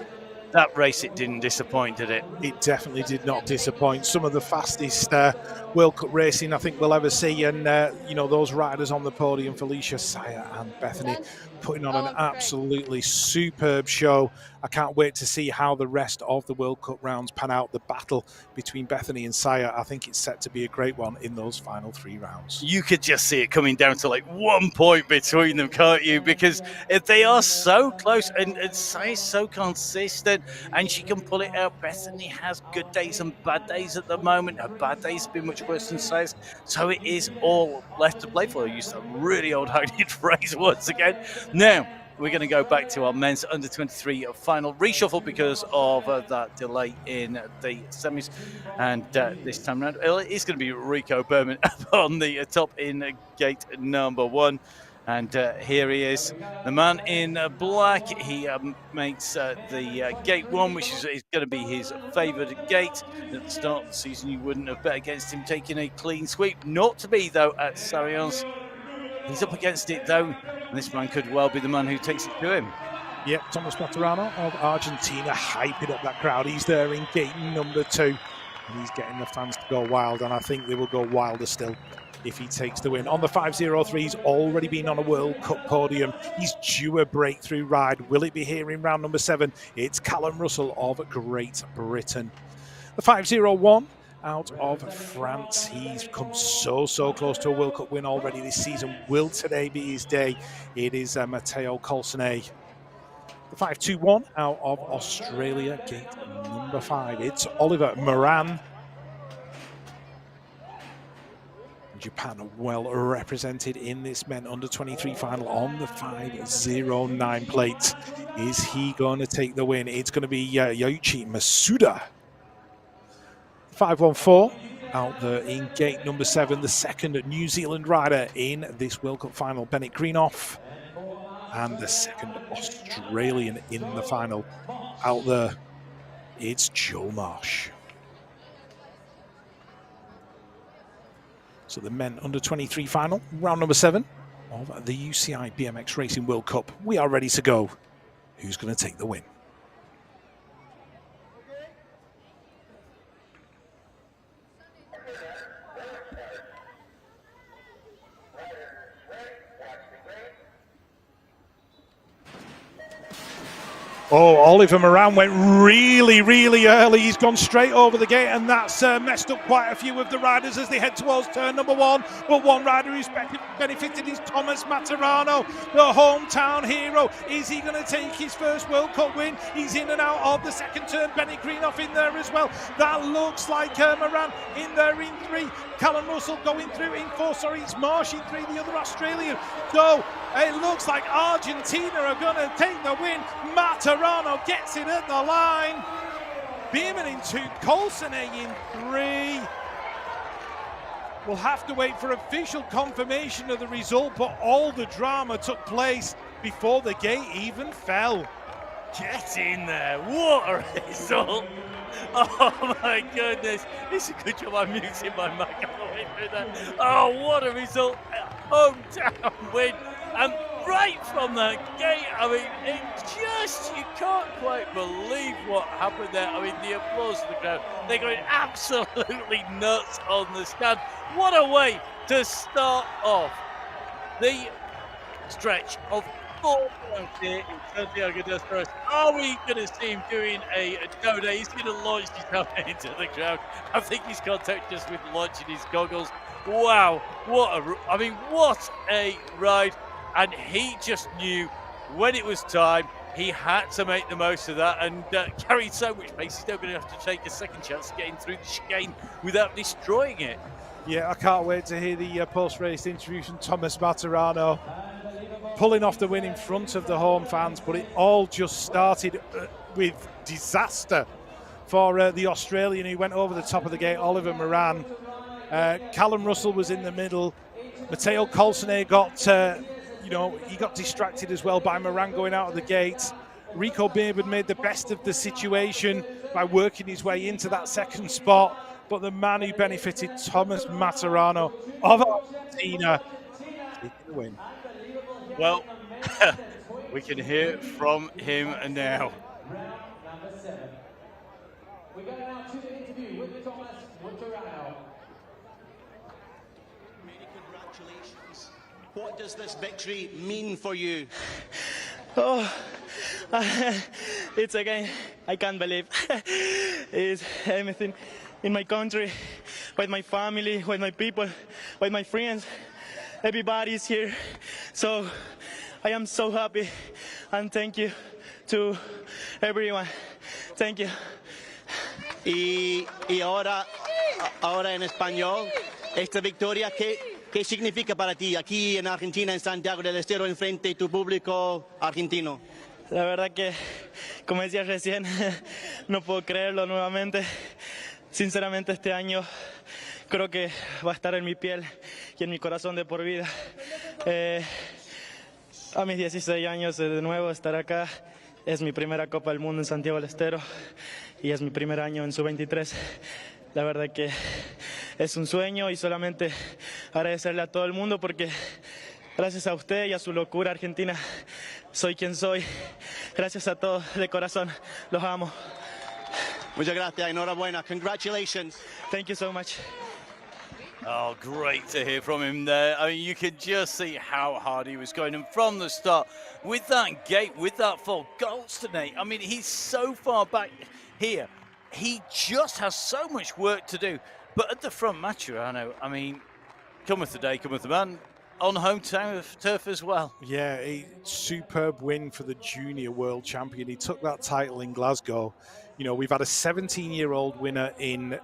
that race, it didn't disappoint, did it? It definitely did not disappoint. Some of the fastest World Cup racing I think we'll ever see, and you know, those riders on the podium, Felicia, Saya and Bethany, putting on an absolutely superb show. I can't wait to see how the rest of the World Cup rounds pan out. The battle between Bethany and Saya, I think it's set to be a great one in those final 3 rounds. You could just see it coming down to like 1 point between them, can't you? Because they are so close, and Saya's so consistent, and she can pull it out. Bethany has good days and bad days at the moment. Her bad days have been much worse than Saya's, so it is all left to play for. I used that really old hated phrase once again. Now, we're going to go back to our men's under-23 final reshuffle because of that delay in the semis. And this time around, it's going to be Rico Berman up on the top in gate number 1. And here he is, the man in black. He makes the gate 1, which is going to be his favoured gate. At the start of the season, you wouldn't have bet against him taking a clean sweep. Not to be, though, at Sarions. He's up against it, though, and this man could well be the man who takes it to him. Yep, Thomas Maturano of Argentina hyping up that crowd. He's there in gate number 2, and he's getting the fans to go wild, and I think they will go wilder still if he takes the win. On the 503, he's already been on a World Cup podium. He's due a breakthrough ride. Will it be here in round number 7? It's Callum Russell of Great Britain. The 501, out of France. He's come so close to a World Cup win already this season. Will today be his day? It is Matteo Colsonnet. The 521 out of Australia, gate number 5. It's Oliver Moran. Japan well represented in this men under 23 final on the 509 plate. Is he going to take the win? It's going to be Yoichi Masuda. 514 out there in gate number 7, the 2nd New Zealand rider in this World Cup final, Bennett Greenough, and the 2nd Australian in the final out there, it's Joe Marsh. So the men under 23 final, round number 7 of the UCI BMX Racing World Cup. We are ready to go. Who's going to take the win? Oh, Oliver Moran went really early. He's gone straight over the gate, and that's messed up quite a few of the riders as they head towards turn number 1. But one rider who's benefited is Thomas Maturano, the hometown hero. Is he going to take his first World Cup win? He's in and out of the 2nd turn. Bennett Greenough in there as well. That looks like Moran in there in 3. Callum Russell going through in 4. Sorry, it's Marsh in 3, the other Australian. So it looks like Argentina are going to take the win. Maturano gets it at the line. Beeman in 2, Colsonnet in 3. We'll have to wait for official confirmation of the result, but all the drama took place before the gate even fell. Get in there. What a result. Oh my goodness. It's a good job I'm muting my mic all the way through that. Oh, what a result. Hometown win. right from the gate. I mean, you can't quite believe what happened there. I mean, the applause of the crowd, they're going absolutely nuts on the stand. What a way to start off the stretch of 4 rounds here in Santiago del Estero. Are we going to see him doing a donut? He's going to launch his helmet into the crowd. I think he's contacted us with launching his goggles. Wow, what a ride. And he just knew when it was time, he had to make the most of that and carried so much pace. He's now going to have to take a second chance getting through the chicane without destroying it. Yeah, I can't wait to hear the post-race interview from Thomas Matterano, pulling off the win in front of the home fans, but it all just started with disaster for the Australian who went over the top of the gate, Oliver Moran. Callum Russell was in the middle. Matteo Colsone got, he got distracted as well by Moran going out of the gate. Rico Beerman made the best of the situation by working his way into that second spot. But the man who benefited, Thomas Matterano of Argentina, taking the win. Well, we can hear from him now. We go now to the interview with Thomas Matterano. Many congratulations. What does this victory mean for you? Oh, it's again, I can't believe. It's everything in my country, with my family, with my people, with my friends. Everybody's here. So I am so happy and thank you to everyone. Thank you. Y ahora en español, esta victoria, ¿qué significa para ti aquí en Argentina, en Santiago del Estero, enfrente de tu público argentino? La verdad que, como decía recién, no puedo creerlo nuevamente. Sinceramente este año creo que va a estar en mi piel y en mi corazón de por vida. A mis 16 años de nuevo estar acá. Es mi primera Copa del Mundo en Santiago del Estero y es mi primer año en Sub-23. La verdad que es un sueño y solamente agradecerle a todo el mundo porque gracias a usted y a su locura argentina soy quien soy. Gracias a todos de corazón. Los amo. Muchas gracias. Enhorabuena. Congratulations. Thank you so much. Oh, great to hear from him there. I mean, you could just see how hard he was going. And from the start, with that gate, with that fall, Golston, I mean, he's so far back here. He just has so much work to do. But at the front, Matterano, I mean, come with the day, come with the man. On home turf as well. Yeah, a superb win for the junior world champion. He took that title in Glasgow. You know, we've had a 17-year-old winner in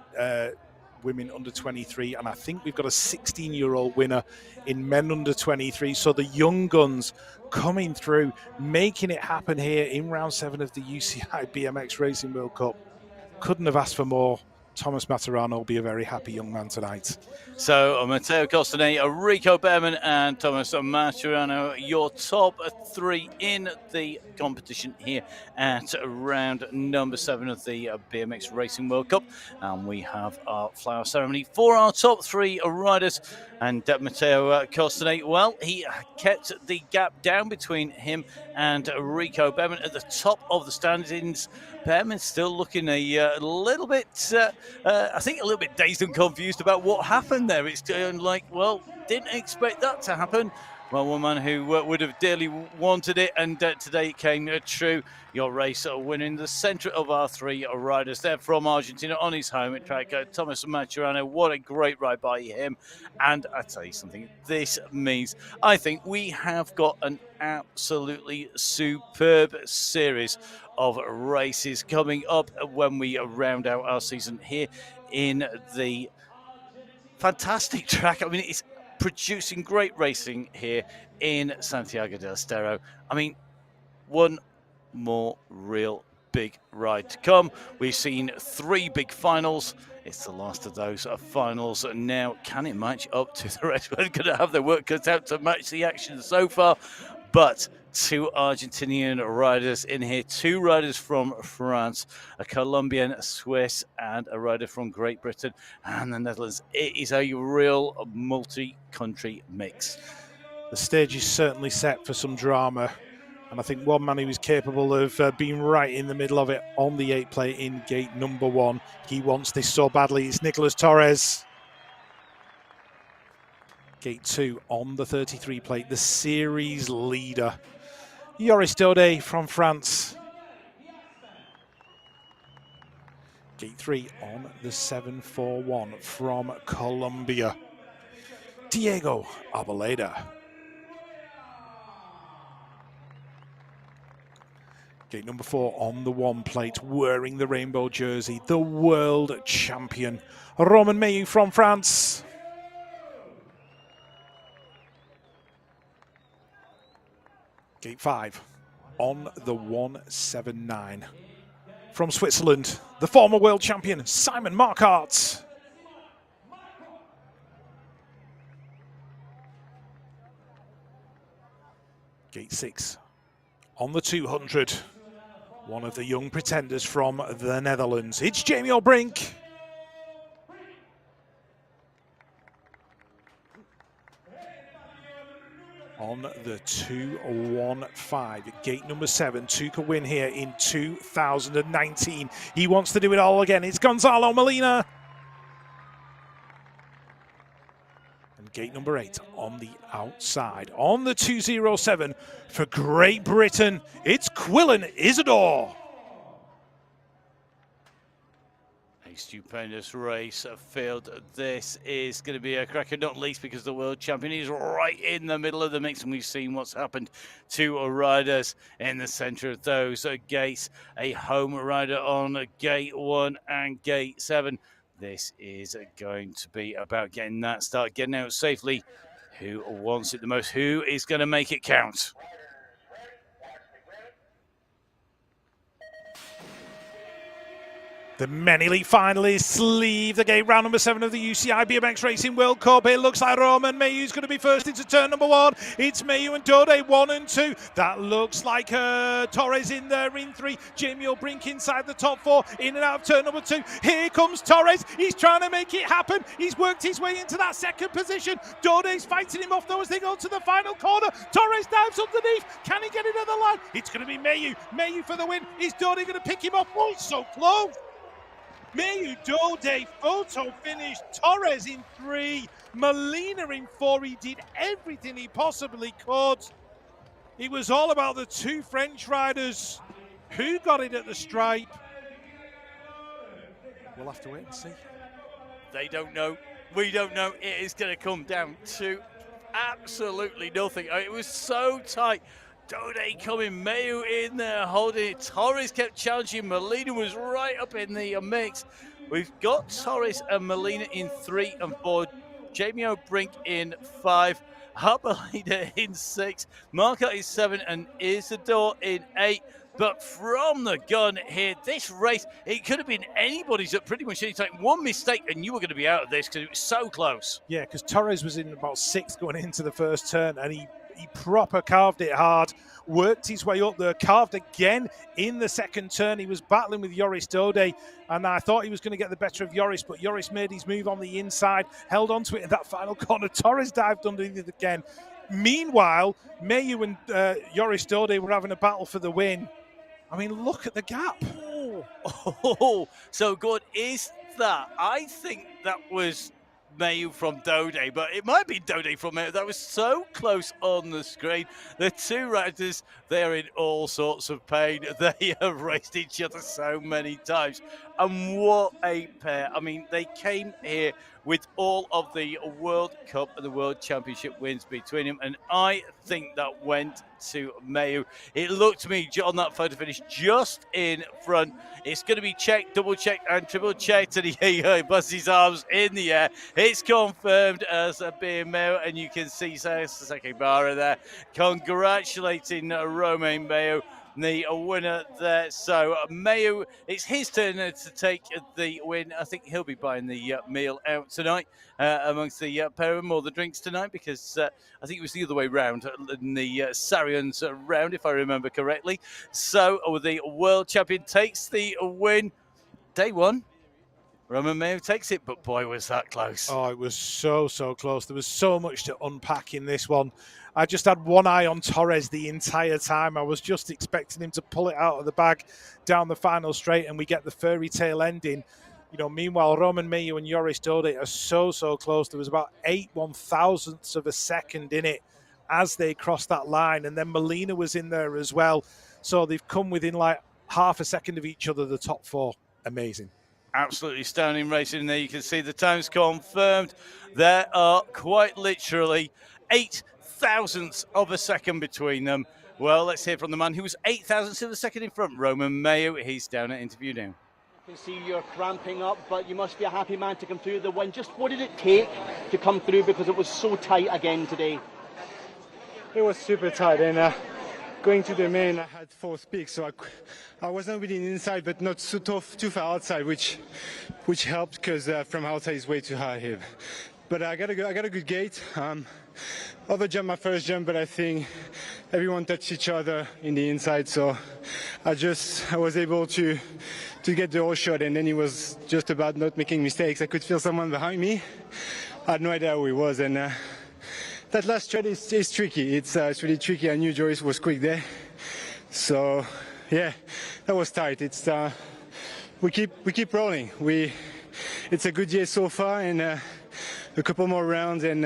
women under 23, and I think we've got a 16-year-old winner in men under 23. So the young guns coming through, making it happen here in round 7 of the UCI BMX Racing World Cup. Couldn't have asked for more. Thomas Matterano will be a very happy young man tonight. So Matteo Costane, Rico Beerman and Thomas Matterano, your top 3 in the competition here at round number 7 of the BMX Racing World Cup. And we have our flower ceremony for our top 3 riders. And Matteo Costane, well, he kept the gap down between him and Rico Beerman at the top of the standings. Beerman still looking a little bit, I think a little bit dazed and confused about what happened there. It's like, well, didn't expect that to happen. Well, one man who would have dearly wanted it, and today it came true. Your race winner in the centre of our 3 riders there from Argentina on his home track, Thomas Matterano. What a great ride by him. And I tell you something, this means I think we have got an absolutely superb series of races coming up when we round out our season here in the fantastic track. I mean, it's producing great racing here in Santiago del Estero. I mean, one more real big ride to come. We've seen 3 big finals. It's the last of those finals. And now, can it match up to the rest? We're going to have their work cut out to match the action so far. But 2 Argentinian riders in here, 2 riders from France, a Colombian, a Swiss, and a rider from Great Britain and the Netherlands. It is a real multi-country mix. The stage is certainly set for some drama. And I think one man who is capable of being right in the middle of it on the 8 plate in gate number 1. He wants this so badly. It's Nicolas Torres. Gate 2 on the 33 plate, the series leader. Joris Dode from France. Gate 3 on the 741 from Colombia. Diego Arboleda. Gate number 4 on the 1 plate, wearing the rainbow jersey, the world champion, Romain Meilloux from France. Gate 5 on the 179 from Switzerland, the former world champion, Simon Marquardt. Gate 6 on the 200. One of the young pretenders from the Netherlands. It's Jamie O'Brink. On the 215, gate number 7, took a win here in 2019. He wants to do it all again. It's Gonzalo Molina. And gate number 8 on the outside. On the 207 for Great Britain, it's Quillan Isidore. A stupendous race field. This is going to be a cracker, not least because the world champion is right in the middle of the mix, and we've seen what's happened to riders in the center of those gates. A home rider on gate 1 and gate 7. This is going to be about getting that start, getting out safely. Who wants it the most? Who is going to make it count? The many league finalists leave the gate, round number 7 of the UCI BMX Racing World Cup. It looks like Romain Meilloux is going to be first into turn number 1. It's Meilloux and Dode 1 and 2. That looks like Torres in there in 3. Jamie O'Brink inside the top 4, in and out of turn number 2. Here comes Torres. He's trying to make it happen. He's worked his way into that second position. Dode's fighting him off though as they go to the final corner. Torres dives underneath. Can he get it at the line? It's going to be Meilloux. Meilloux for the win. Is Dode going to pick him up? Oh, so close. Meilloux, Dode, photo finish, Torres in 3, Molina in 4. He did everything he possibly could. It was all about the 2 French riders. Who got it at the stripe? We'll have to wait and see. They don't know. We don't know. It is going to come down to absolutely nothing. It was so tight. Dode coming, Meilloux in there holding it. Torres kept challenging. Molina was right up in the mix. We've got Torres and Molina in 3 and 4. Jamie O'Brink in 5. Arboleda in 6. Marquardt in 7 and Isidore in 8. But from the gun here, this race, it could have been anybody's at pretty much any time. One mistake and you were going to be out of this because it was so close. Yeah, because Torres was in about 6th going into the first turn, and he proper carved it hard, worked his way up there, carved again in the second turn. He was battling with Joris Dode, and I thought he was going to get the better of Joris, but Joris made his move on the inside, held on to it in that final corner. Torres dived underneath it again. Meanwhile, Meilloux and Joris Dode were having a battle for the win. I mean, look at the gap. Oh, so good is that. I think that was Meilloux from Dode, but it might be Dode from Meilloux. That was so close on the screen. The 2 riders, they're in all sorts of pain. They have raced each other so many times. And what a pair. I mean, they came here with all of the World Cup and the World Championship wins between them. And I think that went to Meilloux. It looked to me on that photo finish just in front. It's going to be checked, double checked, and triple checked. And he busts his arms in the air. It's confirmed as being Meilloux. And you can see Sasaki Barra there congratulating Romain Meilloux, the winner there. So Meilloux, it's his turn to take the win. I think he'll be buying the meal out tonight amongst the pair of them, or the drinks tonight, because I think it was the other way round in the Sarians round, if I remember correctly. So the world champion takes the win. Day 1. Roman Mayo takes it, but boy, was that close. Oh, it was so close. There was so much to unpack in this one. I just had one eye on Torres the entire time. I was just expecting him to pull it out of the bag down the final straight, and we get the fairy tale ending. You know, meanwhile, Roman Mayo and Joris Dode are so close. There was about 8/1000ths of a second in it as they crossed that line, and then Molina was in there as well. So they've come within like half a second of each other, the top four. Amazing. Absolutely stunning racing there. You can see the times confirmed. There are quite literally 8/1000ths of a second between them. Well, let's hear from the man who was 8/1000ths of a second in front, Roman Mayo. He's down at interview now. I can see you're cramping up, but you must be a happy man to come through the win. Just what did it take to come through, because it was so tight again today? It was super tight, and going to the main, I had 4 peaks, so I wasn't really inside, but not so too far outside, which helped, because from outside is way too high here. But I got a good gate. Overjumped my first jump, but I think everyone touched each other in the inside, so I was able to get the whole shot, and then it was just about not making mistakes. I could feel someone behind me. I had no idea who he was, and that last shot is tricky. It's really tricky. I knew Joris was quick there, so yeah, that was tight. It's we keep rolling. It's a good year so far, and a couple more rounds, and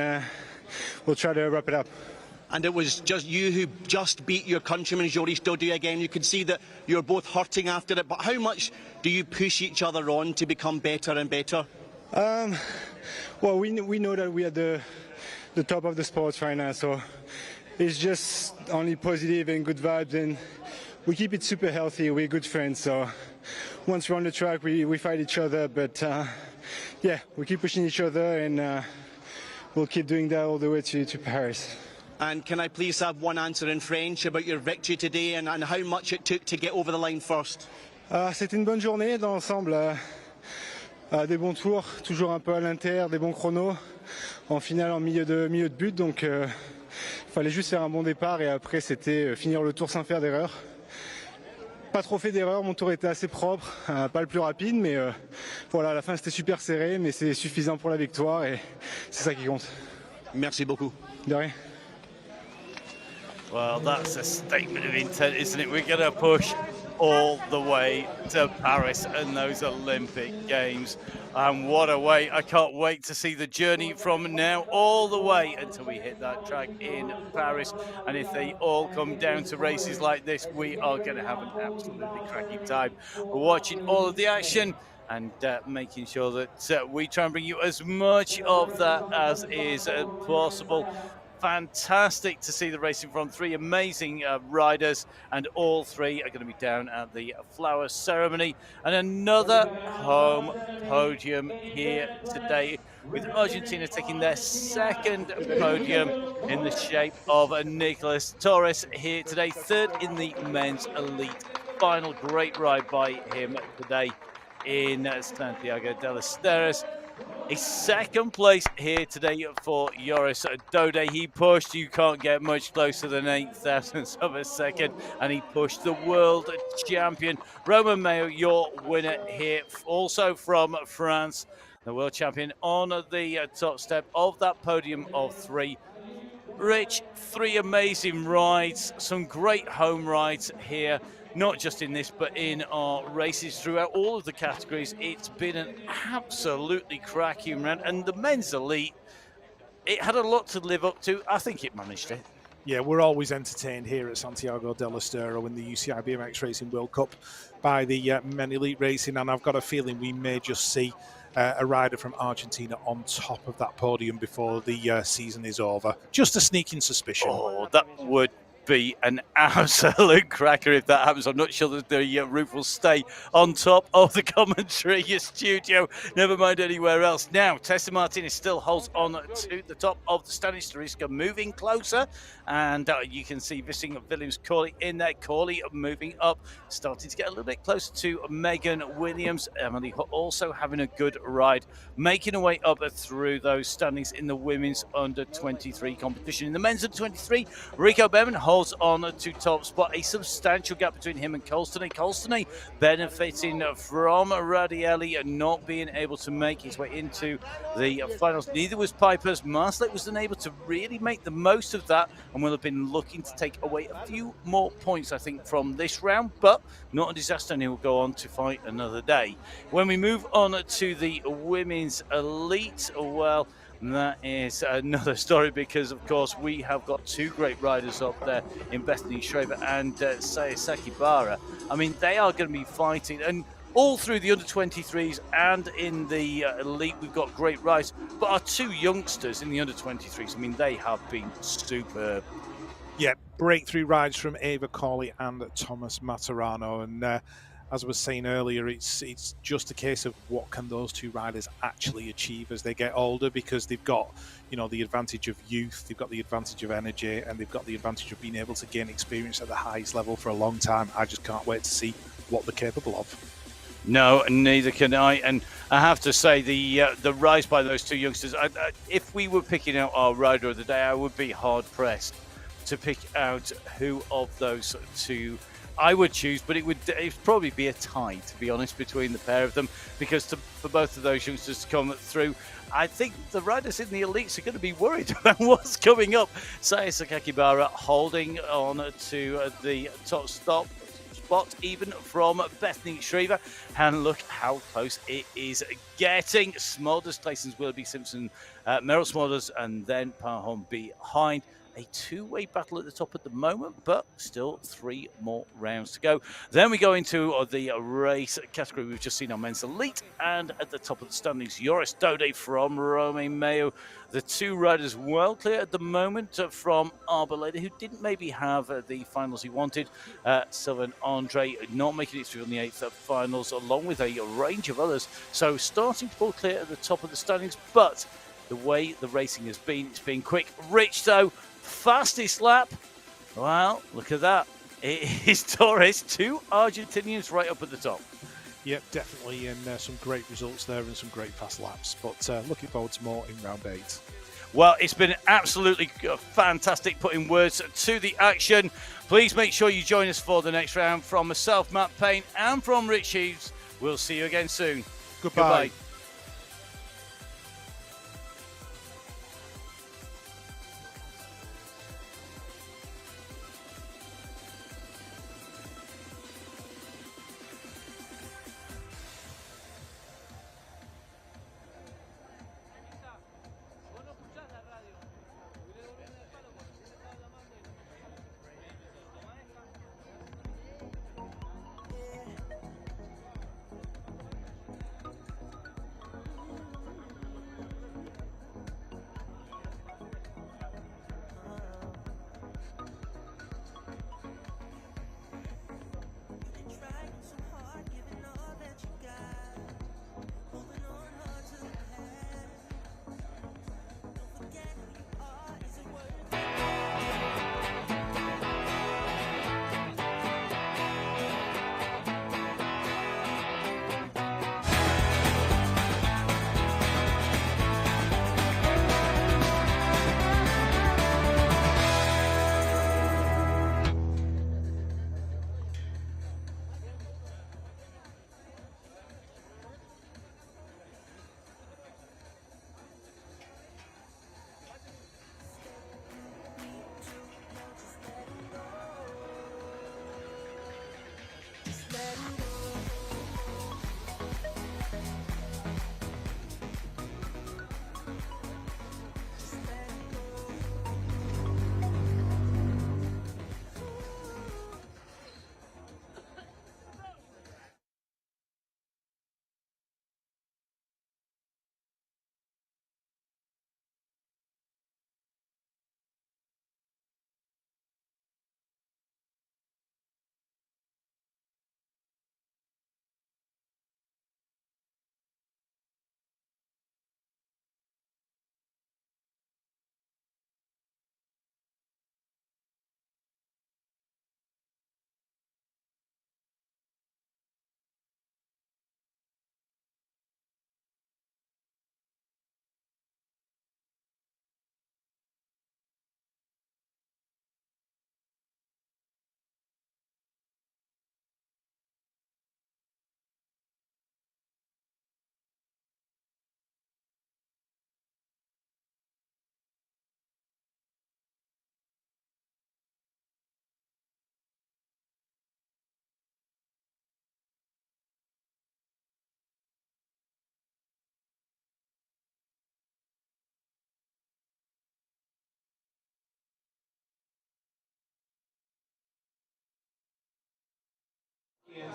we'll try to wrap it up. And it was just you who just beat your countryman Joris Dode again. You could see that you're both hurting after it, but how much do you push each other on to become better and better? Well, we know that we are the top of the sports right now, so it's just only positive and good vibes, and we keep it super healthy. We're good friends, so once we're on the track, we fight each other, but yeah, we keep pushing each other, and we'll keep doing that all the way to Paris. And can I please have one answer in French about your victory today, and how much it took to get over the line first? C'était une bonne journée dans l'ensemble. Des bons tours, toujours un peu à l'inter, des bons chronos. En finale, en milieu de but, donc il fallait juste faire un bon départ, et après c'était finir le tour sans faire d'erreur. Pas trop fait d'erreur, mon tour était assez propre, pas le plus rapide, mais voilà, à la fin c'était super serré, mais c'est suffisant pour la victoire, et c'est ça qui compte. Merci beaucoup. De rien. Well, that's a statement of intent, isn't it? We're going to push all the way to Paris and those Olympic Games. And what a way. I can't wait to see the journey from now all the way until we hit that track in Paris. And if they all come down to races like this, we are going to have an absolutely cracking time. We're watching all of the action and making sure that we try and bring you as much of that as is possible. Fantastic to see the racing from 3 amazing riders, and all 3 are going to be down at the flower ceremony. And another home podium here today, with Argentina taking their 2nd podium in the shape of Nicolas Torres here today, 3rd in the men's elite final. Great ride by him today in Santiago del Estero. A 2nd place here today for Joris Dode. He pushed, you can't get much closer than 8/1000ths of a second, and he pushed the world champion Roman Mayo, your winner here, also from France, the world champion, on the top step of that podium of 3. Rich, 3 amazing rides, some great home rides here, not just in this, but in our races throughout all of the categories. It's been an absolutely cracking round, and the men's elite, it had a lot to live up to. I think it managed it. Yeah, we're always entertained here at Santiago del Estero in the UCI BMX Racing World Cup by the men elite racing, and I've got a feeling we may just see a rider from Argentina on top of that podium before the season is over. Just a sneaking suspicion. Oh, that would be an absolute cracker if that happens. I'm not sure that the roof will stay on top of the commentary studio, never mind anywhere else. Now, Tessa Martinez still holds on to the top of the standing. Stariska moving closer, and you can see Vissing Williams-Corley in there. Corley moving up, starting to get a little bit closer to Megan Williams. Emily also having a good ride, making her way up through those standings in the women's under-23 competition. In the men's under-23, Rico Bevan holds holds on to top spot. A substantial gap between him and Colston. Colston benefiting from Radielli not being able to make his way into the finals. Neither was Piper's. Marslet was unable to really make the most of that and will have been looking to take away a few more points, I think, from this round, but not a disaster, and he will go on to fight another day. When we move on to the women's elite, well, that is another story because, of course, we have got two great riders up there in Bethany Schraber and Sayasaki Bara. I mean, they are going to be fighting, and all through the under-23s and in the elite, we've got great riders. But our two youngsters in the under-23s, I mean, they have been superb. Yeah, breakthrough rides from Ava Corley and Thomas Materano. And as I was saying earlier, it's just a case of what can those two riders actually achieve as they get older, because they've got, you know, the advantage of youth, they've got the advantage of energy, and they've got the advantage of being able to gain experience at the highest level for a long time. I just can't wait to see what they're capable of. No, neither can I. And I have to say, the rise by those two youngsters, if we were picking out our rider of the day, I would be hard-pressed to pick out who of those two I would choose, but it would probably be a tie, to be honest, between the pair of them, because for both of those youngsters to come through, I think the riders in the elites are going to be worried about what's coming up. Sayasaki Bara holding on to the top spot, even from Bethany Shriver, and look how close it is getting. Smulders, Clayson's Willoughby Simpson, Merrill Smulders, and then Pahom behind. A two-way battle at the top at the moment, but still 3 more rounds to go. Then we go into the race category we've just seen on men's elite, and at the top of the standings, Joris Dode from Romain Mayo. The two riders well clear at the moment from Arboleda, who didn't maybe have the finals he wanted. Sylvain Andre not making it through on the 8th finals, along with a range of others. So starting to pull clear at the top of the standings, but the way the racing has been, it's been quick. Rich, though, fastest lap. Well, look at that. It is Torres, 2 Argentinians right up at the top. Yep, definitely, and some great results there and some great fast laps. But looking forward to more in round 8. Well, it's been absolutely fantastic putting words to the action. Please make sure you join us for the next round. From myself, Matt Payne, and from Rich Hughes, we'll see you again soon. Goodbye.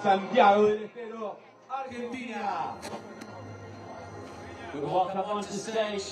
Santiago del Estero, Argentina. We welcome onto stage